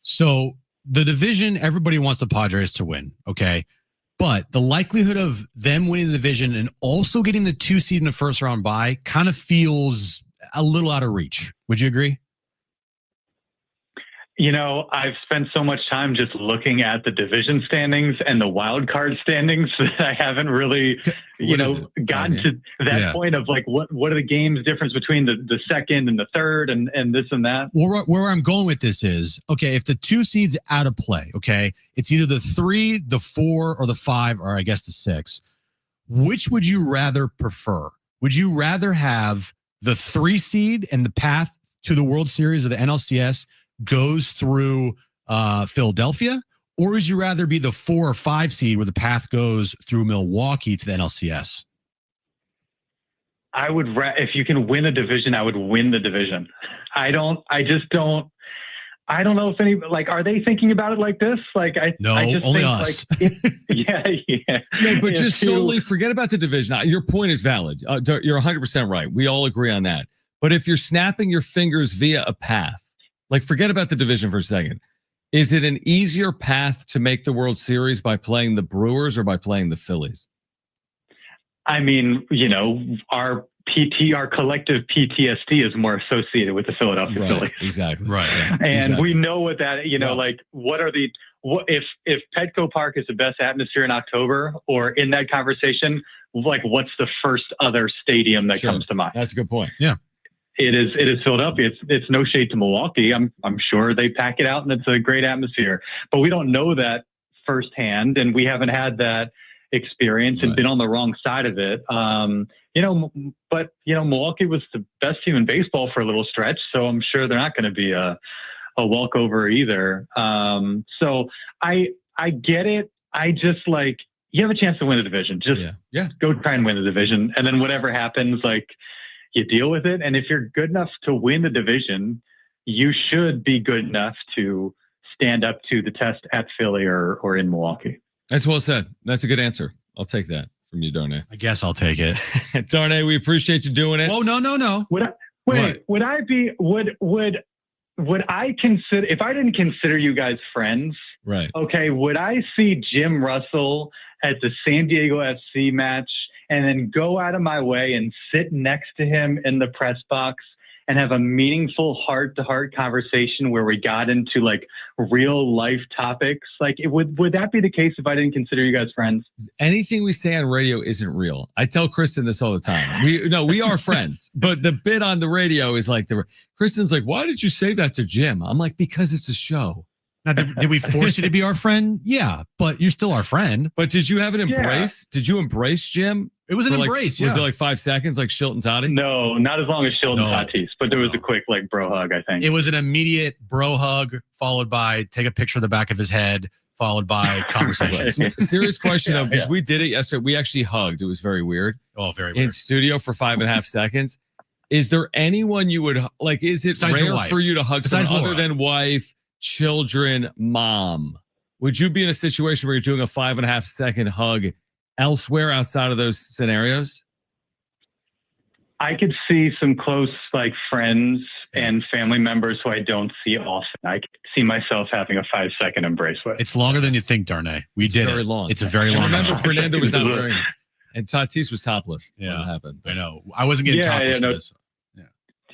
So the division, everybody wants the Padres to win, okay? But the likelihood of them winning the division and also getting the 2 seed in the first round bye kind of feels a little out of reach. Would you agree? I've spent so much time just looking at the division standings and the wild card standings that I haven't really, gotten to that point of what are the games difference between the second and the third and this and that. Well, where I'm going with this is, okay, if the 2 seed's out of play, okay, it's either the 3, the 4, or the 5, or I guess the 6. Which would you rather prefer? Would you rather have the 3 seed and the path to the World Series of the NLCS goes through Philadelphia, or would you rather be the 4 or 5 seed where the path goes through Milwaukee to the NLCS? I would, if you can win a division, I would win the division. I don't know if any, are they thinking about it like this? No, I just only think, us. No, but just solely forget about the division. Your point is valid. You're 100% right. We all agree on that. But if you're snapping your fingers via a path, forget about the division for a second. Is it an easier path to make the World Series by playing the Brewers or by playing the Phillies? I mean, our collective PTSD is more associated with the Philadelphia Phillies. Exactly. Right. Yeah, and exactly. we know what that, if Petco Park is the best atmosphere in October or in that conversation, what's the first other stadium that comes to mind? That's a good point. Yeah. It is Philadelphia. It's no shade to Milwaukee. I'm sure they pack it out and it's a great atmosphere, but we don't know that firsthand, and we haven't had that experience and been on the wrong side of it. But Milwaukee was the best team in baseball for a little stretch, so I'm sure they're not going to be a walkover either. So I get it. I just you have a chance to win the division. Just go try and win the division, and then whatever happens, you deal with it. And if you're good enough to win the division, you should be good enough to stand up to the test at Philly or in Milwaukee. That's well said. That's a good answer. I'll take that from you, Darnay. I guess I'll take it. Darnay, we appreciate you doing it. Oh, no. Would I consider, if I didn't consider you guys friends, right? Okay, would I see Jim Russell at the San Diego FC match and then go out of my way and sit next to him in the press box and have a meaningful heart-to-heart conversation where we got into real life topics? Would that be the case if I didn't consider you guys friends? Anything we say on radio isn't real. I tell Kristen this all the time. We are friends, but the bit on the radio is Kristen's why did you say that to Jim? I'm because it's a show. Now, did we force you to be our friend? Yeah, but you're still our friend. But did you have an embrace? Did you embrace Jim? It was an embrace. Was it 5 seconds like Shildt and Toddy? No, not as long as Shildt and Tatis, but there was a quick bro hug, I think. It was an immediate bro hug followed by take a picture of the back of his head, followed by conversations. Serious question though, because we did it yesterday. We actually hugged. It was very weird. Oh, very weird. In studio for 5.5 seconds. Is there anyone you would like? Is it Besides your rare wife. for you to hug Besides someone other Laura. than wife, children, mom? Would you be in a situation where you're doing a 5.5 second hug elsewhere outside of those scenarios? I could see some close like friends and family members who I don't see often. I could see myself having a 5-second embrace with. It's longer than you think, Darnay. We It's did very it. long. It's a very And long. remember, hug. Fernando was not wearing it, and Tatis was topless. Yeah, when it happened. I know. I wasn't getting topless for this.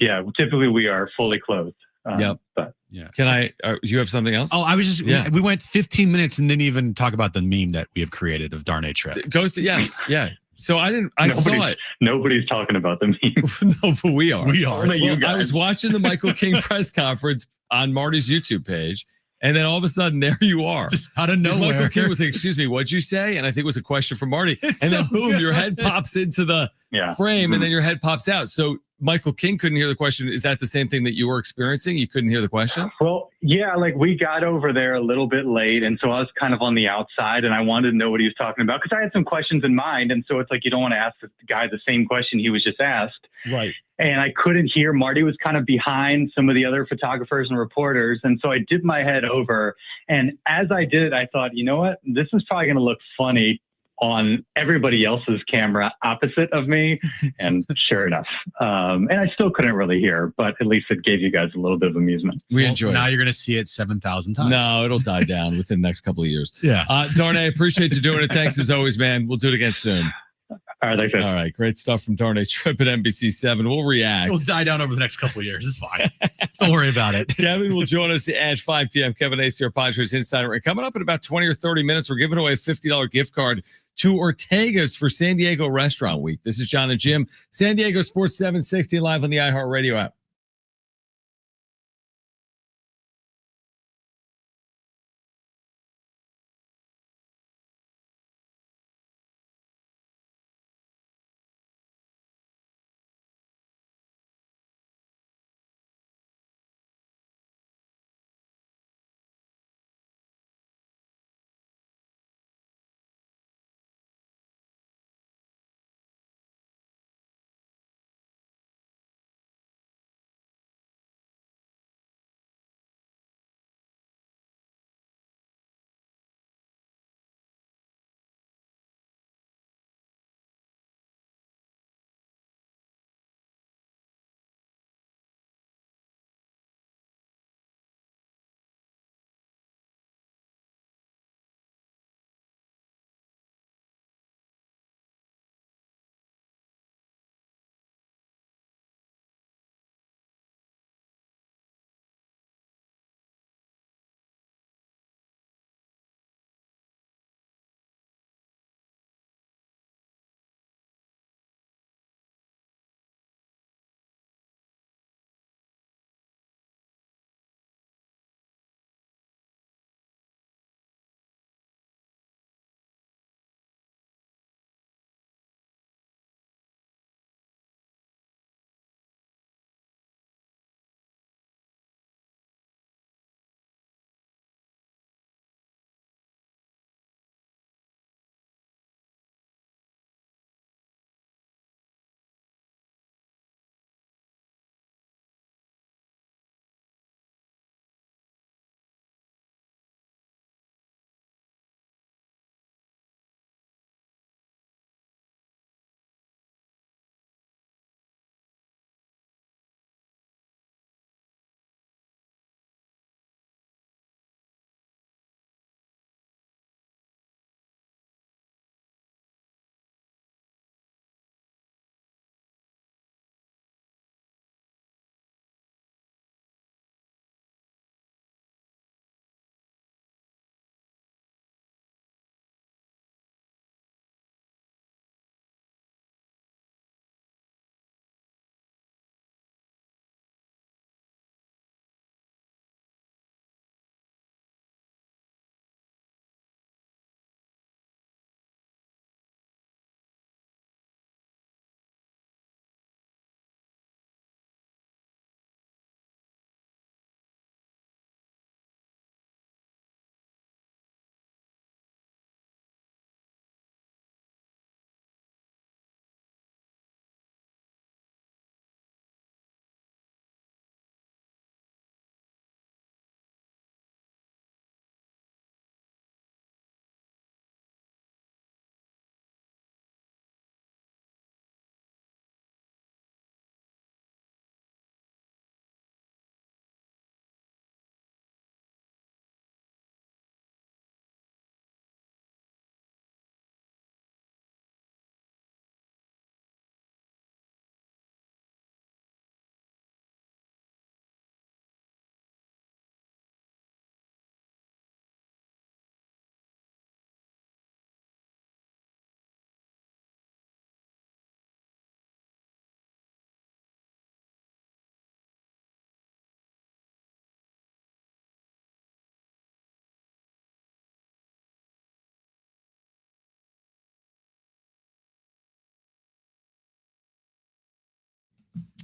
Yeah, typically we are fully clothed. Yep. But Yeah. Can I? Do you have something else? Oh, I was just. Yeah. We went 15 minutes and didn't even talk about the meme that we have created of Darnay Trip. Go through. Yes. Yeah. So I didn't. I saw it. Nobody's talking about the meme. No, but we are. We are. Only you Well, I guys. was watching the Michael King press conference on Marty's YouTube page, and then all of a sudden, there you are. Just out of 'Cause nowhere. Michael King was like, "Excuse me, what'd you say?" And I think it was a question from Marty. It's And then so boom, your good. head pops into the Yeah. frame, and then your head pops out. So Michael King couldn't hear the question. Is that the same thing that you were experiencing? You couldn't hear the question? Well, yeah, like we got over there a little bit late. And so I was kind of on the outside and I wanted to know what he was talking about because I had some questions in mind. And so it's like you don't want to ask the guy the same question he was just asked. Right. And I couldn't hear. Marty was kind of behind some of the other photographers and reporters. And so I dipped my head over. And as I did it, I thought, you know what? This is probably going to look funny on everybody else's camera opposite of me. And sure enough. And I still couldn't really hear, but at least it gave you guys a little bit of amusement. We enjoyed Now it. you're going to see it 7,000 times. No, it'll die down within the next couple of years. Yeah. Darnay, appreciate you doing it. Thanks as always, man. We'll do it again soon. All right, thanks. All right, great stuff from Darnay Trip at NBC7. We'll react. It'll die down over the next couple of years. It's fine. Don't worry about it. Kevin will join us at 5 p.m. Kevin Acee, our Padres Insider. And coming up in about 20 or 30 minutes, we're giving away a $50 gift card to Ortega's for San Diego Restaurant Week. This is Jon and Jim, San Diego Sports 760 live on the iHeartRadio app.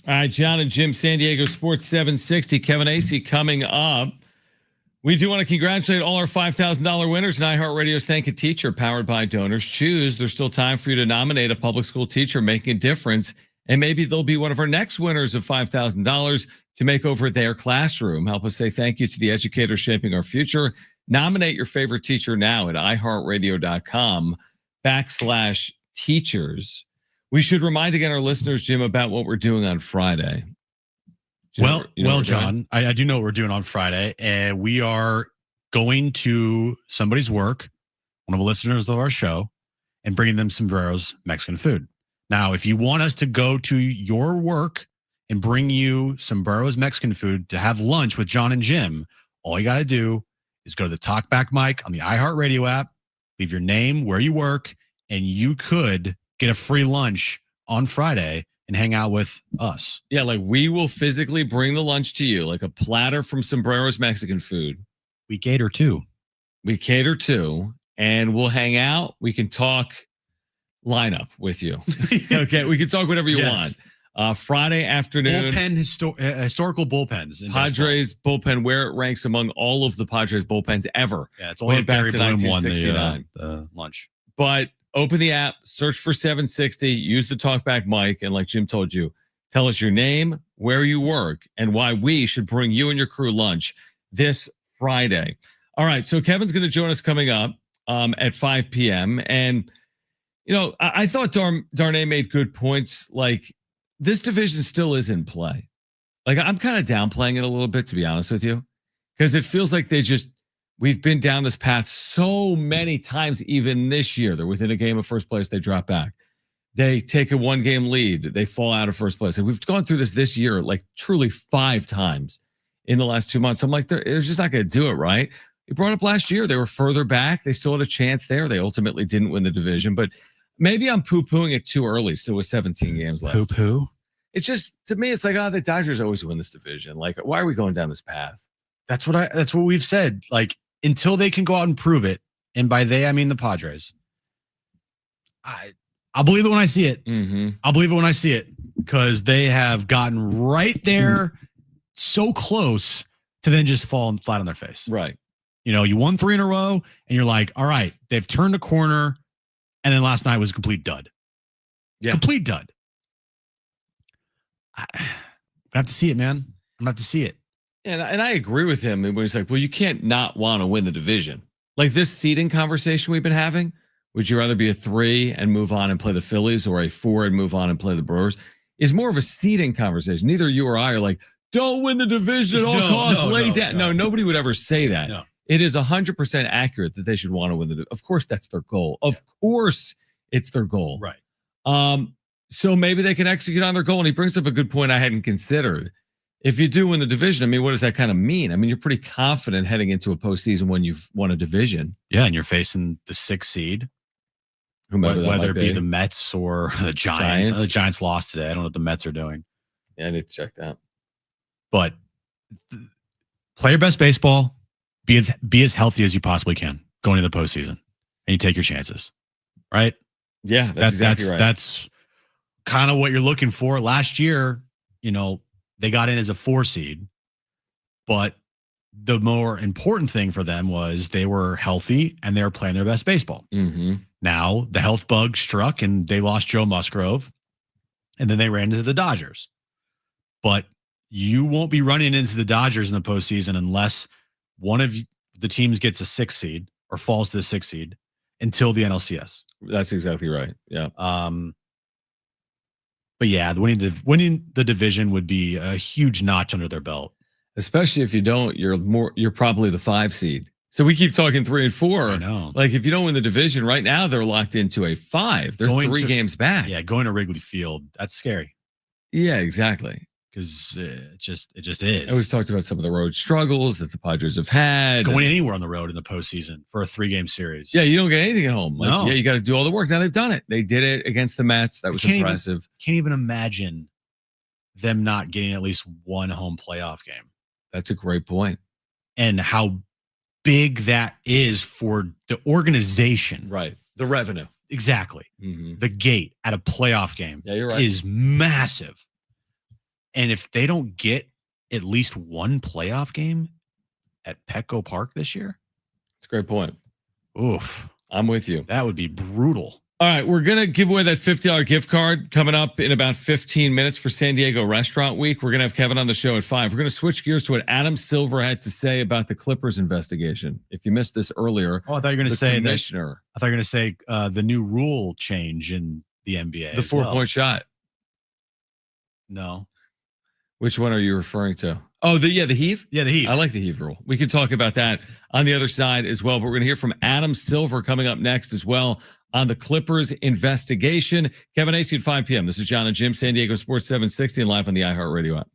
All right, Jon and Jim, San Diego Sports 760. Kevin Acee coming up. We do want to congratulate all our $5,000 winners in iHeartRadio's Thank a Teacher, powered by Donors Choose. There's still time for you to nominate a public school teacher making a difference, and maybe they'll be one of our next winners of $5,000 to make over their classroom. Help us say thank you to the educators shaping our future. Nominate your favorite teacher now at iHeartRadio.com/teachers. We should remind again our listeners, Jim, about what we're doing on Friday. John, I do know what we're doing on Friday, and we are going to somebody's work, one of the listeners of our show, and bringing them Sombrero's Mexican food. Now, if you want us to go to your work and bring you Sombrero's Mexican food to have lunch with Jon and Jim, all you got to do is go to the Talkback mic on the iHeartRadio app, leave your name, where you work, and you could get a free lunch on Friday and hang out with us. Yeah, like we will physically bring the lunch to you, like a platter from Sombrero's Mexican food. We cater to, and we'll hang out. We can talk lineup with you. Okay, we can talk whatever you want. Friday afternoon. Historical bullpens. Padres bullpen, where it ranks among all of the Padres bullpens ever. Yeah, it's only back to Bloom won 1969. the lunch. But open the app, search for 760, use the talkback mic, and like Jim told you, tell us your name, where you work, and why we should bring you and your crew lunch this Friday. All right, so Kevin's going to join us coming up at 5 p.m. And, you know, I thought Darnay made good points. Like, this division still is in play. Like, I'm kind of downplaying it a little bit, to be honest with you, because it feels like we've been down this path so many times, even this year. They're within a game of first place, they drop back. They take a 1-game lead, they fall out of first place. And we've gone through this year, like truly 5 times in the last 2 months. I'm like, they're just not going to do it, right? You brought up last year, they were further back. They still had a chance there. They ultimately didn't win the division, but maybe I'm poo-pooing it too early. Still with 17 games left. Poo-poo? It's just, to me, it's like, the Dodgers always win this division. Like, why are we going down this path? That's what we've said. Like, until they can go out and prove it, and by they I mean the Padres. I'll believe it when I see it. Mm-hmm. I'll believe it when I see it, because they have gotten right there, so close to then just falling flat on their face. Right. You know, you won 3 in a row, and you're like, all right, they've turned a corner, and then last night was a complete dud. Yeah. Complete dud. I have to see it, man. I'm gonna have to see it. And I agree with him when he's like, well, you can't not want to win the division. Like this seeding conversation we've been having, would you rather be a 3 and move on and play the Phillies, or a 4 and move on and play the Brewers, is more of a seeding conversation. Neither you or I are like, don't win the division at all costs, lay down. No, nobody would ever say that. No. It is 100% accurate that they should want to win the division. Of course, that's their goal. Of course, it's their goal. Right. So maybe they can execute on their goal. And he brings up a good point I hadn't considered. If you do win the division, I mean, what does that kind of mean? I mean, you're pretty confident heading into a postseason when you've won a division. Yeah, and you're facing the 6th seed. Whether it be the Mets or the Giants. The Giants lost today. I don't know what the Mets are doing. Yeah, I need to check that. But play your best baseball. Be as healthy as you possibly can going into the postseason, and you take your chances. Right? Yeah, that's exactly right. That's kind of what you're looking for. Last year, you know, they got in as a 4 seed, but the more important thing for them was they were healthy and they were playing their best baseball. Mm-hmm. Now the health bug struck and they lost Joe Musgrove, and then they ran into the Dodgers. But you won't be running into the Dodgers in the postseason unless one of the teams gets a 6th seed or falls to the 6th seed until the NLCS. That's exactly right. Yeah. But yeah, winning the division would be a huge notch under their belt. Especially if you don't, you're probably the 5 seed. So we keep talking 3 and 4. I know. Like if you don't win the division right now, they're locked into a 5. They're 3 games back. Yeah, going to Wrigley Field, that's scary. Yeah, exactly. Because it just is. And we've talked about some of the road struggles that the Padres have had. Going anywhere on the road in the postseason for a 3-game series. Yeah, you don't get anything at home. Like, no. Yeah, you got to do all the work. Now they've done it. They did it against the Mets. That was impressive. Can't even imagine them not getting at least one home playoff game. That's a great point. And how big that is for the organization. Right. The revenue. Exactly. Mm-hmm. The gate at a playoff game you're right. is massive. And if they don't get at least one playoff game at Petco Park this year, it's a great point. Oof. I'm with you. That would be brutal. All right, we're going to give away that $50 gift card coming up in about 15 minutes for San Diego Restaurant Week. We're going to have Kevin on the show at 5. We're going to switch gears to what Adam Silver had to say about the Clippers investigation. If you missed this earlier, I thought you were going to say commissioner. I thought you were going to say the new rule change in the NBA. The 4-point shot. No. Which one are you referring to? Oh, the heave? Yeah, the heave. I like the heave rule. We can talk about that on the other side as well. But we're going to hear from Adam Silver coming up next as well on the Clippers investigation. Kevin Acee at 5 p.m. This is Jon and Jim, San Diego Sports 760, and live on the iHeartRadio app.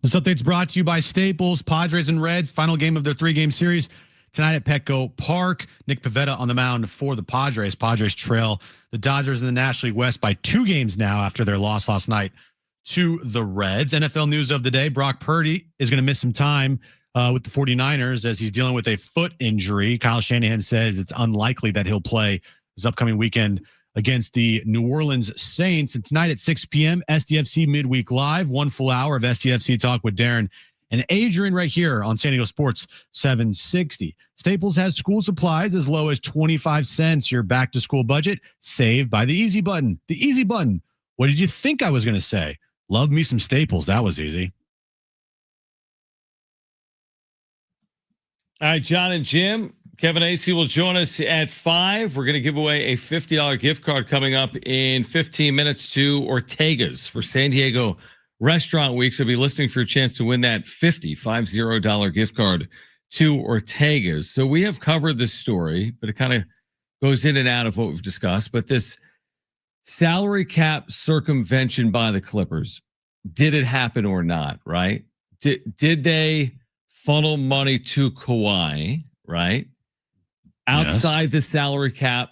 This update's brought to you by Staples. Padres and Reds, final game of their 3-game series tonight at Petco Park. Nick Pivetta on the mound for the Padres. Padres trail the Dodgers in the National League West by 2 games now after their loss last night to the Reds. NFL news of the day, Brock Purdy is going to miss some time with the 49ers as he's dealing with a foot injury. Kyle Shanahan says it's unlikely that he'll play this upcoming weekend against the New Orleans Saints. And tonight at 6 p.m., SDFC Midweek Live, 1 full hour of SDFC talk with Darren and Adrian right here on San Diego Sports 760. Staples has school supplies as low as 25 cents. Your back to school budget saved by the easy button. The easy button. What did you think I was going to say? Love me some Staples. That was easy. All right, Jon and Jim. Kevin Acee will join us at 5. We're going to give away a $50 gift card coming up in 15 minutes to Ortega's for San Diego Restaurant Week. So be listening for your chance to win that $50 gift card to Ortega's. So we have covered this story, but it kind of goes in and out of what we've discussed, but this salary cap circumvention by the Clippers, did it happen or not, right? Did they funnel money to Kawhi, right? Outside the salary cap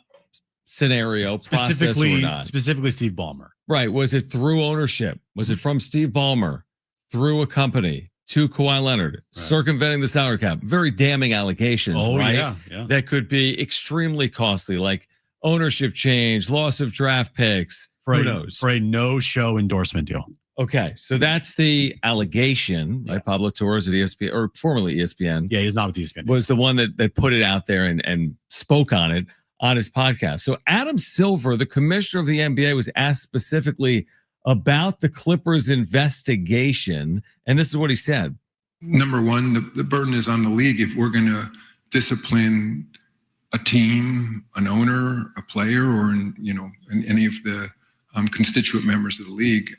scenario process or not? Specifically Steve Ballmer. Right. Was it through ownership? Was it from Steve Ballmer through a company to Kawhi Leonard, circumventing the salary cap? Very damning allegations, right? Yeah. That could be extremely costly, like ownership change, loss of draft picks. Who knows? For a no-show endorsement deal. Okay, so that's the allegation, right? Pablo Torres at ESPN, or formerly ESPN. Yeah, he's not with ESPN. Was the one that put it out there and spoke on it on his podcast. So Adam Silver, the commissioner of the NBA, was asked specifically about the Clippers investigation, and this is what he said. Number one, the burden is on the league. If we're going to discipline a team, an owner, a player, or any of the constituent members of the league,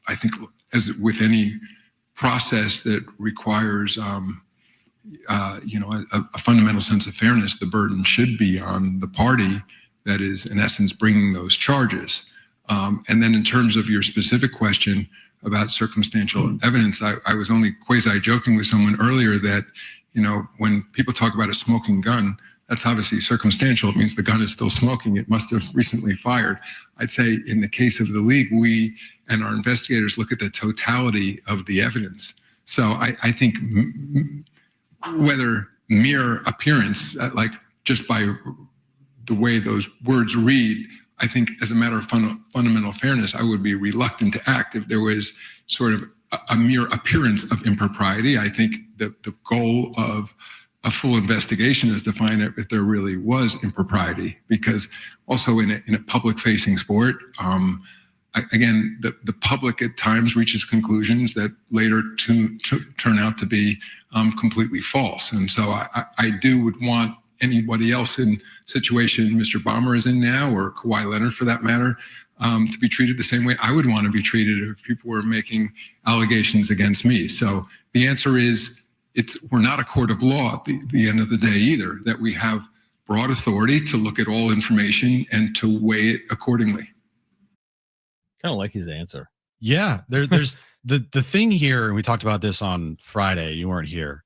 I think, as with any process that requires, a fundamental sense of fairness, the burden should be on the party that is, in essence, bringing those charges. And then, in terms of your specific question about circumstantial evidence, I was only quasi-joking with someone earlier that, when people talk about a smoking gun, that's obviously circumstantial. It means the gun is still smoking. It must have recently fired. I'd say in the case of the league, we and our investigators look at the totality of the evidence. So I think whether mere appearance, like just by the way those words read, I think as a matter of fundamental fairness, I would be reluctant to act if there was sort of a mere appearance of impropriety. I think that the goal of a full investigation is to find out if there really was impropriety, because also in a public-facing sport, again, the public at times reaches conclusions that later turn out to be completely false. And so I would want anybody else in situation Mr. Ballmer is in now, or Kawhi Leonard for that matter, to be treated the same way I would want to be treated if people were making allegations against me. So the answer is, we're not a court of law at the end of the day either, that we have broad authority to look at all information and to weigh it accordingly. Kind of like his answer. Yeah, there's the thing here, and we talked about this on Friday, you weren't here,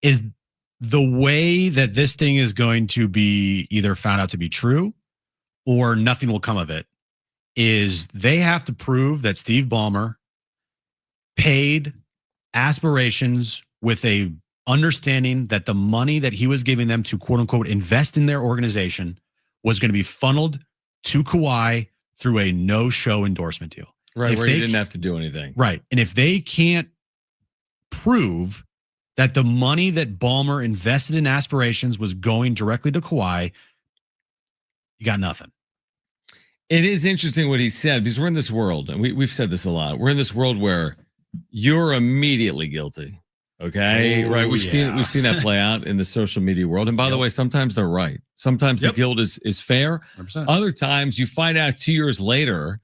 is the way that this thing is going to be either found out to be true or nothing will come of it is they have to prove that Steve Ballmer paid aspirations with a understanding that the money that he was giving them to quote unquote invest in their organization was going to be funneled to Kawhi through a no-show endorsement deal. Right, where he didn't have to do anything. Right. And if they can't prove that the money that Ballmer invested in aspirations was going directly to Kawhi, you got nothing. It is interesting what he said, because we're in this world, and we've said this a lot. We're in this world where you're immediately guilty. Okay, right. We've seen that play out in the social media world. And by the way, sometimes they're right. Sometimes the guilt is fair. 100%. Other times you find out 2 years later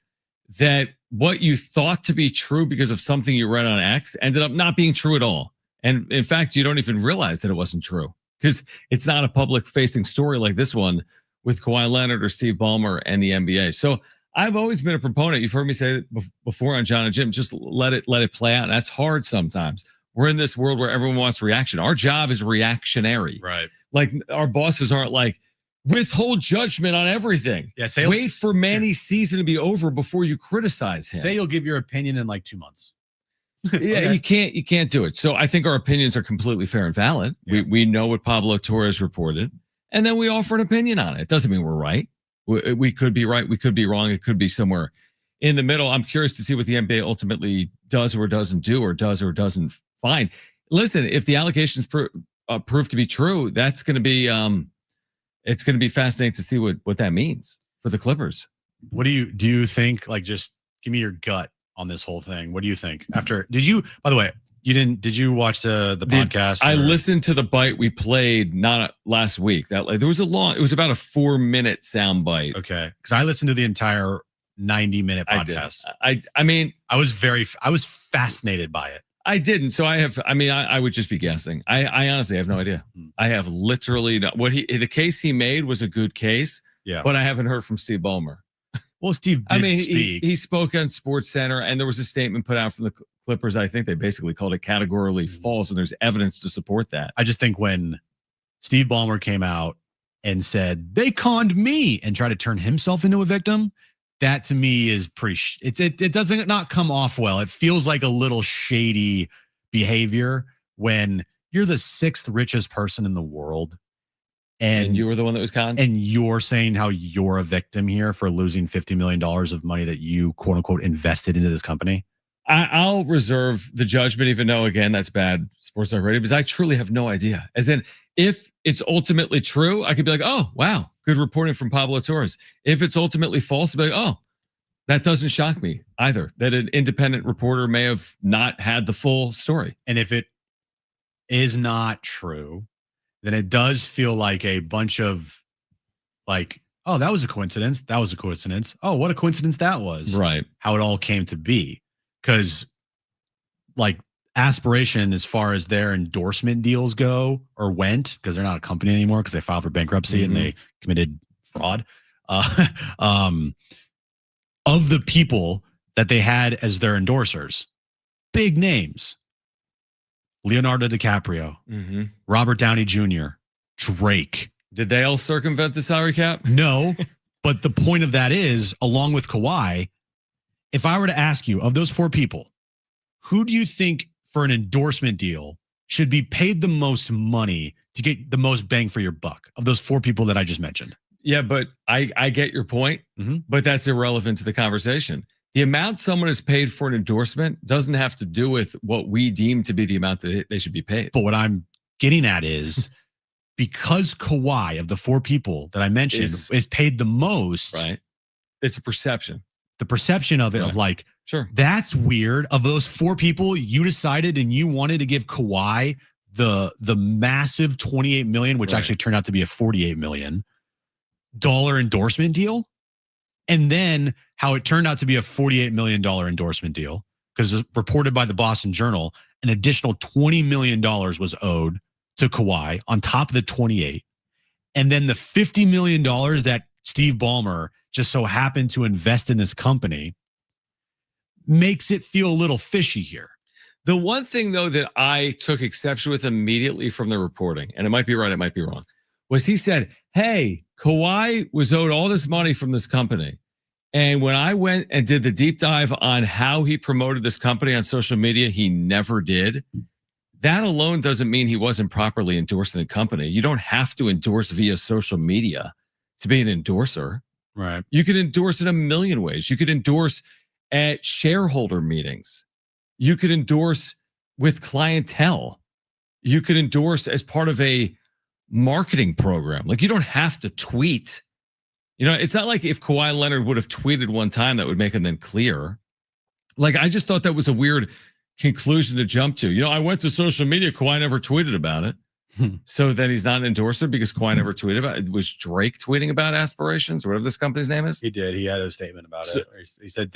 that what you thought to be true because of something you read on X ended up not being true at all. And in fact, you don't even realize that it wasn't true because it's not a public-facing story like this one with Kawhi Leonard or Steve Ballmer and the NBA. So I've always been a proponent. You've heard me say it before on Jon and Jim. Just let it play out. And that's hard sometimes. We're in this world where everyone wants reaction. Our job is reactionary. Right. Like our bosses aren't like, withhold judgment on everything. Yeah. Wait for Manny's season to be over before you criticize him. Say you'll give your opinion in like 2 months. Yeah, Okay. you can't do it. So I think our opinions are completely fair and valid. Yeah. We know what Pablo Torres reported, and then we offer an opinion on it. It doesn't mean we're right. We could be right. We could be wrong. It could be somewhere in the middle. I'm curious to see what the NBA ultimately does or doesn't do, or does or doesn't find. Listen, if the allegations prove to be true, that's going to be it's going to be fascinating to see what that means for the Clippers. What do you think? Like, just give me your gut on this whole thing. What do you think? Did you watch the podcast? I listened to the bite we played not last week. It was about a 4-minute sound bite. Okay. Because I listened to the entire 90-minute podcast. I mean, I was fascinated by it. I didn't. So I would just be guessing. I honestly have no idea. I have literally the case he made was a good case. Yeah. But I haven't heard from Steve Ballmer. Well, Steve did speak. He spoke on Sports Center, and there was a statement put out from the Clippers. I think they basically called it categorically false, and there's evidence to support that. I just think when Steve Ballmer came out and said they conned me and tried to turn himself into a victim, that to me is pretty. It doesn't not come off well. It feels like a little shady behavior when you're the 6th richest person in the world. And you were the one that was conned? And you're saying how you're a victim here for losing $50 million of money that you, quote unquote, invested into this company? I'll reserve the judgment, even though, again, that's bad sports talk radio, because I truly have no idea. As in, if it's ultimately true, I could be like, oh, wow, good reporting from Pablo Torres. If it's ultimately false, I'd be like, oh, that doesn't shock me either, that an independent reporter may have not had the full story. And if it is not true, then it does feel like a bunch of like, oh, that was a coincidence. That was a coincidence. Oh, what a coincidence that was. Right. How it all came to be. Because like Aspiration, as far as their endorsement deals go or went, because they're not a company anymore because they filed for bankruptcy and they committed fraud. Of the people that they had as their endorsers, big names. Leonardo DiCaprio, Robert Downey Jr., Drake. Did they all circumvent the salary cap? No, but the point of that is, along with Kawhi, if I were to ask you, of those 4 people, who do you think for an endorsement deal should be paid the most money to get the most bang for your buck of those 4 people that I just mentioned? Yeah, but I get your point, but that's irrelevant to the conversation. The amount someone is paid for an endorsement doesn't have to do with what we deem to be the amount that they should be paid. But what I'm getting at is because Kawhi, of the 4 people that I mentioned, is paid the most. Right. It's a perception. The perception of it, of like, sure, that's weird. Of those 4 people, you decided and you wanted to give Kawhi the massive $28 million, which actually turned out to be a $48 million endorsement deal. And then how it turned out to be a $48 million endorsement deal, because reported by the Boston Journal, an additional $20 million was owed to Kawhi on top of the 28. And then the $50 million that Steve Ballmer just so happened to invest in this company makes it feel a little fishy here. The one thing, though, that I took exception with immediately from the reporting, and it might be right, it might be wrong, was he said, hey, Kawhi was owed all this money from this company. And when I went and did the deep dive on how he promoted this company on social media, he never did. That alone doesn't mean he wasn't properly endorsing the company. You don't have to endorse via social media to be an endorser. Right. You could endorse in a million ways. You could endorse at shareholder meetings. You could endorse with clientele. You could endorse as part of a marketing program. Like, you don't have to tweet. You know, it's not like if Kawhi Leonard would have tweeted one time that would make him then clear. Like, I just thought that was a weird conclusion to jump to. You know, I went to social media, Kawhi never tweeted about it. So then he's not an endorser because Kawhi never tweeted about it. Was Drake tweeting about Aspirations or whatever this company's name is? He did. He had a statement about it. He said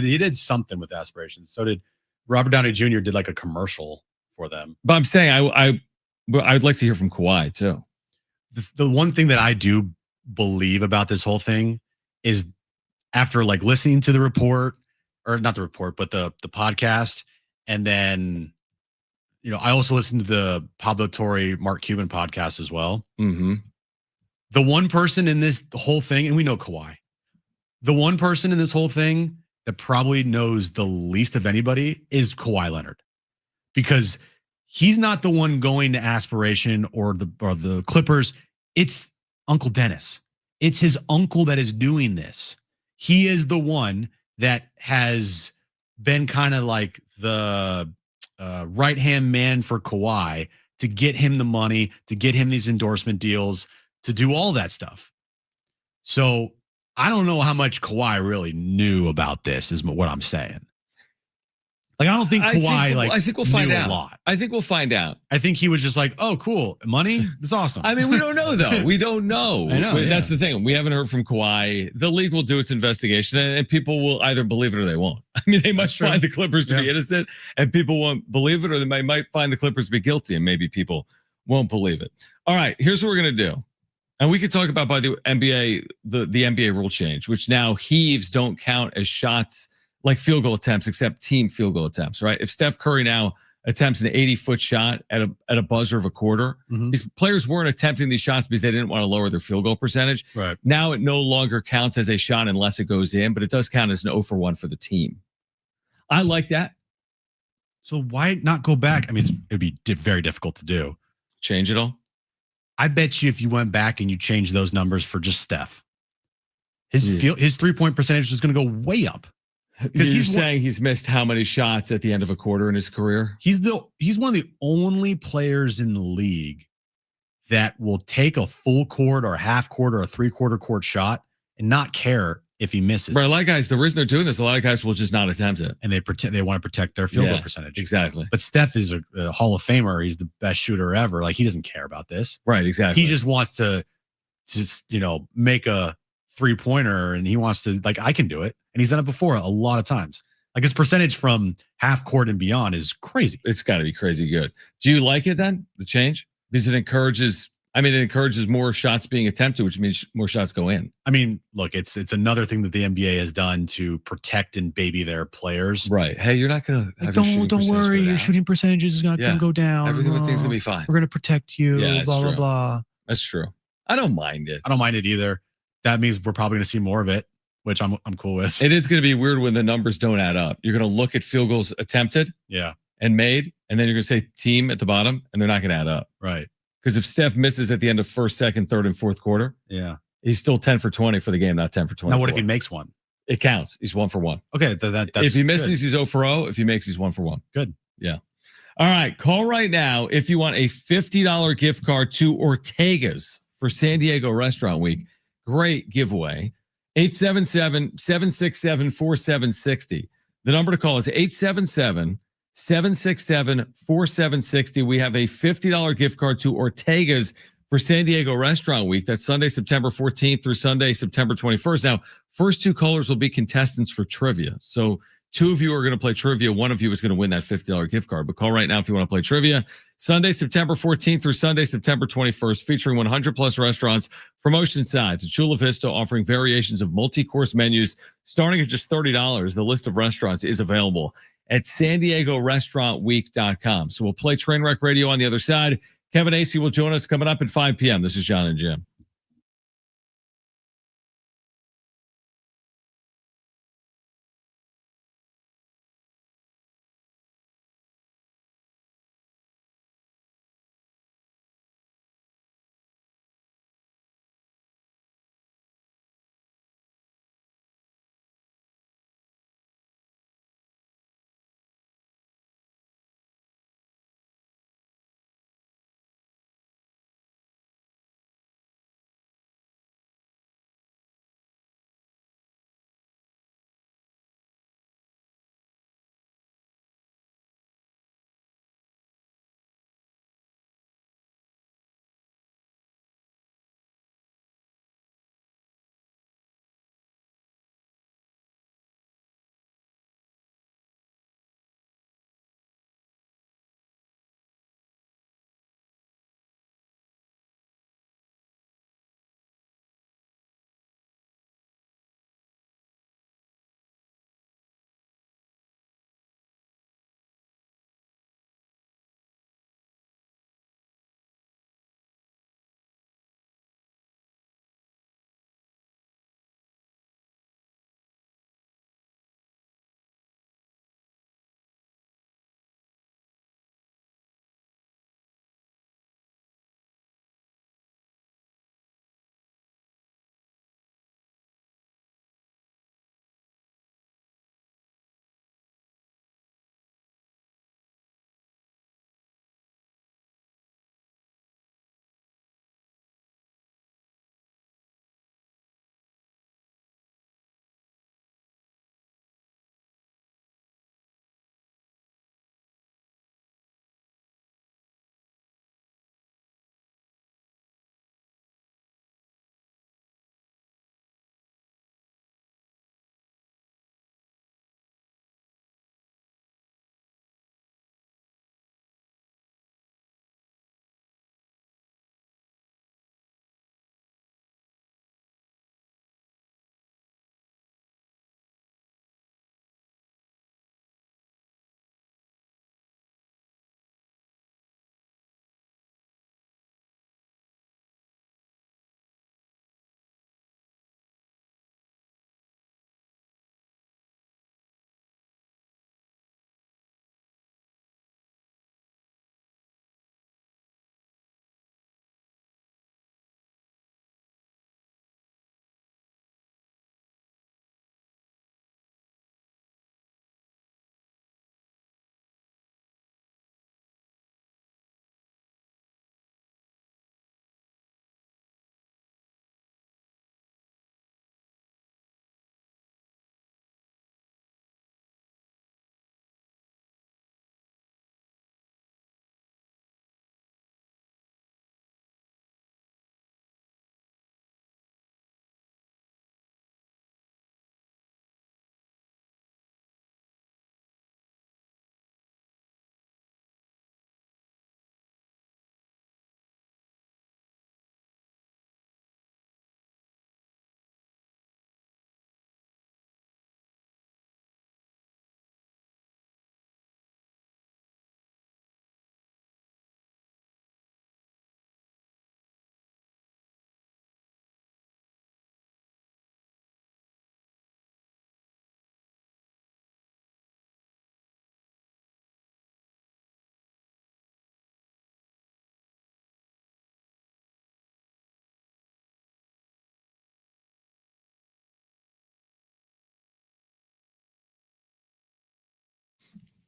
he did something with Aspirations. So did Robert Downey Jr. did like a commercial for them. But I'm saying I'd like to hear from Kawhi too. The one thing that I do believe about this whole thing is, after like listening to the report, or not the report, but the podcast, and then, you know, I also listened to the Pablo Torre, Mark Cuban podcast as well. Mm-hmm. The one person in this whole thing, and we know Kawhi, the one person in this whole thing that probably knows the least of anybody is Kawhi Leonard, because he's not the one going to Aspiration or the Clippers. It's Uncle Dennis. It's his uncle that is doing this. He is the one that has been kind of like the right-hand man for Kawhi to get him the money, to get him these endorsement deals, to do all that stuff. So I don't know how much Kawhi really knew about this, is what I'm saying. Like, I don't think Kawhi I think we'll find knew out. a lot. I think we'll find out. I think he was just like, oh, cool. Money? That's awesome. I mean, we don't know, though. We don't know. I know, That's the thing. We haven't heard from Kawhi. The league will do its investigation, and people will either believe it or they won't. I mean, they might find the Clippers to be innocent, and people won't believe it, or they might find the Clippers to be guilty, and maybe people won't believe it. All right, here's what we're going to do. And we could talk about, by the NBA, the NBA rule change, which now heaves don't count as shots like field goal attempts, except team field goal attempts, right? If Steph Curry now attempts an 80-foot shot at a buzzer of a quarter, these players weren't attempting these shots because they didn't want to lower their field goal percentage. Right. Now it no longer counts as a shot unless it goes in, but it does count as an 0 for 1 for the team. I like that. So why not go back? I mean, it'd be very difficult to do. Change it all? I bet you if you went back and you changed those numbers for just Steph, his 3-point percentage is going to go way up. Because he's saying he's missed how many shots at the end of a quarter in his career? He's one of the only players in the league that will take a full court or a half court or a 3/4 court shot and not care if he misses. Right, a lot of guys, the reason they're doing this, a lot of guys will just not attempt it. And they want to protect their field goal percentage. Exactly. But Steph is a Hall of Famer. He's the best shooter ever. Like, he doesn't care about this. Right, exactly. He just wants to just, make a 3-pointer, and he wants to, like, I can do it. And he's done it before a lot of times. Like, his percentage from half court and beyond is crazy. It's got to be crazy good. Do you like it then, the change? Because it encourages more shots being attempted, which means more shots go in. I mean, look, it's another thing that the NBA has done to protect and baby their players. Right. Hey, you're not going to have don't worry, your shooting percentage is not going to go down. Everything's going to be fine. We're going to protect you, blah, blah. That's true. I don't mind it. I don't mind it either. That means we're probably going to see more of it, which I'm cool with. It is going to be weird when the numbers don't add up. You're going to look at field goals attempted and made, and then you're going to say team at the bottom, and they're not going to add up. Right. Because if Steph misses at the end of first, second, third, and fourth quarter, he's still 10 for 20 for the game, not 10 for 20. Now, what if he makes one? It counts. He's 1 for 1. Okay, that's if he misses, he's 0 for 0. If he makes, he's 1 for 1. Good. Yeah. All right. Call right now if you want a $50 gift card to Ortega's for San Diego Restaurant Week. Great giveaway. 877-767-4760. The number to call is 877-767-4760. We have a $50 gift card to Ortega's for San Diego Restaurant Week. That's Sunday, September 14th through Sunday, September 21st. Now, first 2 callers will be contestants for trivia. So 2 of you are going to play trivia. 1 of you is going to win that $50 gift card. But call right now if you want to play trivia. Sunday, September 14th through Sunday, September 21st, featuring 100 plus restaurants from Oceanside to Chula Vista, offering variations of multi-course menus starting at just $30. The list of restaurants is available at san diego restaurantweek.com. So we'll play Trainwreck Radio on the other side. Kevin Acee will join us coming up at 5 p.m. This is Jon and Jim.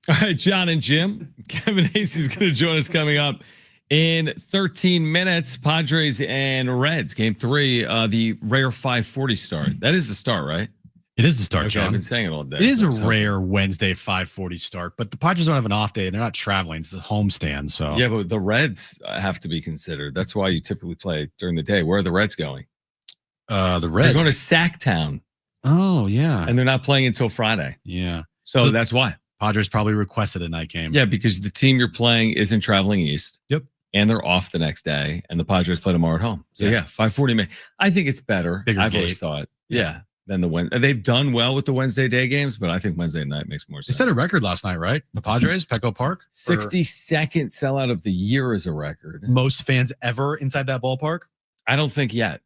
All right, Jon and Jim. Kevin Acee is going to join us coming up in 13 minutes. Padres and Reds, game 3, the rare 5:40 start. That is the start, right? It is the start, Okay, John. I've been saying it all day. It is so a rare Wednesday 5:40 start, but the Padres don't have an off day and they're not traveling. It's a homestand, so yeah, but the Reds have to be considered. That's why you typically play during the day. Where are the Reds going? The Reds. They're going to Sacktown. Oh yeah, and they're not playing until Friday. Yeah, so that's why Padres probably requested a night game. Yeah, because the team you're playing isn't traveling east. Yep, and they're off the next day, and the Padres play tomorrow at home. So yeah, 5:40. I think it's better. Bigger I've always gate. thought, than the Wednesday. They've done well with the Wednesday day games, but I think Wednesday night makes more They sense. set a record last night, right? The Padres, Petco Park, 62nd sellout of the year is a record. Most fans ever inside that ballpark. I don't think yet,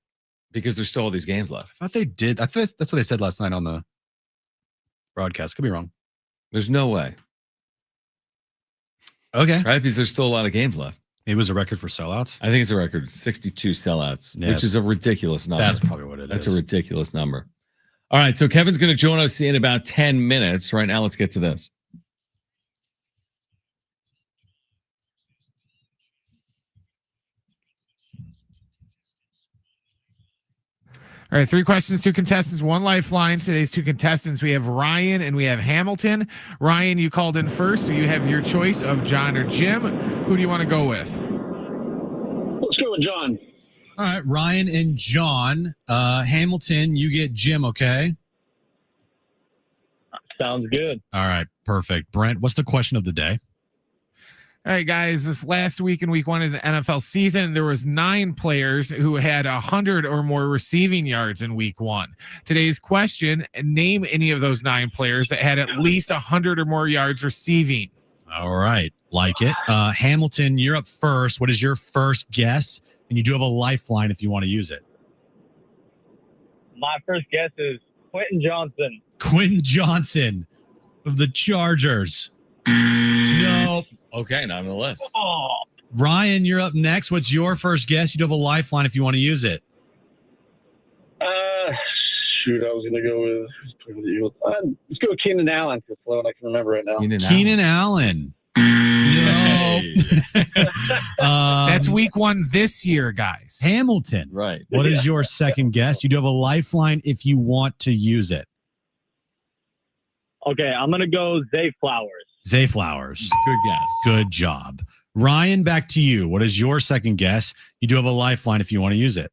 because there's still all these games left. I thought they did. I thought that's what they said last night on the broadcast. Could be wrong. There's no way. Okay. Right? Because there's still a lot of games left. It was a record for sellouts. I think it's a record, 62 sellouts, Yeah. which is a ridiculous number. That's probably what it is. That's a ridiculous number. All right, so Kevin's going to join us in about 10 minutes. Right now, let's get to this. All right, 3 questions, 2 contestants, 1 lifeline. Today's 2 contestants, we have Ryan and we have Hamilton. Ryan, you called in first, so you have your choice of Jon or Jim. Who do you want to go with? Let's go with Jon. All right, Ryan and Jon. Hamilton, you get Jim, okay? Sounds good. All right, perfect. Brent, what's the question of the day? All right, guys, this last week in week 1 of the NFL season, there was 9 players who had 100 or more receiving yards in week 1. Today's question, name any of those 9 players that had at least 100 or more yards receiving. All right, like it. Hamilton, you're up first. What is your first guess? And you do have a lifeline if you want to use it. My first guess is Quentin Johnson. Quentin Johnson of the Chargers. Nope. Okay, not on the list. Oh, Ryan, you're up next. What's your first guess? You do have a lifeline if you want to use it. shoot, I was going to go with let's go with Keenan Allen. That's what I can remember right now. Keenan Allen. No. That's week 1 this year, guys. Hamilton. Right. What is your second guess? You do have a lifeline if you want to use it. Okay, I'm going to go Zay Flowers. Zay Flowers. Good guess. Good job. Ryan, back to you. What is your second guess? You do have a lifeline if you want to use it.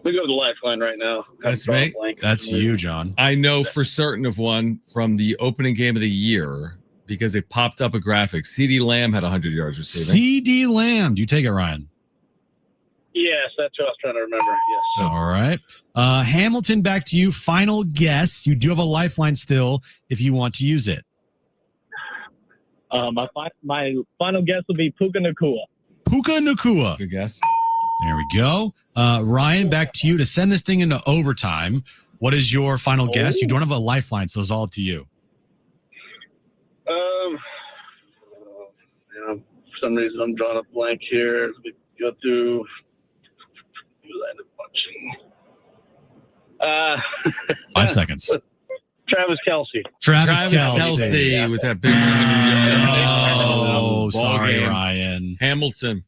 We go with the lifeline right now. That's me. That's you, Jon. I know for certain of one from the opening game of the year because it popped up a graphic. CeeDee Lamb had 100 yards receiving. CeeDee Lamb. Do you take it, Ryan? Yes, that's what I was trying to remember. Yes. All right. Hamilton, back to you. Final guess. You do have a lifeline still if you want to use it. My final guess will be Puka Nacua. Puka Nacua. Good guess. There we go. Ryan, back to you to send this thing into overtime. What is your final guess? You don't have a lifeline, so it's all up to you. For some reason, I'm drawing a blank here. We go through. Who I ended up watching? 5 seconds. Travis Kelce. Travis Kelce with that big 100 yard. Oh, sorry, game. Ryan. Hamilton,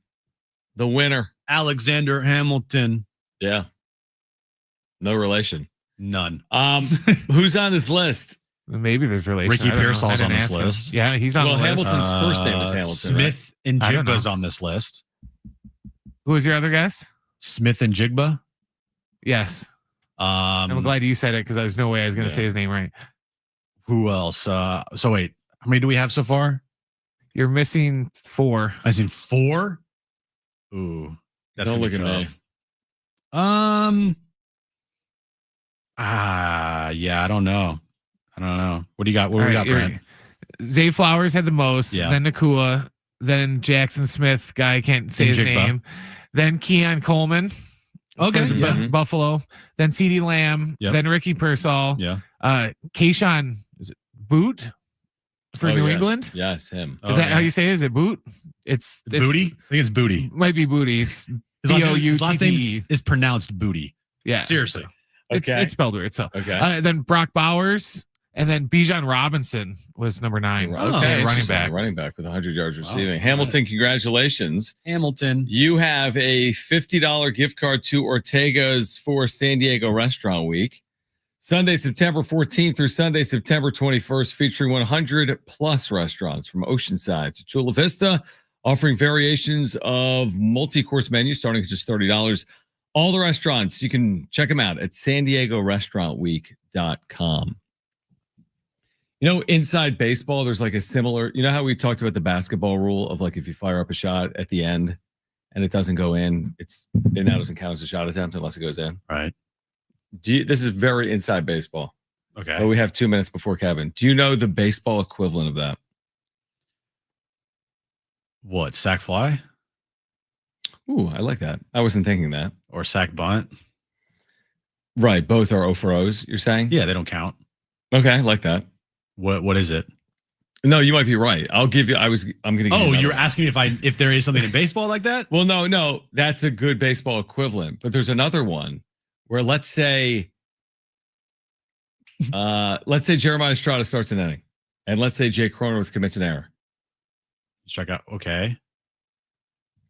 the winner. Alexander Hamilton. Yeah. No relation. None. Who's on this list? Maybe there's relation. Ricky I don't know. Pearsall's I on didn't this ask him. list. Yeah, he's on the list. Hamilton's first name is Hamilton. Smith and I don't Jigba's know. on this list. Who was your other guess? Smith and Jigba. Yes. I'm glad you said it because there's no way I was going to say his name right. Who else? So wait, how many do we have so far? You're missing 4. I seen 4. Ooh, that's Don't gonna look be at me. tough. Yeah, I don't know. What do you got? What do we got, Brent? Zay Flowers had the most. Yeah. Then Nacua. Then Jackson Smith. Guy can't say And his Jigba. name. Then Keon Coleman. Okay. for Yeah. Buffalo. Then CeeDee Lamb. Yep. Then Ricky Pearsall. Yeah. Keyshawn, is it Boot for New yes. England? Yes, him. Is that how you say it? Is it Boot? It's Booty? I think it's Booty. Might be Booty. It's His last name B-O-U-T-T-E. is pronounced Booty. Yeah. Seriously. It's spelled weird. So Okay. then Brock Bowers, and then Bijan Robinson was number 9. Okay, running back with 100 yards receiving. Hamilton, congratulations. Hamilton. You have a $50 gift card to Ortega's for San Diego Restaurant Week. Sunday, September 14th through Sunday, September 21st, featuring 100 plus restaurants from Oceanside to Chula Vista, offering variations of multi-course menus starting at just $30. All the restaurants, you can check them out at san diego restaurantweek.com. You know, inside baseball, there's like a similar, you know how we talked about the basketball rule of like if you fire up a shot at the end and it doesn't go in, it now doesn't count as a shot attempt unless it goes in. Right. This is very inside baseball. Okay. But we have 2 minutes before Kevin. Do you know the baseball equivalent of that? What, sack fly? Ooh, I like that. I wasn't thinking that. Or sack bunt? Right. Both are O for O's, you're saying? Yeah, they don't count. Okay, I like that. What is it? No, you might be right. I'll give you. I'm going to. Oh, you're asking me if there is something in baseball like that? Well, no, that's a good baseball equivalent. But there's another one where let's say Jeremiah Estrada starts an inning, and let's say Jay Cronenworth commits an error. Strike out. Okay.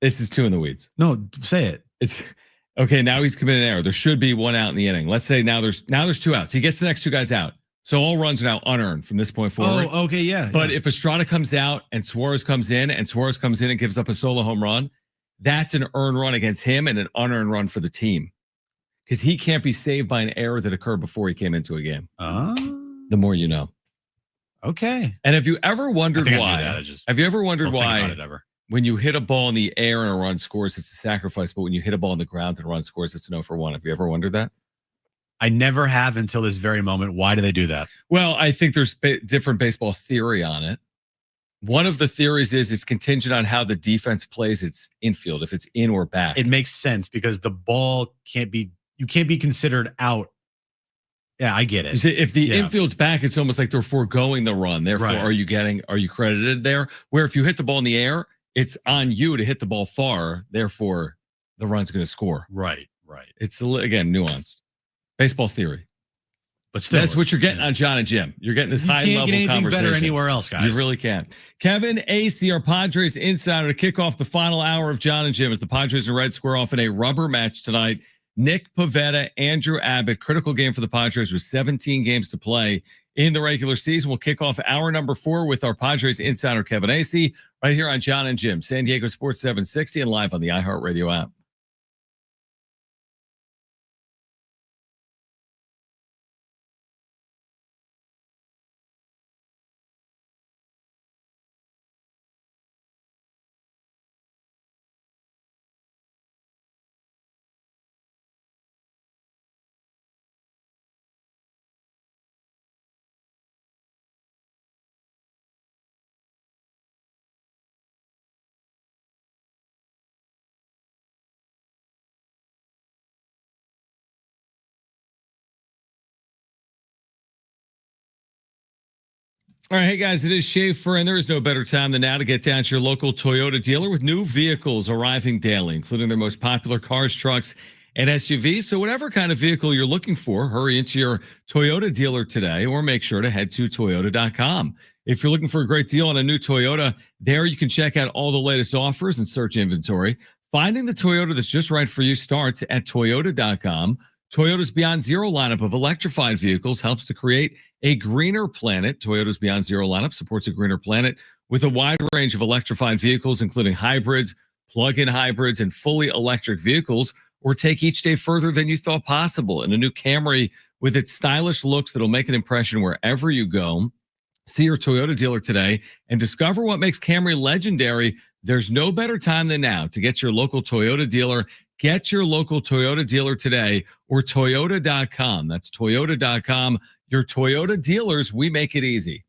This is too in the weeds. No, say it. It's okay. Now he's committed an error. There should be one out in the inning. Let's say now there's 2 outs. He gets the next 2 guys out. So all runs are now unearned from this point forward. Oh, okay, yeah. But if Estrada comes out and Suarez comes in and gives up a solo home run, that's an earned run against him and an unearned run for the team. Because he can't be saved by an error that occurred before he came into a game. The more you know. Okay. And have you ever wondered why? Have you ever wondered why when you hit a ball in the air and a run scores, it's a sacrifice, but when you hit a ball on the ground and a run scores, it's an 0 for 1? Have you ever wondered that? I never have until this very moment. Why do they do that? Well, I think there's different baseball theory on it. One of the theories is it's contingent on how the defense plays its infield, if it's in or back. It makes sense because the ball you can't be considered out. Yeah, I get it. If the infield's back, it's almost like they're foregoing the run. Therefore, Right. are you credited there? Where if you hit the ball in the air, it's on you to hit the ball far. Therefore, the run's going to score. Right. It's, again, nuanced. Baseball theory. But still, that's what you're getting on Jon and Jim. You're getting this high level get conversation. better anywhere else, guys. You really can't. Kevin Acee, our Padres insider, to kick off the final hour of Jon and Jim as the Padres and Reds square off in a rubber match tonight. Nick Pivetta, Andrew Abbott, critical game for the Padres with 17 games to play in the regular season. We'll kick off hour number 4 with our Padres insider Kevin Acee right here on Jon and Jim, San Diego Sports 760 and live on the iHeartRadio app. All right, hey guys, it is Schaefer, and there is no better time than now to get down to your local Toyota dealer with new vehicles arriving daily, including their most popular cars, trucks, and SUVs. So whatever kind of vehicle you're looking for, hurry into your Toyota dealer today or make sure to head to toyota.com. If you're looking for a great deal on a new Toyota, there you can check out all the latest offers and search inventory. Finding the Toyota that's just right for you starts at toyota.com. Toyota's Beyond Zero lineup of electrified vehicles helps to create a greener planet. Toyota's Beyond Zero lineup supports a greener planet with a wide range of electrified vehicles, including hybrids, plug-in hybrids, and fully electric vehicles, or take each day further than you thought possible in a new Camry with its stylish looks that'll make an impression wherever you go. See your Toyota dealer today and discover what makes Camry legendary. There's no better time than now to get your local Toyota dealer. Get your local Toyota dealer today or toyota.com. That's toyota.com. Your Toyota dealers, we make it easy.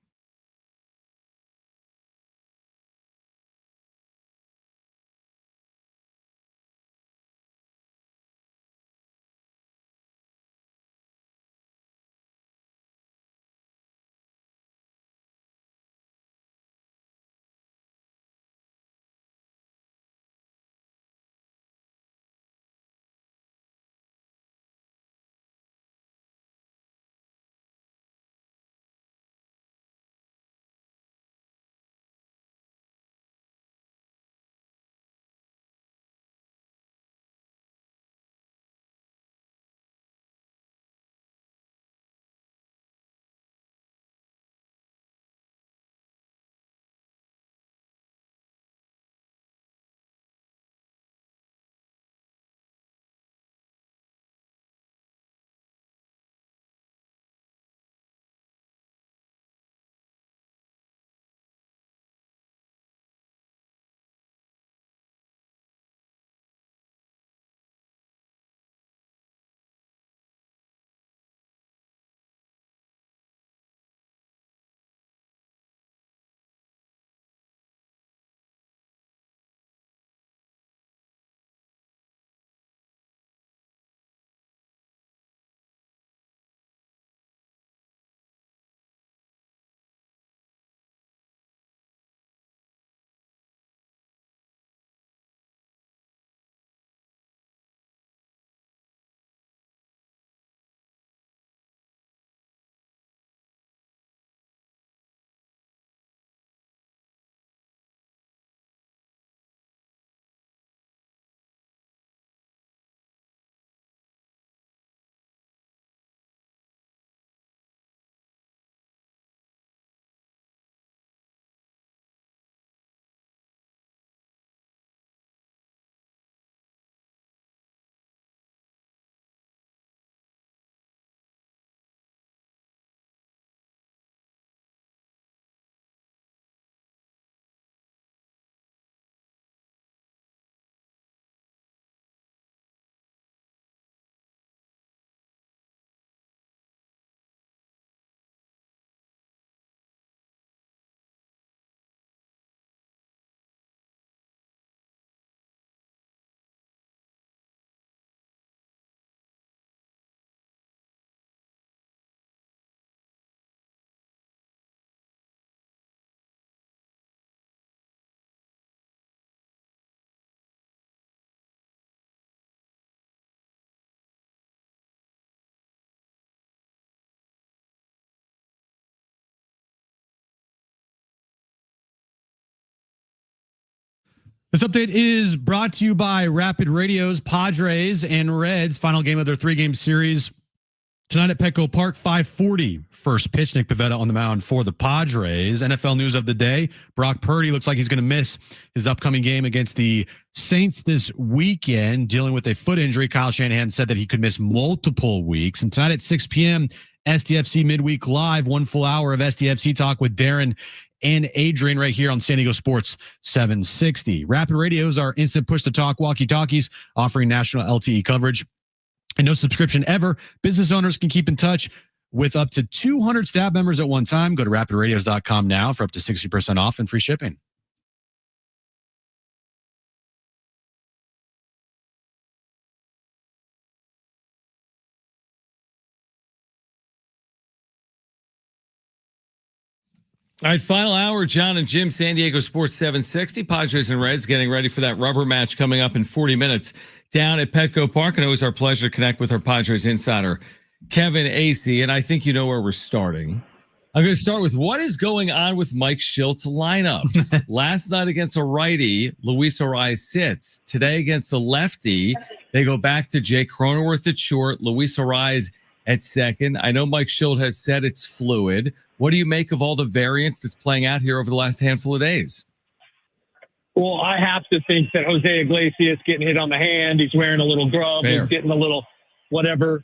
This update is brought to you by Rapid Radio's Padres and Reds. Final game of their 3-game series tonight at Petco Park, 5:40. First pitch, Nick Pivetta on the mound for the Padres. NFL news of the day: Brock Purdy looks like he's going to miss his upcoming game against the Saints this weekend, dealing with a foot injury. Kyle Shanahan said that he could miss multiple weeks. And tonight at 6 p.m., SDFC Midweek Live, 1 full hour of SDFC talk with Darren and Adrian right here on San Diego Sports 760. Rapid Radios are instant push-to-talk walkie-talkies offering national LTE coverage and no subscription ever. Business owners can keep in touch with up to 200 staff members at one time. Go to rapidradios.com now for up to 60% off and free shipping. All right, final hour, Jon and Jim, San Diego Sports 760. Padres and Reds getting ready for that rubber match coming up in 40 minutes down at Petco Park. And always our pleasure to connect with our Padres insider, Kevin Acee. And I think you know where we're starting. I'm going to start with what is going on with Mike Shilt's lineups. Last night against a righty, Luis Arraez sits. Today against a lefty, they go back to Jake Cronenworth at short, Luis Arraez at second. I know Mike Shildt has said it's fluid. What do you make of all the variance that's playing out here over the last handful of days? Well, I have to think that Jose Iglesias getting hit on the hand, he's wearing a little glove, Fair. he's getting a little whatever,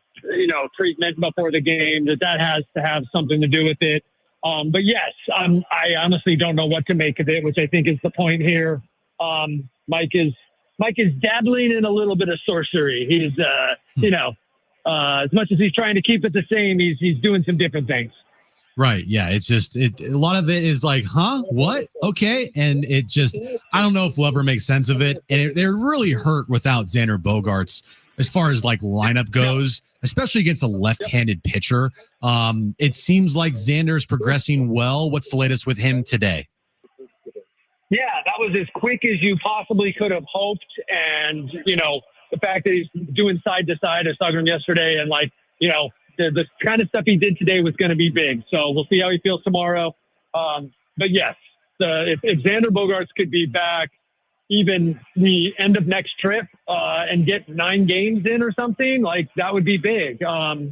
treatment before the game, that has to have something to do with it. But yes, I honestly don't know what to make of it, which I think is the point here. Mike is dabbling in a little bit of sorcery. He's, as much as he's trying to keep it the same, he's doing some different things. Right. Yeah. It's just a lot of it is like, huh? What? Okay. And it just, I don't know if we'll ever make sense of it. And they're really hurt without Xander Bogaerts as far as like lineup goes, especially against a left-handed pitcher. It seems like Xander's progressing well. What's the latest with him today? Yeah, that was as quick as you possibly could have hoped. And, the fact that he's doing side to side, I was talking to him yesterday, and the kind of stuff he did today was going to be big. So we'll see how he feels tomorrow. But yes, if Xander Bogaerts could be back even the end of next trip and get 9 games in or something, that would be big.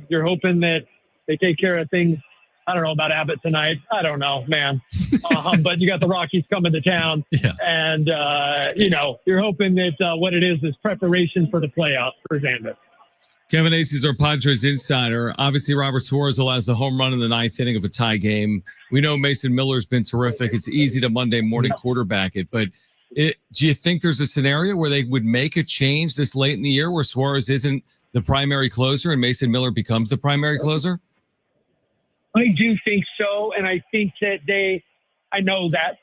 You're hoping that they take care of things. I don't know about Abbott tonight. I don't know, man. But you got the Rockies coming to town. Yeah. And, you're hoping that what it is preparation for the playoffs for Xander. Kevin Acee is our Padres insider. Obviously, Robert Suarez allows the home run in the 9th inning of a tie game. We know Mason Miller's been terrific. It's easy to Monday morning quarterback it, but do you think there's a scenario where they would make a change this late in the year where Suarez isn't the primary closer and Mason Miller becomes the primary closer? I do think so, and I think that I know that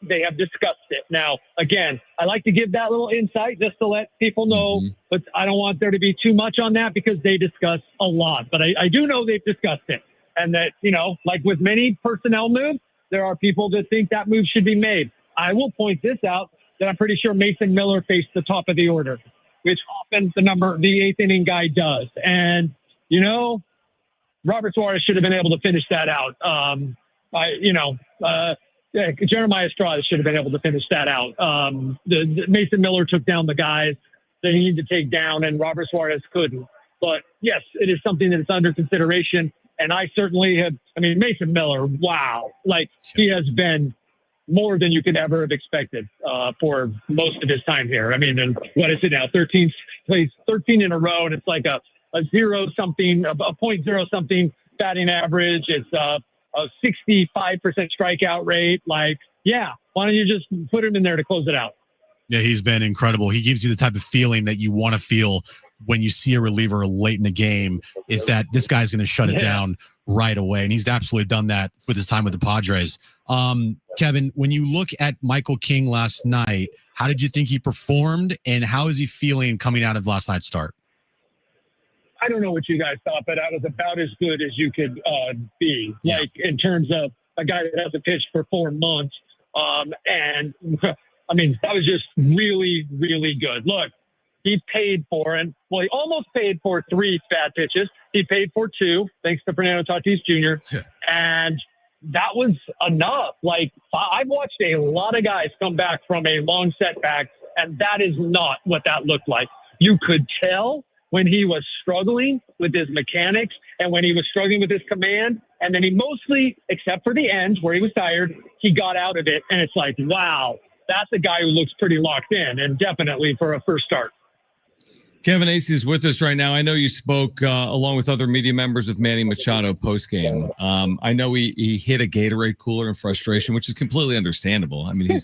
they have discussed it. Now, again, I like to give that little insight just to let people know, but I don't want there to be too much on that because they discuss a lot. But I do know they've discussed it, and that, like with many personnel moves, there are people that think that move should be made. I will point this out, that I'm pretty sure Mason Miller faced the top of the order, which often the 8th inning guy does. And, Robert Suarez should have been able to finish that out. Jeremiah Strauss should have been able to finish that out. The Mason Miller took down the guys that he needed to take down, and Robert Suarez couldn't. But yes, it is something that's under consideration. And I certainly have, Mason Miller, wow. He has been more than you could ever have expected for most of his time here. And what is it now? 13 plays 13 in a row, and it's like a 0-something, a 0.0-something batting average. It's a 65% strikeout rate. Why don't you just put him in there to close it out? Yeah, he's been incredible. He gives you the type of feeling that you want to feel when you see a reliever late in the game, is that this guy's going to shut it down right away. And he's absolutely done that with his time with the Padres. Kevin, when you look at Michael King last night, how did you think he performed, and how is he feeling coming out of last night's start? I don't know what you guys thought, but I was about as good as you could be, in terms of a guy that hasn't pitched for 4 months. And that was just really, really good. Look, he paid for, he almost paid for 3 bad pitches. He paid for 2, thanks to Fernando Tatis Jr. Yeah. And that was enough. Like, I've watched a lot of guys come back from a long setback, and that is not what that looked like. You could tell when he was struggling with his mechanics and when he was struggling with his command. And then he mostly, except for the end where he was tired, he got out of it. And it's like, wow, that's a guy who looks pretty locked in, and definitely for a first start. Kevin Acee is with us right now. I know you spoke along with other media members with Manny Machado postgame. I know he hit a Gatorade cooler in frustration, which is completely understandable. I mean,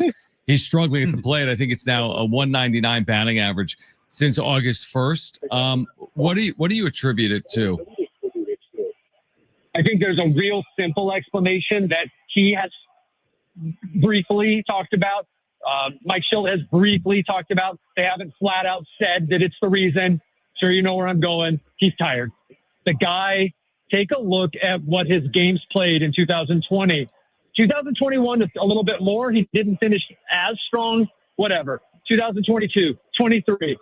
he's struggling at the plate. I think it's now a 199 batting average since August 1st. What do you attribute it to? I think there's a real simple explanation that he has briefly talked about. Mike Shildt has briefly talked about. They haven't flat out said that it's the reason. Sure, you know where I'm going. He's tired. The guy, take a look at what his games played in 2020. 2021, a little bit more. He didn't finish as strong, whatever. 2022, 23,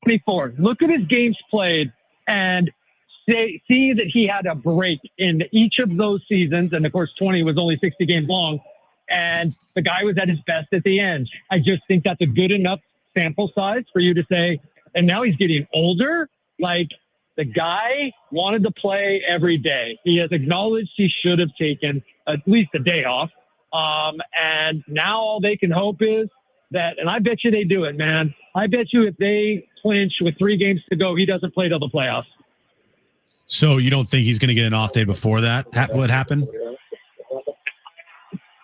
24. Look at his games played and see that he had a break in each of those seasons. And of course, 20 was only 60 games long. And the guy was at his best at the end. I just think that's a good enough sample size for you to say, and now he's getting older. Like, the guy wanted to play every day. He has acknowledged he should have taken at least a day off. And now all they can hope is that, and I bet you they do it, man. I bet you if they clinch with 3 games to go, he doesn't play till the playoffs. So you don't think he's going to get an off day before that? What happened?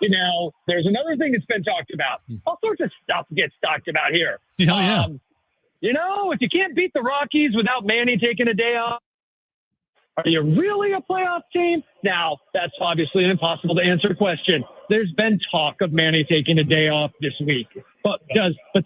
You know, there's another thing that's been talked about. All sorts of stuff gets talked about here. Yeah. You know, if you can't beat the Rockies without Manny taking a day off, are you really a playoff team? Now, that's obviously an impossible to answer question. There's been talk of Manny taking a day off this week. But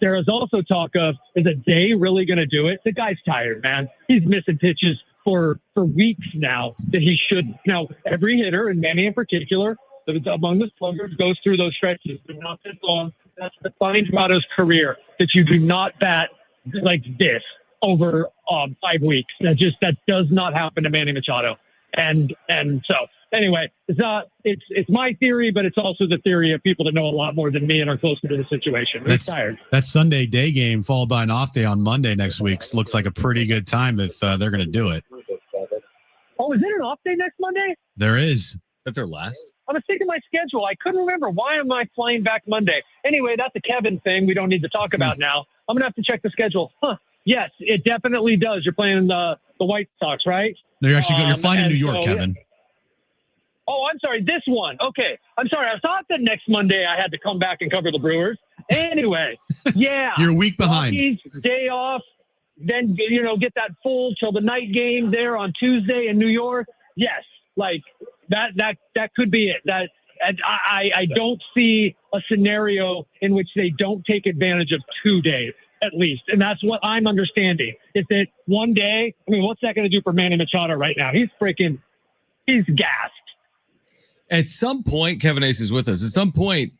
there is also talk of, is a day really going to do it? The guy's tired, man. He's missing pitches for weeks now that he shouldn't. Now, every hitter, and Manny in particular, among the sluggers, goes through those stretches. They're not this long. That's defined Machado's career, that you do not bat like this over 5 weeks. That does not happen to Manny Machado. And so anyway, it's my theory, but it's also the theory of people that know a lot more than me and are closer to the situation. He's tired. That Sunday day game followed by an off day on Monday next week looks like a pretty good time if they're going to do it. Oh, is it an off day next Monday? There is. That's their last. I was thinking my schedule. I couldn't remember. Why am I flying back Monday? Anyway, that's a Kevin thing we don't need to talk about now. I'm going to have to check the schedule. Yes, it definitely does. You're playing the White Sox, right? No, you're actually you're flying to New York, Kevin. Oh, I'm sorry. This one. Okay. I'm sorry. I thought that next Monday I had to come back and cover the Brewers. Anyway, yeah. You're a week behind. Rockies, day off. Then, get that full till the night game there on Tuesday in New York. Yes. Like that could be it. I don't see a scenario in which they don't take advantage of 2 days at least. And that's what I'm understanding. Is that one day, I mean, what's that going to do for Manny Machado right now? He's gassed. At some point, Kevin Acee is with us. At some point,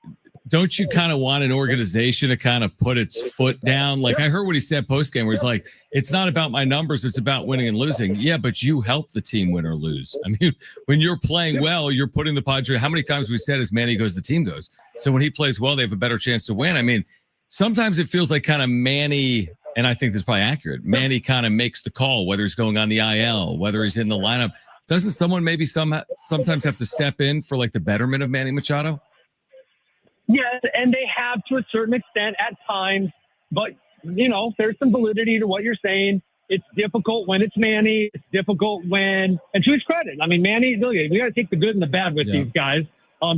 don't you kind of want an organization to kind of put its foot down? Like, I heard what he said post-game where he's like, it's not about my numbers, it's about winning and losing. Yeah, but you help the team win or lose. I mean, when you're playing well, you're putting the Padres. How many times we said as Manny goes, the team goes. So when he plays well, they have a better chance to win. I mean, sometimes it feels like kind of Manny, and I think this is probably accurate, Manny kind of makes the call, whether he's going on the IL, whether he's in the lineup. Doesn't someone maybe sometimes have to step in for like the betterment of Manny Machado? Yes, and they have to a certain extent at times, but there's some validity to what you're saying. It's difficult when it's Manny. It's difficult when, and to his credit, I mean, Manny, we got to take the good and the bad with these guys,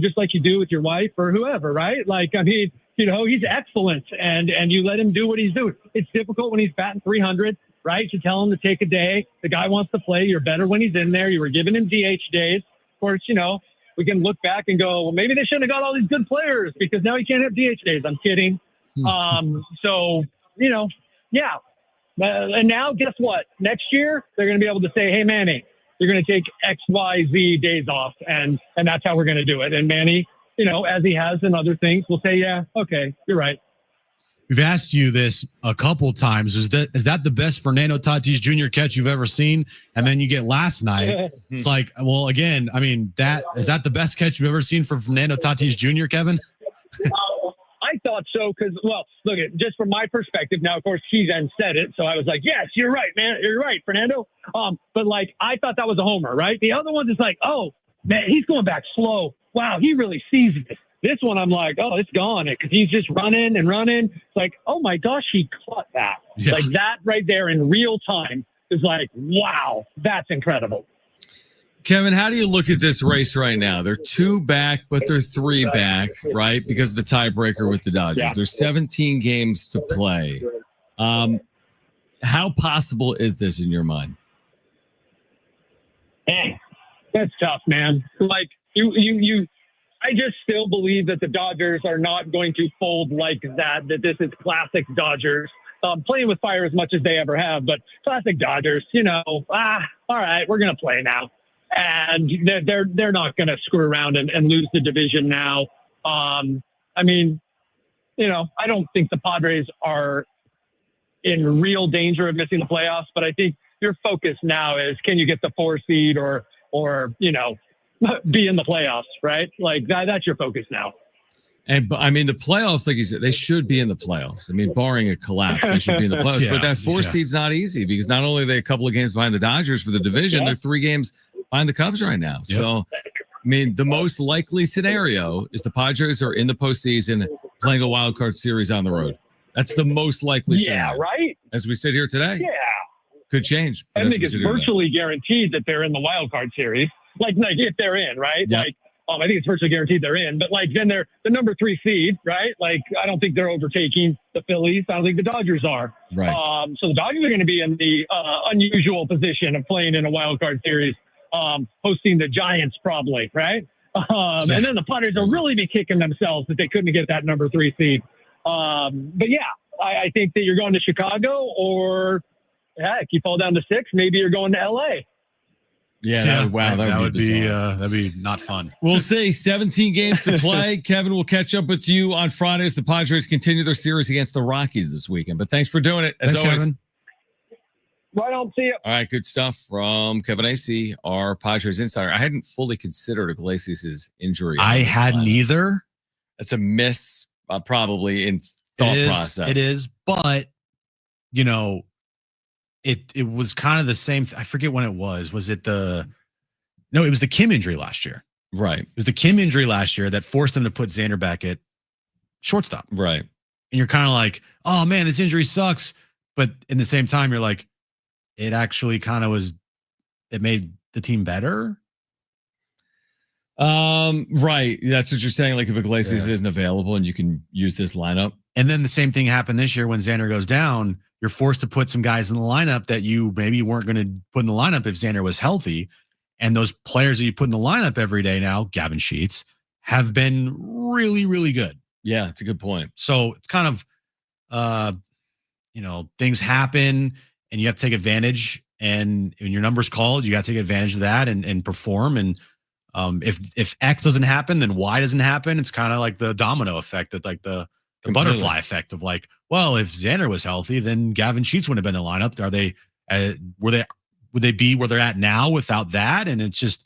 just like you do with your wife or whoever, right? Like, I mean, he's excellent, and you let him do what he's doing. It's difficult when he's batting 300, right? To tell him to take a day. The guy wants to play. You're better when he's in there. You were giving him DH days. Of course, we can look back and go, well, maybe they shouldn't have got all these good players because now he can't have DH days. I'm kidding. So, yeah. And now guess what? Next year, they're going to be able to say, hey, Manny, you're going to take X, Y, Z days off. And that's how we're going to do it. And Manny, as he has in other things, will say, yeah, okay, you're right. We've asked you this a couple times. Is that the best Fernando Tatis Jr. catch you've ever seen? And then you get last night. It's like, well, again, I mean, is that the best catch you've ever seen for Fernando Tatis Jr., Kevin? I thought so because, well, look, just from my perspective now, of course, he then said it. So I was like, yes, you're right, man. You're right, Fernando. But, like, I thought that was a homer, right? The other one's is like, oh, man, he's going back slow. Wow, he really sees this. This one, I'm like, oh, it's gone because he's just running and running. It's like, oh, my gosh, he caught that. Yes. Like that right there in real time is like, wow, that's incredible. Kevin, how do you look at this race right now? They're 2 back, but they're 3 back, right? Because of the tiebreaker with the Dodgers. Yeah. There's 17 games to play. How possible is this in your mind? Dang, that's tough, man. Like I just still believe that the Dodgers are not going to fold like that this is classic Dodgers. Playing with fire as much as they ever have, but classic Dodgers, all right, we're going to play now. And they're not going to screw around and lose the division now. I mean, I don't think the Padres are in real danger of missing the playoffs, but I think your focus now is, can you get the 4 seed or be in the playoffs, right? Like that's your focus now. And I mean, the playoffs, like you said, they should be in the playoffs. I mean, barring a collapse, they should be in the playoffs. But that 4 seed's not easy because not only are they a couple of games behind the Dodgers for the division, they're 3 games behind the Cubs right now. Yep. So, I mean, the most likely scenario is the Padres are in the postseason playing a wild card series on the road. That's the most likely scenario. Yeah, right? As we sit here today. Yeah. Could change. I think it's virtually guaranteed that they're in the wild card series. Like if they're in, right? Yep. Like, I think it's virtually guaranteed they're in. But, like, then they're the number 3 seed, right? Like, I don't think they're overtaking the Phillies. I don't think the Dodgers are. Right. So the Dodgers are going to be in the unusual position of playing in a wild card series, hosting the Giants probably, right? And then the Padres will really be kicking themselves that they couldn't get that number 3 seed. But, yeah, I think that you're going to Chicago or, heck, you fall down to 6, maybe you're going to L.A. Yeah, that would be that'd be not fun. We'll see. 17 games to play. Kevin will catch up with you on Friday as the Padres continue their series against the Rockies this weekend. But thanks for doing it. As always. Kevin. Right on. See you. All right, good stuff from Kevin Acee, our Padres insider. I hadn't fully considered Iglesias' injury. I hadn't either. That's a miss, probably in thought process. It is, but It was kind of the same. I forget when it was. Was it it was the Kim injury last year. Right. It was the Kim injury last year that forced him to put Xander back at shortstop. Right. And you're kind of like, oh man, this injury sucks. But in the same time, you're like, it actually kind of it made the team better. Right. That's what you're saying. Like if Iglesias isn't available and you can use this lineup. And then the same thing happened this year when Xander goes down. You're forced to put some guys in the lineup that you maybe weren't going to put in the lineup if Xander was healthy. And those players that you put in the lineup every day now, Gavin Sheets, have been really, really good. Yeah, it's a good point. So it's kind of, things happen and you have to take advantage. And when your number's called, you got to take advantage of that and perform. And if X doesn't happen, then Y doesn't happen. It's kind of like the domino effect, that like the butterfly effect of like, well, if Xander was healthy, then Gavin Sheets wouldn't have been in the lineup. Are they? Would they be where they're at now without that? And it's just,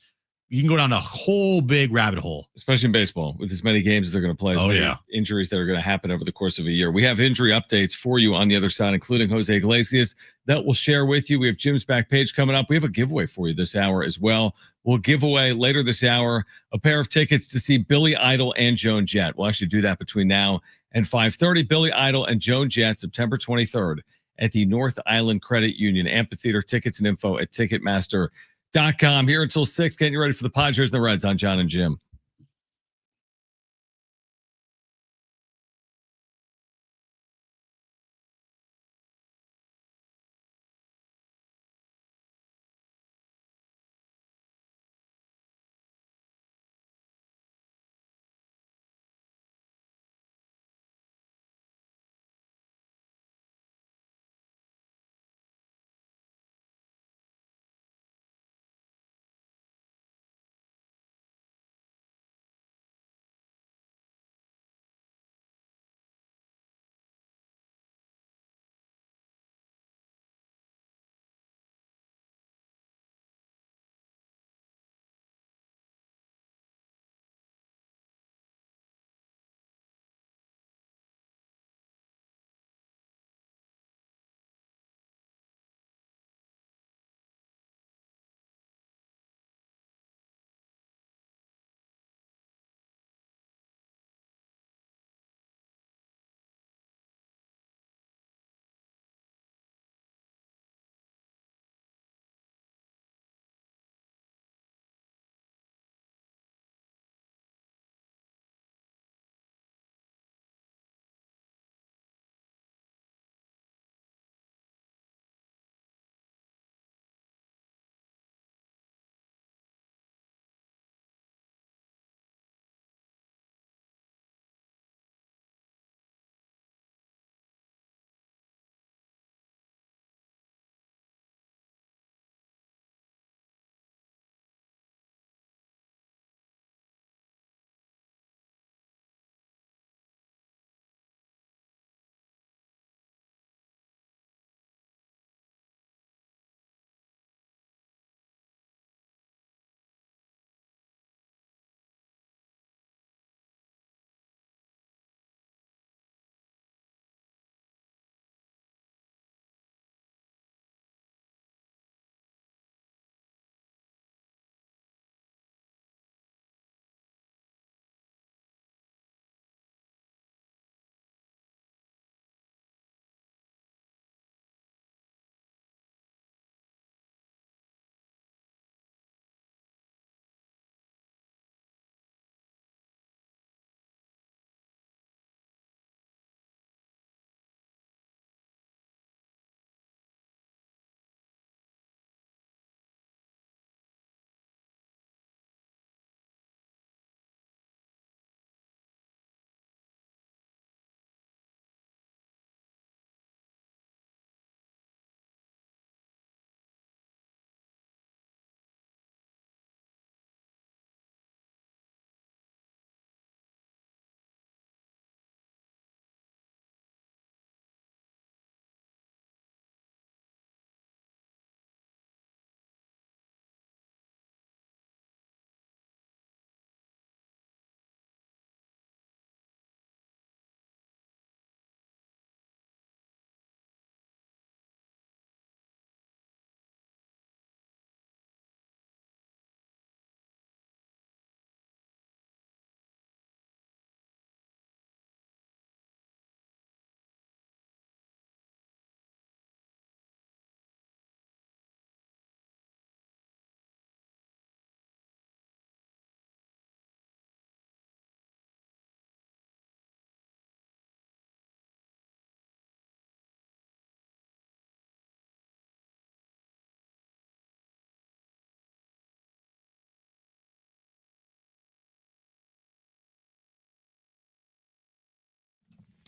you can go down a whole big rabbit hole, especially in baseball with as many games as they're going to play. As many injuries that are going to happen over the course of a year. We have injury updates for you on the other side, including Jose Iglesias that we'll share with you. We have Jim's back page coming up. We have a giveaway for you this hour as well. We'll give away later this hour a pair of tickets to see Billy Idol and Joan Jett. We'll actually do that between now and 5:30. Billy Idol and Joan Jett, September 23rd at the North Island Credit Union Amphitheater. Tickets and info at Ticketmaster.com. Here until 6, getting you ready for the Padres and the Reds on Jon and Jim.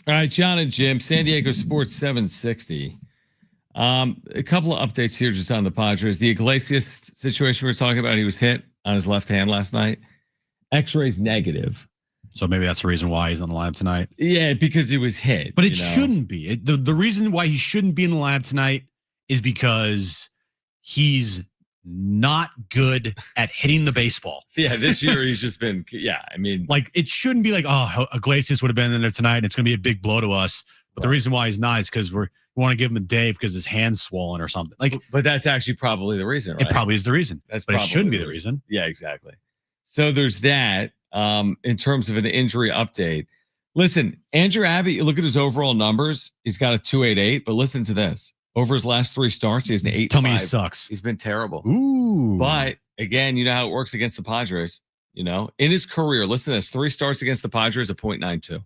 All right, Jon and Jim, San Diego Sports 760. A couple of updates here just on the Padres. The Iglesias situation we were talking about, he was hit on his left hand last night. X-rays negative. So maybe that's the reason why he's on the lineup tonight. Yeah, because he was hit. But it shouldn't be. The reason why he shouldn't be in the lineup tonight is because he's not good at hitting the baseball. Yeah, this year he's just been, I mean. Like, it shouldn't be like, oh, Iglesias would have been in there tonight and it's going to be a big blow to us. But the reason why he's not is because we want to give him a day because his hand's swollen or something. Like, but that's actually probably the reason, right? It probably is the reason. But it shouldn't be the reason. Yeah, exactly. So there's that. In terms of an injury update, listen, Andrew Abbott, you look at his overall numbers, he's got a 2.88, but listen to this. Over his last 3 starts, he has an 8.5. Tell me he sucks. He's been terrible. Ooh. But again, you know how it works against the Padres. You know, in his career, listen to this: 3 starts against the Padres, a 0.92.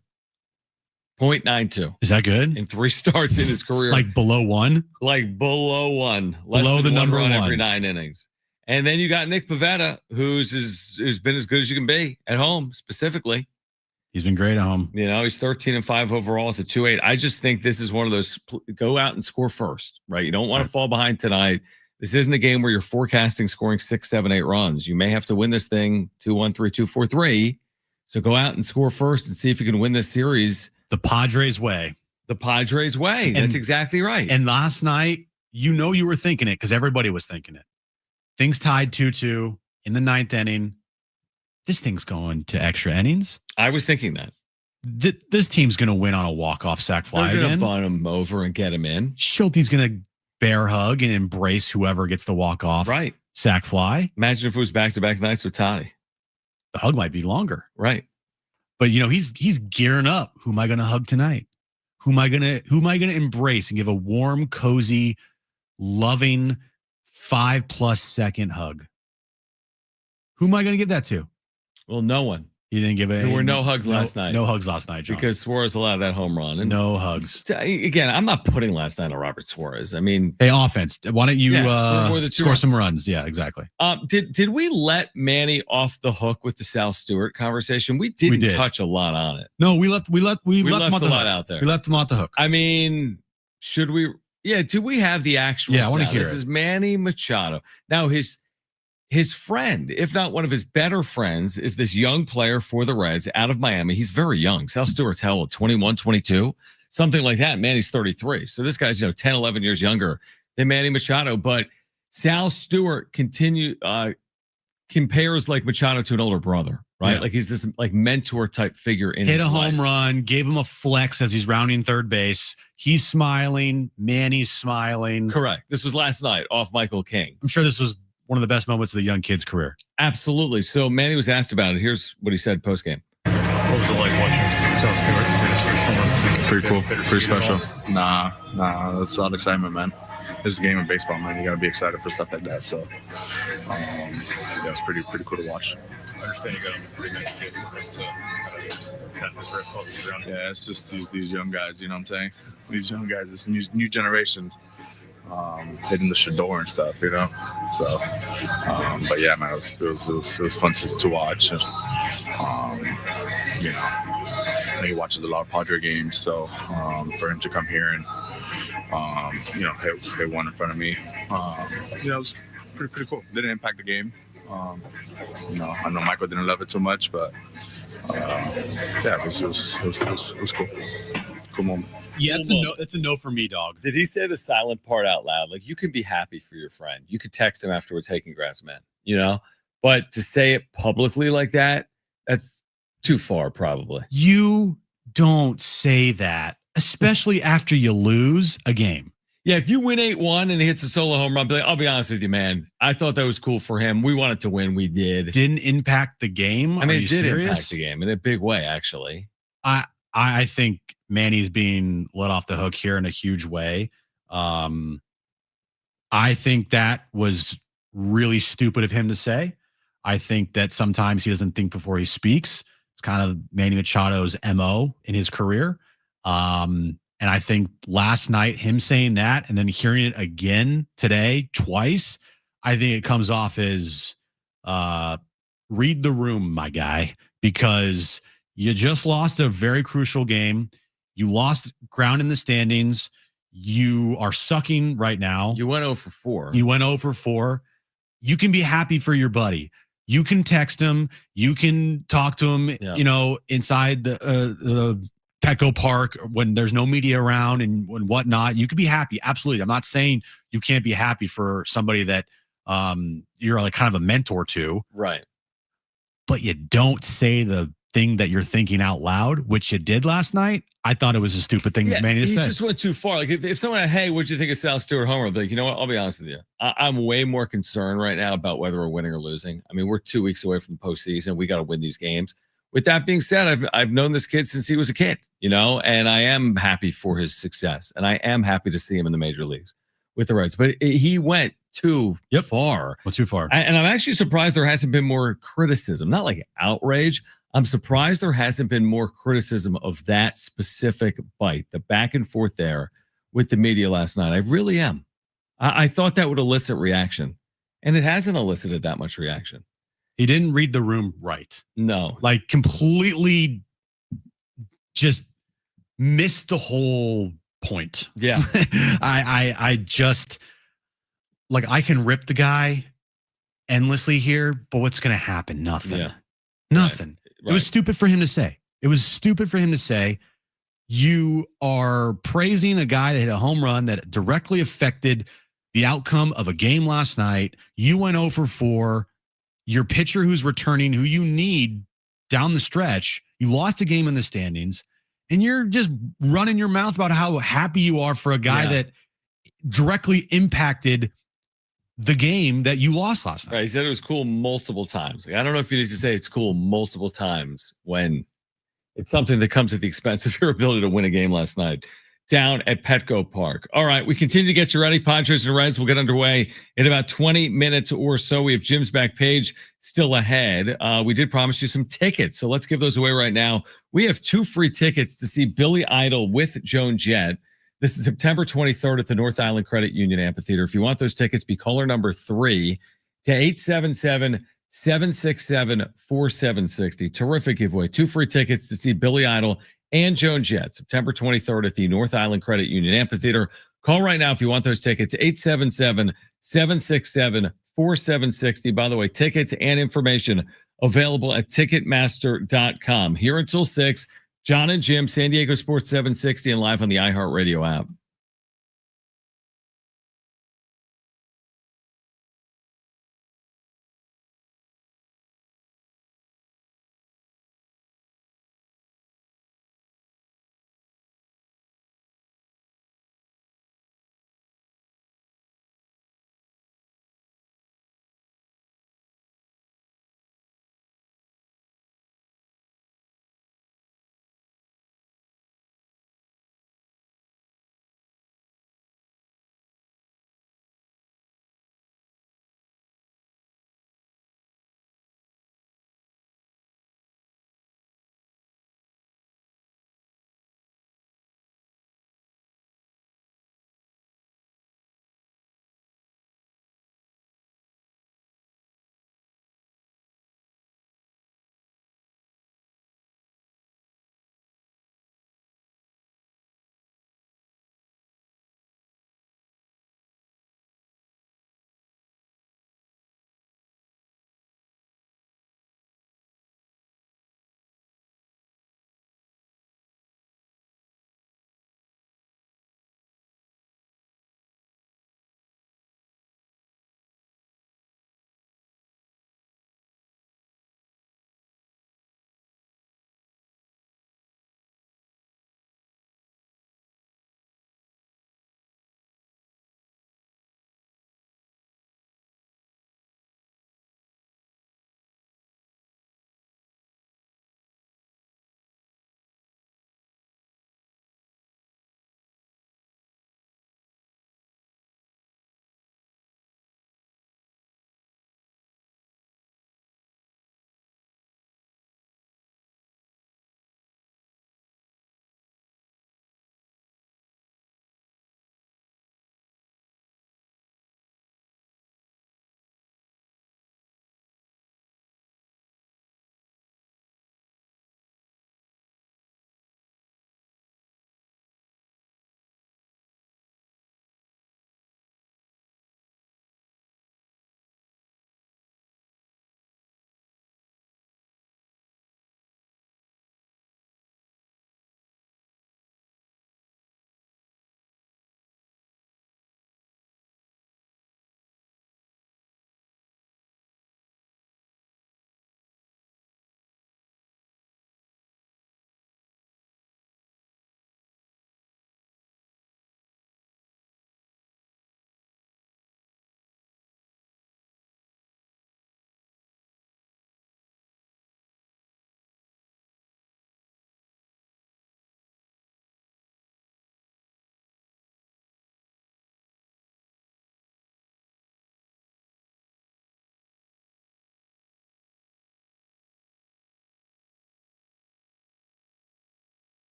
0.92. Is that good? In 3 starts in his career. Like below 1? Like below 1. Below the number 1 every 9 innings. And then you got Nick Pivetta, who's been as good as you can be at home, specifically. He's been great at home. You know, he's 13-5 overall with a 2.8. I just think this is one of those go out and score first, right? You don't want to fall behind tonight. This isn't a game where you're forecasting scoring 6, 7, 8 runs. You may have to win this thing 2-1, 3-2, 4-3. So go out and score first and see if you can win this series the Padres way. The Padres way. That's exactly right. And last night, you were thinking it because everybody was thinking it. Things tied 2-2 in the 9th inning. This thing's going to extra innings. I was thinking that. This team's going to win on a walk-off sac fly again. They're going to bunt him over and get him in. Shilt's going to bear hug and embrace whoever gets the walk-off sac fly. Imagine if it was back-to-back nights with Toddy. The hug might be longer. Right. But, he's gearing up. Who am I going to hug tonight? Who am I going to embrace and give a warm, cozy, loving 5+ second hug? Who am I going to give that to? Well, no one. You didn't give it. There were no hugs last night. No hugs last night, Jon. Because Suarez allowed that home run. And no hugs. Again, I'm not putting last night on Robert Suarez. I mean, hey, offense. Why don't you score some runs? Yeah, exactly. Did we let Manny off the hook with the Sal Stewart conversation? We did touch a lot on it. No, we left him off the hook. Out there. We left him off the hook. I mean, should we? Yeah. Do we have the actual? Yeah, I want to hear This is Manny Machado. Now his friend, if not one of his better friends, is this young player for the Reds out of Miami. He's very young. Sal Stewart's how old? 21, 22, something like that. Manny's 33. So this guy's 10, 11 years younger than Manny Machado. But Sal Stewart compares like Machado to an older brother, right? Yeah. Like he's this like mentor type figure in his his life. Hit a home run, gave him a flex as he's rounding third base. He's smiling. Manny's smiling. Correct. This was last night off Michael King. I'm sure this was one of the best moments of the young kid's career. Absolutely. So Manny was asked about it. Here's what he said postgame. What was it like watching Sal Stewart hit his first home run? Pretty cool. Pretty special. Nah. That's a lot of excitement, man. It's a game of baseball, man. You got to be excited for stuff like that. So, it's pretty cool to watch. I understand you got a pretty nice kid for him to tap his wrist all the way around. Yeah, it's just these young guys, you know what I'm saying? These young guys, this new generation. Hitting the Shador and stuff, So, but yeah, man, it was fun to watch. And, he watches a lot of Padre games, so for him to come here and hit one in front of me, it was pretty cool. Didn't impact the game. I know Michael didn't love it too much, but it was cool. Cool moment. Yeah, it's a no for me, dog. Did he say the silent part out loud? Like, you can be happy for your friend. You could text him after we're taking grass, man. But to say it publicly like that, that's too far, probably. You don't say that, especially after you lose a game. Yeah, if you win 8-1 and he hits a solo home run, I'll be honest with you, man. I thought that was cool for him. We wanted to win. We did. Didn't impact the game. I mean, it did impact the game in a big way, actually. I think Manny's being let off the hook here in a huge way. I think that was really stupid of him to say. I think that sometimes he doesn't think before he speaks. It's kind of Manny Machado's MO in his career. And I think last night, him saying that and then hearing it again today, twice, I think it comes off as read the room, my guy, because you just lost a very crucial game. You lost ground in the standings. You are sucking right now. You went 0 for 4. You went 0 for 4. You can be happy for your buddy. You can text him. You can talk to him, inside the Petco Park when there's no media around and whatnot. You could be happy. Absolutely. I'm not saying you can't be happy for somebody that you're like kind of a mentor to. Right. But you don't say the thing that you're thinking out loud, which you did last night. I thought it was a stupid thing that Manny he said. just went too far. Like if someone, hey, what'd you think of Sal Stewart homer? I'd be like, you know what? I'll be honest with you. I'm way more concerned right now about whether we're winning or losing. I mean, we're 2 weeks away from the postseason. We got to win these games. With that being said, I've known this kid since he was a kid, and I am happy for his success, and I am happy to see him in the major leagues with the Reds. But he went too far. Went too far. And I'm actually surprised there hasn't been more criticism, not like outrage. I'm surprised there hasn't been more criticism of that specific bite, the back and forth there with the media last night. I really am. I thought that would elicit reaction, and it hasn't elicited that much reaction. He didn't read the room right. No. Like completely just missed the whole point. Yeah. I just, like, I can rip the guy endlessly here, but what's going to happen? Nothing. Yeah. Nothing. Right. It was stupid for him to say. It was stupid for him to say. You are praising a guy that hit a home run that directly affected the outcome of a game last night. You went 0 for 4. Your pitcher who's returning, who you need down the stretch, you lost a game in the standings, and you're just running your mouth about how happy you are for a guy that directly impacted the game that you lost last night. Right. He said it was cool multiple times. Like, I don't know if you need to say it's cool multiple times when it's something that comes at the expense of your ability to win a game last night down at Petco Park. All right, we continue to get you ready. Padres and Reds will get underway in about 20 minutes or so. We have Jim's back page still ahead. We did promise you some tickets, so let's give those away right now. We have 2 free tickets to see Billy Idol with Jon Jim. This is September 23rd at the North Island Credit Union Amphitheater. If you want those tickets, be caller number 3 to 877-767-4760. Terrific giveaway. 2 free tickets to see Billy Idol and Jon Jim, September 23rd at the North Island Credit Union Amphitheater. Call right now if you want those tickets, 877-767-4760. By the way, tickets and information available at Ticketmaster.com. Here until 6, Jon and Jim, San Diego Sports 760, and live on the iHeartRadio app.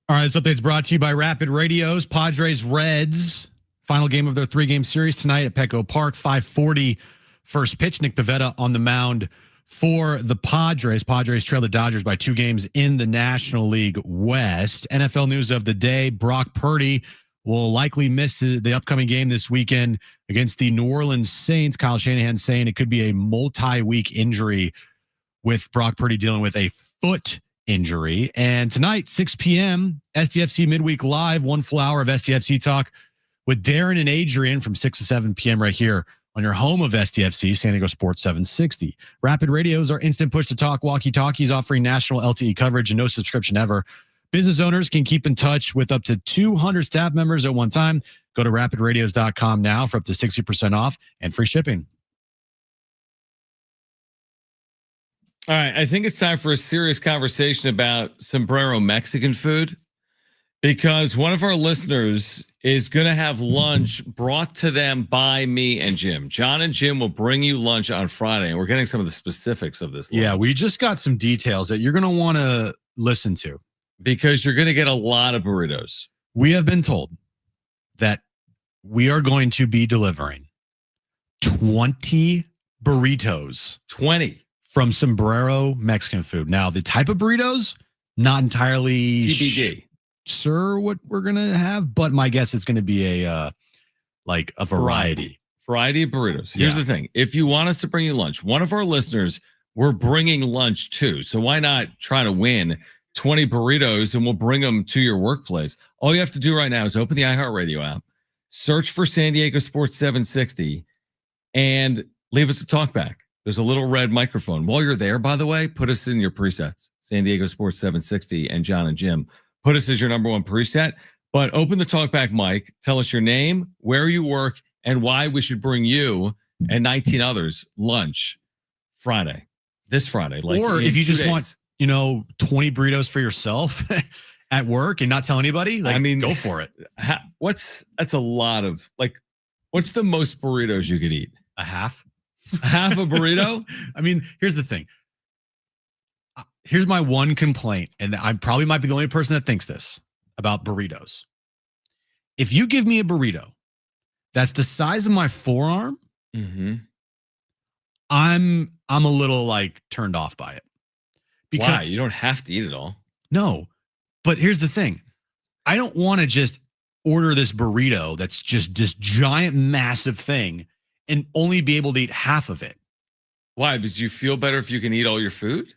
All right, this update's brought to you by Rapid Radios. Padres Reds, final game of their 3-game series tonight at Petco Park, 5:40 first pitch. Nick Pivetta on the mound for the Padres. Padres trail the Dodgers by 2 games in the National League West. NFL news of the day, Brock Purdy will likely miss the upcoming game this weekend against the New Orleans Saints. Kyle Shanahan saying it could be a multi-week injury with Brock Purdy dealing with a foot injury. And tonight, 6 p.m., SDFC Midweek Live, 1 full hour of SDFC talk with Darren and Adrian from 6 to 7 p.m. right here on your home of SDFC, San Diego Sports 760. Rapid Radios are instant push-to-talk walkie-talkies offering national LTE coverage and no subscription ever. Business owners can keep in touch with up to 200 staff members at one time. Go to rapidradios.com now for up to 60% off and free shipping. All right, I think it's time for a serious conversation about Sombrero Mexican food, because one of our listeners is going to have lunch brought to them by me and Jim. Jon and Jim will bring you lunch on Friday, and we're getting some of the specifics of this lunch. Yeah, we just got some details that you're going to want to listen to, because you're going to get a lot of burritos. We have been told that we are going to be delivering 20 burritos. 20. From Sombrero Mexican food. Now, the type of burritos, not entirely TBD. Sure what we're going to have, but my guess it's going to be a variety. Variety of burritos. Here's the thing. If you want us to bring you lunch, one of our listeners, we're bringing lunch too. So why not try to win 20 burritos and we'll bring them to your workplace? All you have to do right now is open the iHeartRadio app, search for San Diego Sports 760, and leave us a talkback. There's a little red microphone. While you're there, by the way, put us in your presets. San Diego Sports 760 and Jon and Jim. Put us as your number 1 preset. But open the talkback mic. Tell us your name, where you work, and why we should bring you and 19 others lunch Friday. This Friday. Or if you just want, 20 burritos for yourself at work and not tell anybody, go for it. That's a lot of, what's the most burritos you could eat? A half? Half a burrito? I mean, here's the thing. Here's my one complaint, and I probably might be the only person that thinks this about burritos. If you give me a burrito that's the size of my forearm, I'm a little turned off by it. Because why? You don't have to eat it all. No, but here's the thing. I don't want to just order this burrito that's just this giant, massive thing and only be able to eat half of it. Why? Because you feel better if you can eat all your food?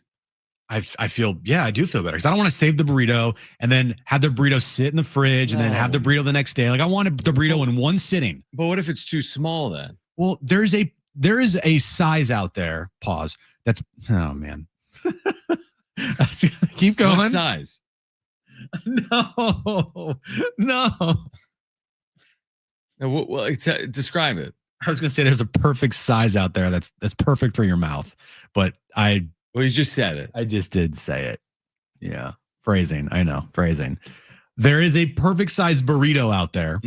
I feel, I do feel better because I don't want to save the burrito and then have the burrito sit in the fridge and then have the burrito the next day. I wanted the burrito in one sitting. But what if it's too small then? Well, there is a size out there, pause, that's, oh man. Keep going. What size? No. Well, describe it. I was going to say there's a perfect size out there that's perfect for your mouth, but well, you just said it. I just did say it. Yeah. Phrasing. I know. Phrasing. There is a perfect size burrito out there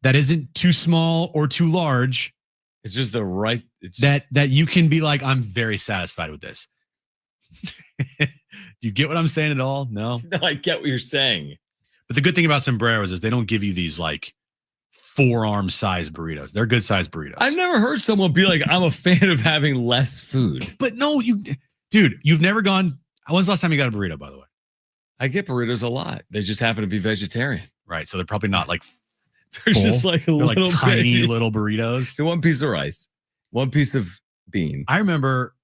that isn't too small or too large. It's just the right. It's that you can be like, I'm very satisfied with this. Do you get what I'm saying at all? No? No, I get what you're saying. But the good thing about Sombreros is they don't give you these forearm size burritos. They're good size burritos. I've never heard someone be like, I'm a fan of having less food. But no, you've never gone. When's the last time you got a burrito, by the way? I get burritos a lot. They just happen to be vegetarian. Right. So they're probably not they're full. Just little tiny little burritos. So 1 piece of rice, 1 piece of bean. I remember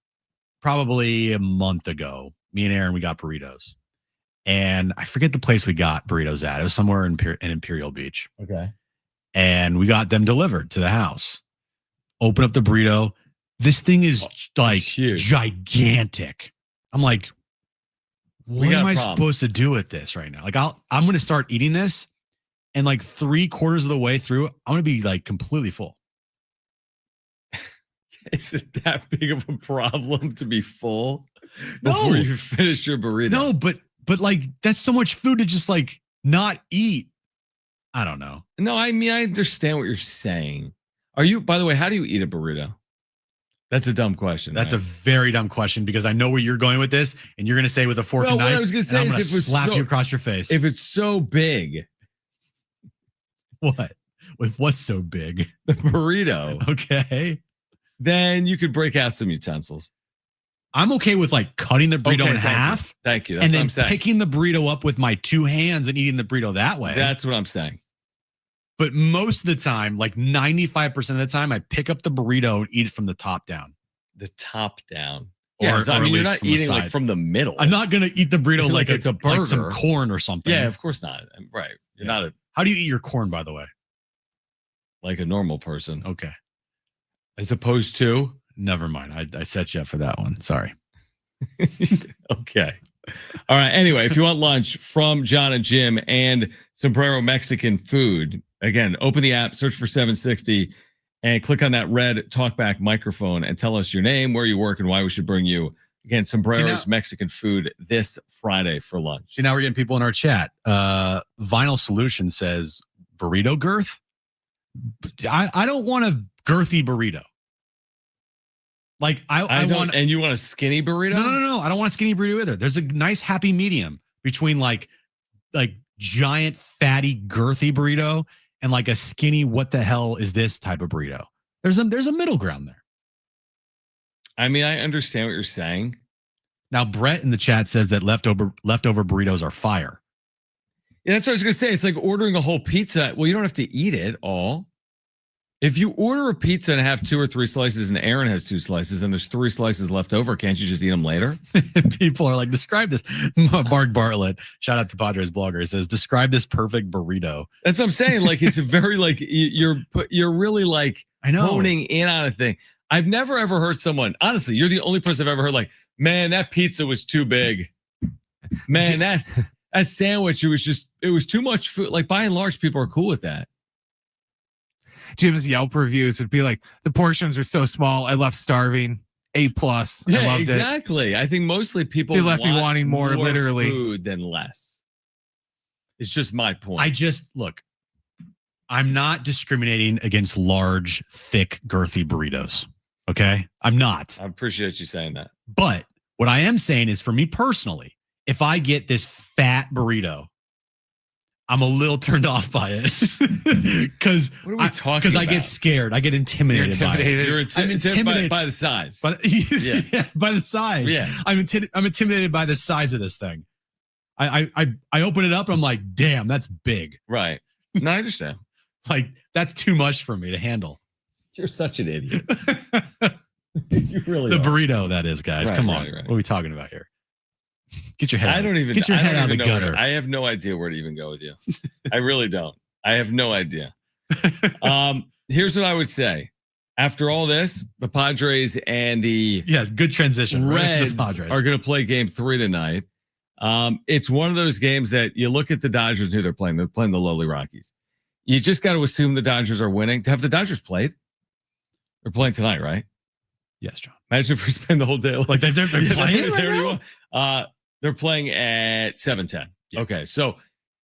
probably a month ago, me and Aaron, we got burritos. And I forget the place we got burritos at. It was somewhere in Imperial Beach. Okay. And we got them delivered to the house. Open up the burrito. This thing is huge. Gigantic. I'm like, what am I supposed to do with this right now? I'm going to start eating this, and 3/4 of the way through, I'm going to be completely full. Is it that big of a problem to be full before you finish your burrito? No, but that's so much food to just not eat. I don't know. No, I mean, I understand what you're saying. By the way, how do you eat a burrito? That's a dumb question. That's a very dumb question because I know where you're going with this, and you're going to say with a fork and knife. What I was going to say is if it's slap you across your face. If it's so big, what? With what's so big? The burrito. Okay. Then you could break out some utensils. I'm okay with like cutting the burrito in half. Thank you. And That's what then I'm saying. picking the burrito up with my two hands and eating the burrito that way. That's what I'm saying. But most of the time, like 95% of the time, I pick up the burrito and eat it from the top down. The top down. Or, I mean, or you're at not least from the eating like side. from the middle. I'm not going to eat the burrito like it's a burger. like some corn or something. Yeah, of course not. Right. You're not a. How do you eat your corn, by the way? Like a normal person. Okay. As opposed to? Never mind. I set you up for that one. Sorry. Okay. All right. Anyway, if you want lunch from Jon and Jim and Sombrero Mexican food, again, open the app, search for 760, and click on that red talkback microphone and tell us your name, where you work, and why we should bring you, again, Sombrero's Mexican food this Friday for lunch. See, now we're getting people in our chat. Vinyl Solution says burrito girth. I don't want a girthy burrito. Like I want, and you want a skinny burrito? No. I don't want a skinny burrito either. There's a nice happy medium between like giant fatty girthy burrito and like a skinny what the hell is this type of burrito. There's a middle ground there. I mean, I understand what you're saying. Now Brett in the chat says that leftover burritos are fire. Yeah, that's what I was gonna say. It's like ordering a whole pizza. Well, you don't have to eat it all. If you order a pizza and have 2 or 3 slices and Aaron has 2 slices and there's 3 slices left over, can't you just eat them later? People are like, describe this. Mark Bartlett, shout out to Padres blogger, says, describe this perfect burrito. That's what I'm saying. Like, it's a very like you're really like honing in on a thing. I've never ever heard someone, honestly, you're the only person I've ever heard like, man, that pizza was too big. Man, that sandwich, it was too much food. Like by and large, people are cool with that. Jim's Yelp reviews would be like, the portions are so small, I left starving. A+. I loved exactly. I think mostly people they left me wanting more literally food than less. It's just my point. Look, I'm not discriminating against large, thick, girthy burritos. Okay? I'm not. I appreciate you saying that. But what I am saying is for me personally, if I get this fat burrito, I'm a little turned off by it because I get scared. I get intimidated. You're I'm intimidated by the size. By the size. Yeah. I'm intimidated by the size of this thing. I open it up. And I'm like, damn, that's big. Right. No, I understand. Like that's too much for me to handle. You're such an idiot. You really the are. burrito, that is, guys. Right, Come on. right. What are we talking about here? Get your head. Get your I head don't out of the even know gutter. I have no idea where to even go with you. I really don't. I have no idea. Here's what I would say. After all this, the Padres and the good transition. Reds the Padres are going to play Game 3 tonight. It's one of those games that you look at the Dodgers and who they're playing. They're playing the lowly Rockies. You just got to assume the Dodgers are winning. Have the Dodgers played? They're playing tonight, right? Yes, John. Imagine if we spend the whole day like they're playing right now? They're playing at 7:10. Yeah. Okay, so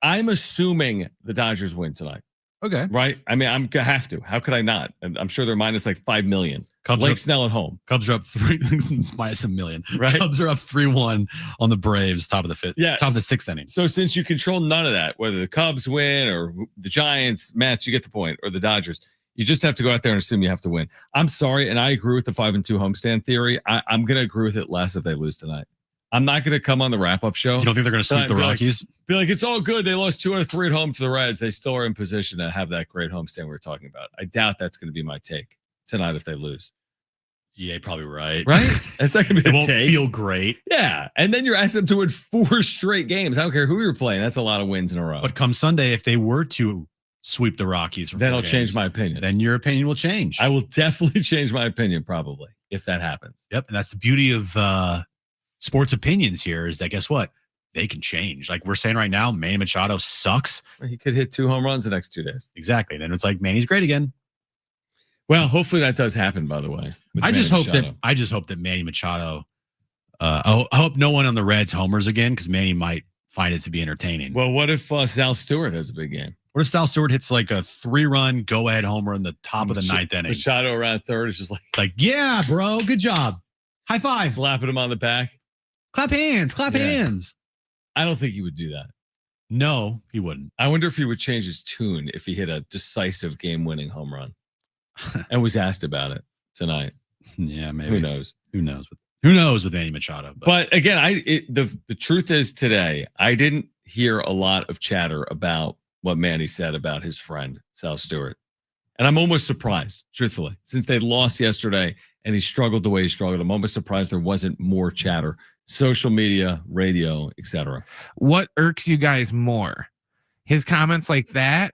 I'm assuming the Dodgers win tonight. Okay, right? I mean, I'm gonna have to. How could I not? I'm sure they're minus like 5 million. Blake Snell at home. Cubs are up minus $1 million. Right. Cubs are up 3-1 on the Braves, top of the fifth. Yeah, top of the 6th inning. So since you control none of that, whether the Cubs win or the Giants, Mets, you get the point, or the Dodgers. You just have to go out there and assume you have to win. I'm sorry, and I agree with the 5-2 homestand theory. I'm going to agree with it less if they lose tonight. I'm not going to come on the wrap-up show. You don't think they're going to sweep the Rockies? Be like, it's all good. They lost 2 out of 3 at home to the Reds. They still are in position to have that great homestand we were talking about. I doubt that's going to be my take tonight if they lose. Yeah, you're probably right. Right? That's not going to be it the won't take. feel great. Yeah, and then you're asking them to win 4 straight games. I don't care who you're playing. That's a lot of wins in a row. But come Sunday, if they were to sweep the Rockies, then I'll change my opinion. Then your opinion will change. I will definitely change my opinion, probably, if that happens. Yep, and that's the beauty of sports opinions here is that guess what? They can change. Like we're saying right now, Manny Machado sucks. He could hit 2 home runs the next 2 days. Exactly. And then it's like Manny's great again. Well, hopefully that does happen, by the way. I just hope that Manny Machado. I hope no one on the Reds homers again because Manny might find it to be entertaining. Well, what if Sal Stewart has a big game? What if Sal Stewart hits like a 3-run go-ahead homer in the top of the ninth inning? Machado around third is just like, yeah, bro, good job. High five. Slapping him on the back. Clap hands. Clap hands. I don't think he would do that. No, he wouldn't. I wonder if he would change his tune if he hit a decisive game-winning home run and was asked about it tonight. Yeah, maybe. Who knows? Who knows? Who knows with Manny Machado? But again, the truth is today, I didn't hear a lot of chatter about what Manny said about his friend, Sal Stewart. And I'm almost surprised, truthfully, since they lost yesterday and he struggled the way he struggled. I'm almost surprised there wasn't more chatter, social media, radio, etc. What irks you guys more? His comments like that,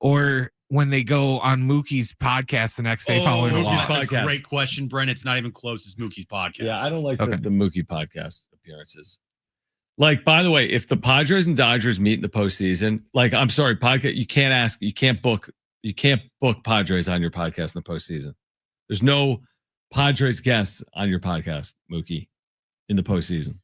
or when they go on Mookie's podcast the next day following a loss? That's a great question, Brent. It's not even close as Mookie's podcast. Yeah, I don't like the Mookie podcast appearances. Like, by the way, if the Padres and Dodgers meet in the postseason, like, I'm sorry, podcast, you can't book Padres on your podcast in the postseason. There's no Padres guests on your podcast, Mookie, in the postseason.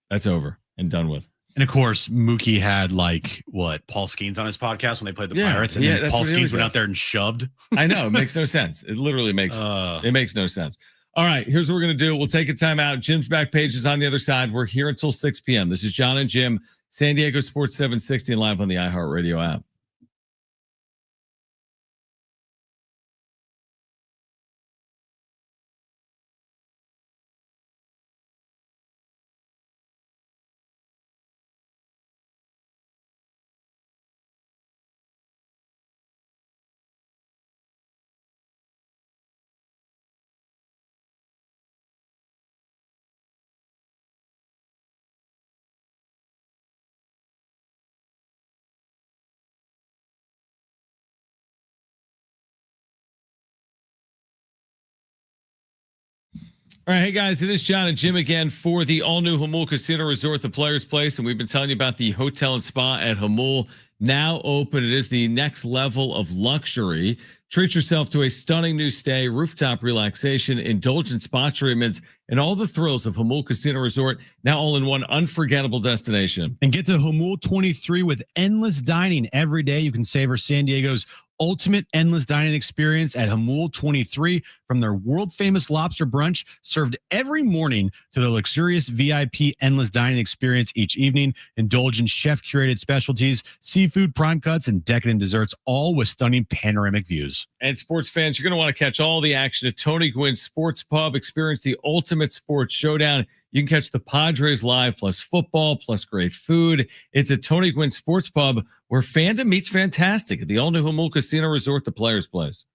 That's over and done with. And of course, Mookie had Paul Skeens on his podcast when they played the Pirates, and then Paul Skeens went out there and shoved. I know, it makes no sense. It literally makes no sense. All right, here's what we're gonna do. We'll take a timeout. Jim's back page is on the other side. We're here until 6 p.m. This is Jon and Jim, San Diego Sports 760 and live on the iHeartRadio app. All right, hey guys, it is Jon and Jim again for the all-new Jamul Casino Resort, the Players Place, and we've been telling you about the hotel and spa at Jamul, now open. It is the next level of luxury. Treat yourself to a stunning new stay, rooftop relaxation, indulgent spa treatments, and all the thrills of Jamul Casino Resort, now all in one unforgettable destination. And get to Jamul 23 with endless dining every day. You can savor San Diego's ultimate endless dining experience at Jamul 23, from their world famous lobster brunch served every morning to the luxurious VIP endless dining experience each evening. Indulgent chef curated specialties, seafood, prime cuts, and decadent desserts, all with stunning panoramic views. And sports fans, you're going to want to catch all the action at Tony Gwynn's Sports Pub. Experience the ultimate sports showdown. You can catch the Padres live, plus football, plus great food. It's at Tony Gwynn Sports Pub, where fandom meets fantastic at the all-new Jamul Casino Resort, the Players Place.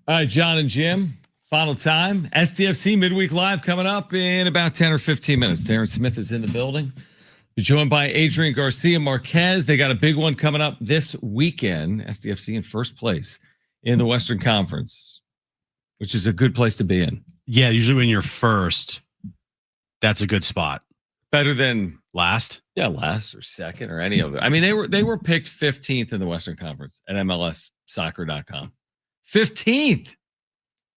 All right, Jon and Jim, final time. SDFC Midweek Live coming up in about 10 or 15 minutes. Darren Smith is in the building. We're joined by Adrian Garcia Marquez. They got a big one coming up this weekend. SDFC in first place in the Western Conference, which is a good place to be in. Yeah, usually when you're first, that's a good spot. Better than last? Yeah, last or second or any of it. I mean, they were picked 15th in the Western Conference at MLSsoccer.com. 15th.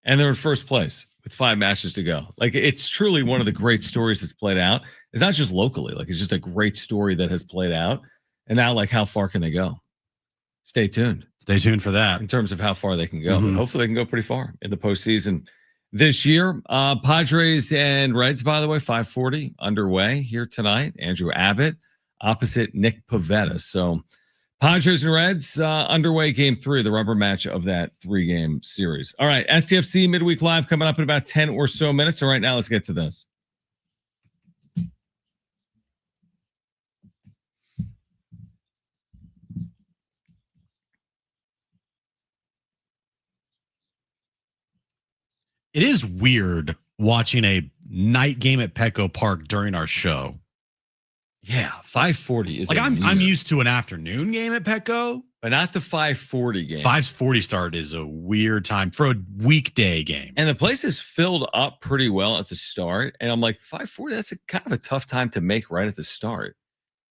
And they're in first place with 5 matches to go. Like, it's truly one of the great stories that's played out. It's not just locally. Like, it's just a great story that has played out. And now, like, how far can they go? Stay tuned. Stay tuned for that. In terms of how far they can go. But hopefully they can go pretty far in the postseason this year. Padres and Reds, by the way, 5:40 underway here tonight. Andrew Abbott opposite Nick Pivetta. So Padres and Reds underway game 3, the rubber match of that 3-game series. All right, STFC Midweek Live coming up in about 10 or so minutes. And right now, let's get to this. It is weird watching a night game at Petco Park during our show. Yeah, 5:40 is like I'm used to an afternoon game at Petco, but not the 5:40 game. 5:40 start is a weird time for a weekday game. And the place is filled up pretty well at the start. And I'm like, 5:40, that's kind of a tough time to make right at the start.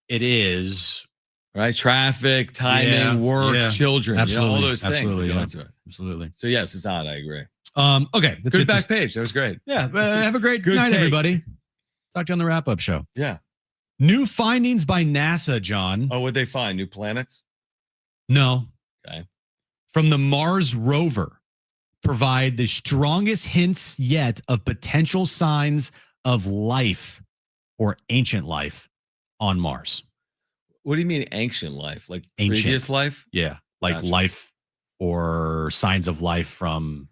It is. Right? Traffic, timing, work, children, absolutely, all those things. Absolutely, Absolutely. So yes, it's odd. I agree. Okay. Good back page. That was great. Yeah. Have a great night, everybody. Talk to you on the wrap-up show. Yeah. New findings by NASA, John. Oh, what'd they find? New planets? No. Okay. From the Mars rover, provide the strongest hints yet of potential signs of life or ancient life on Mars. What do you mean ancient life? Like ancient. Previous life? Yeah. Like life or signs of life from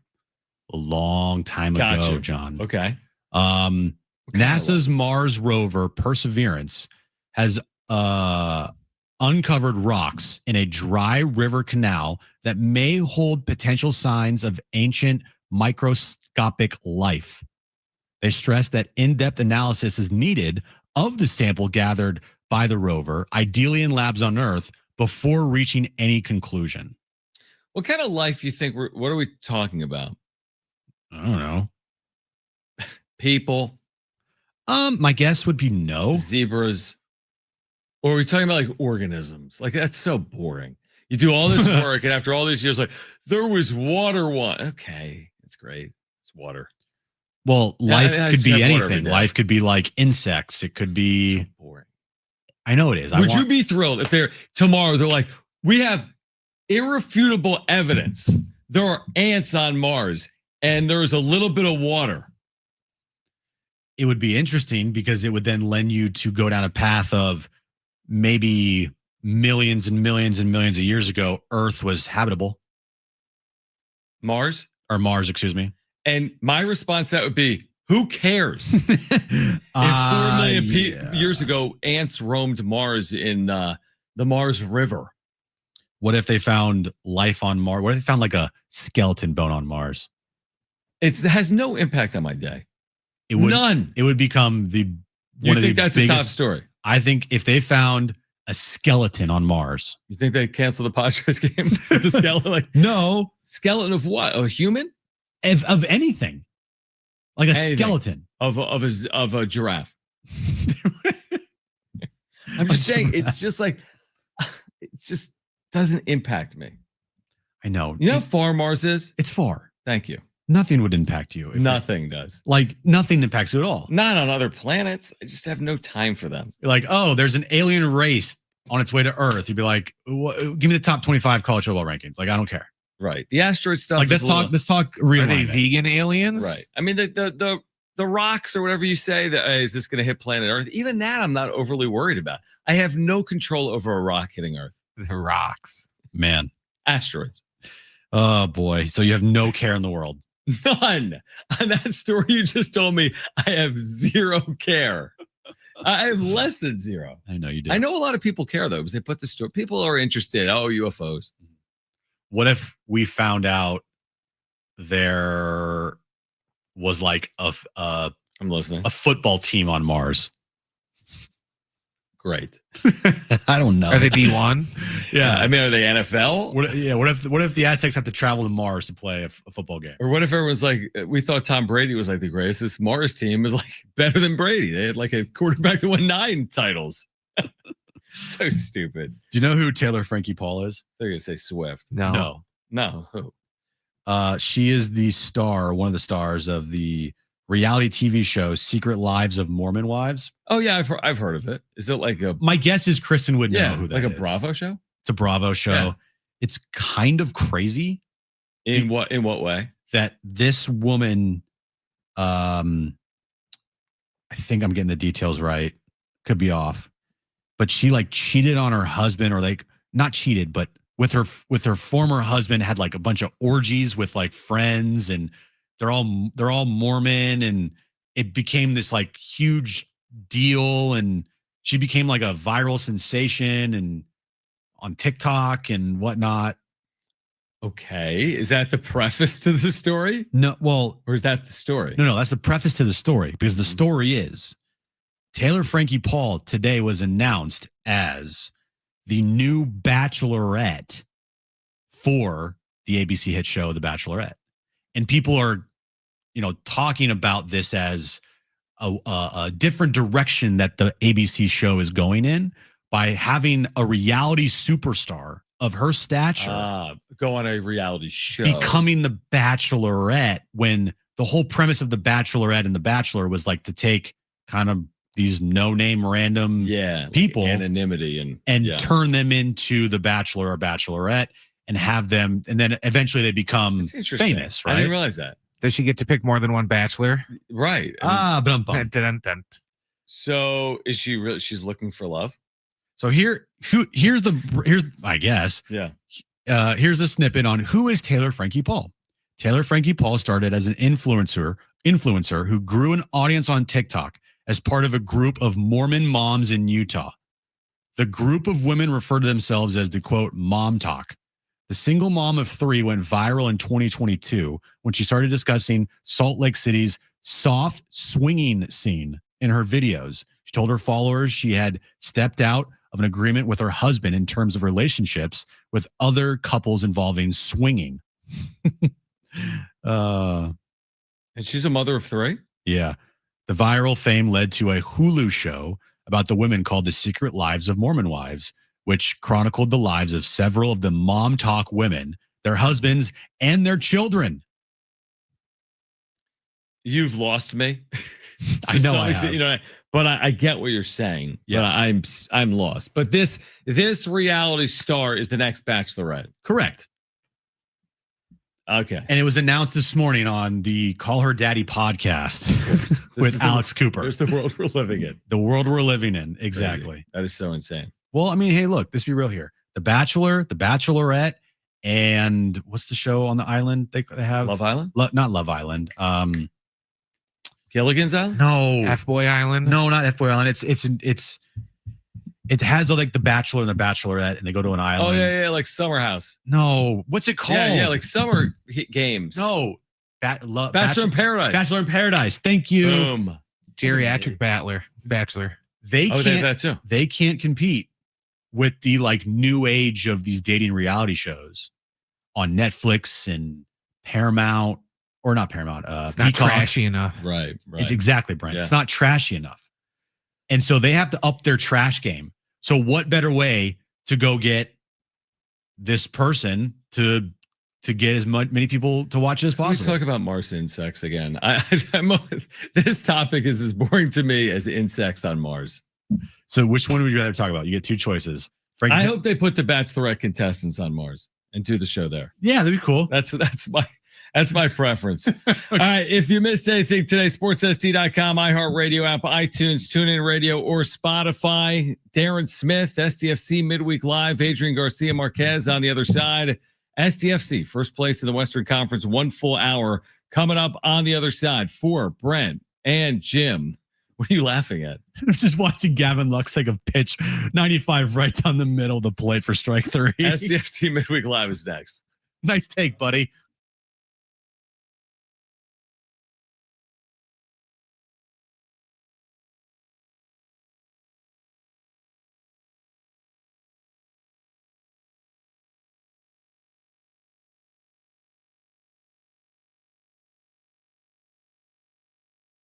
a long time ago, John. Okay. NASA's Mars rover Perseverance has uncovered rocks in a dry river canal that may hold potential signs of ancient microscopic life. They stress that in-depth analysis is needed of the sample gathered by the rover, ideally in labs on Earth, before reaching any conclusion. What kind of life you think what are we talking about? I don't know. People. My guess would be no. Zebras. Or are we talking about like organisms? Like, that's so boring. You do all this work, and after all these years, like, there was water one. Okay, it's great. It's water. Well, life could be anything. Day. Life could be like insects. It could be so boring. I know it is. Would you be thrilled if tomorrow they're like, we have irrefutable evidence there are ants on Mars and there's a little bit of water? It would be interesting because it would then lend you to go down a path of maybe millions and millions and millions of years ago, Earth was habitable. Mars? Or Mars, excuse me. And my response to that would be, who cares? If 4 million years ago, ants roamed Mars in the Mars River. What if they found life on Mars? What if they found like a skeleton bone on Mars? It has no impact on my day. None. It would become You think that's a top story? I think if they found a skeleton on Mars. You think they cancel the Padres game? The skeleton? Like, no. Skeleton of what? A human? Of anything. Like a skeleton. Of a giraffe. I'm just saying, it's just like, it just doesn't impact me. I know. You know how far Mars is? It's far. Thank you. Nothing would impact you. Nothing does. Like, nothing impacts you at all. Not on other planets. I just have no time for them. You're like, oh, there's an alien race on its way to Earth. You'd be like, give me the top 25 college football rankings. Like, I don't care. Right. The asteroid stuff. Like, let's talk real. Are they vegan aliens? Right. I mean, the rocks or whatever you say, is this going to hit planet Earth? Even that I'm not overly worried about. I have no control over a rock hitting Earth. The rocks. Man. Asteroids. Oh, boy. So you have no care in the world. None. On that story you just told me, I have zero care. I have less than zero. I know you do. I know a lot of people care, though, because they put the story. People are interested. Oh, UFOs. What if we found out there was like I'm listening. a football team on Mars. Great. I don't know. Are they D1? Yeah. I mean, are they NFL? What if the Aztecs have to travel to Mars to play a football game? Or what if everyone's like, we thought Tom Brady was like the greatest. This Mars team is like better than Brady. They had like a quarterback that won 9 titles. So stupid. Do you know who Taylor Frankie Paul is? They're going to say Swift. No. Who? She is the star, one of the stars of the reality TV show Secret Lives of Mormon Wives. Oh, yeah. I've heard of it. Is it like a. My guess is Kristen would know who that is. Like a Bravo show? It's a Bravo show. Yeah. It's kind of crazy. In what way? That this woman, I think I'm getting the details right. Could be off. But she like cheated on her husband, or like not cheated, but with her former husband had like a bunch of orgies with like friends, and they're all Mormon, and it became this like huge deal, and she became like a viral sensation and on TikTok and whatnot. Okay. Is that the preface to the story? No, well, or is that the story? No, that's the preface to the story, because the story is Taylor Frankie Paul today was announced as the new Bachelorette for the ABC hit show, The Bachelorette. And people are, talking about this as a different direction that the ABC show is going in by having a reality superstar of her stature go on a reality show, becoming the Bachelorette, when the whole premise of the Bachelorette and the Bachelor was like to take kind of these no-name random people, like anonymity, and turn them into the Bachelor or Bachelorette and have them, and then eventually they become famous, right? I didn't realize that. Does she get to pick more than one bachelor? Right. Dun. So is she really? She's looking for love. So here's I guess. Yeah. Here's a snippet on who is Taylor Frankie Paul. Taylor Frankie Paul started as an influencer who grew an audience on TikTok as part of a group of Mormon moms in Utah. The group of women refer to themselves as the, quote, Mom Talk. The single mom of 3 went viral in 2022 when she started discussing Salt Lake City's soft swinging scene in her videos. She told her followers she had stepped out of an agreement with her husband in terms of relationships with other couples involving swinging. And she's a mother of 3? Yeah. The viral fame led to a Hulu show about the women called The Secret Lives of Mormon Wives, which chronicled the lives of several of the Mom Talk women, their husbands, and their children. You've lost me. I know I have. But I get what you're saying. Yeah, but I'm lost. But this reality star is the next Bachelorette. Correct. Okay. And it was announced this morning on the Call Her Daddy podcast with Alex Cooper. There's the world we're living in. The world we're living in. Exactly. Crazy. That is so insane. Well, I mean, hey, look, let's be real here. The Bachelor, The Bachelorette, and what's the show on the island they have? Love Island? Not Love Island. Gilligan's Island? No. F-Boy Island? No, not F-Boy Island. It has like the Bachelor and the Bachelorette, and they go to an island. Oh yeah, like Summer House. No, what's it called? Yeah, like Summer Games. No, Bachelor in Paradise. Bachelor in Paradise. Thank you. Boom. Geriatric Bachelor. They can't. They have that too. They can't compete with the like new age of these dating reality shows on Netflix and Paramount, or not Paramount. It's not trashy enough. Right. Exactly, Brent. Yeah. It's not trashy enough. And so they have to up their trash game. So what better way to go get this person to get as many people to watch it as possible? We talk about Mars insects again. This topic is as boring to me as insects on Mars. So which one would you rather talk about? You get 2 choices. I hope they put the Bachelorette contestants on Mars and do the show there. Yeah, that'd be cool. That's my preference. All right. If you missed anything today, sportssd.com, iHeartRadio app, iTunes, TuneIn Radio, or Spotify. Darren Smith, SDFC Midweek Live, Adrian Garcia Marquez on the other side. SDFC, first place in the Western Conference, 1 full hour coming up on the other side for Brent and Jim. What are you laughing at? I'm just watching Gavin Lux take a pitch 95 right down the middle of the plate for strike 3. SDFC Midweek Live is next. Nice take, buddy.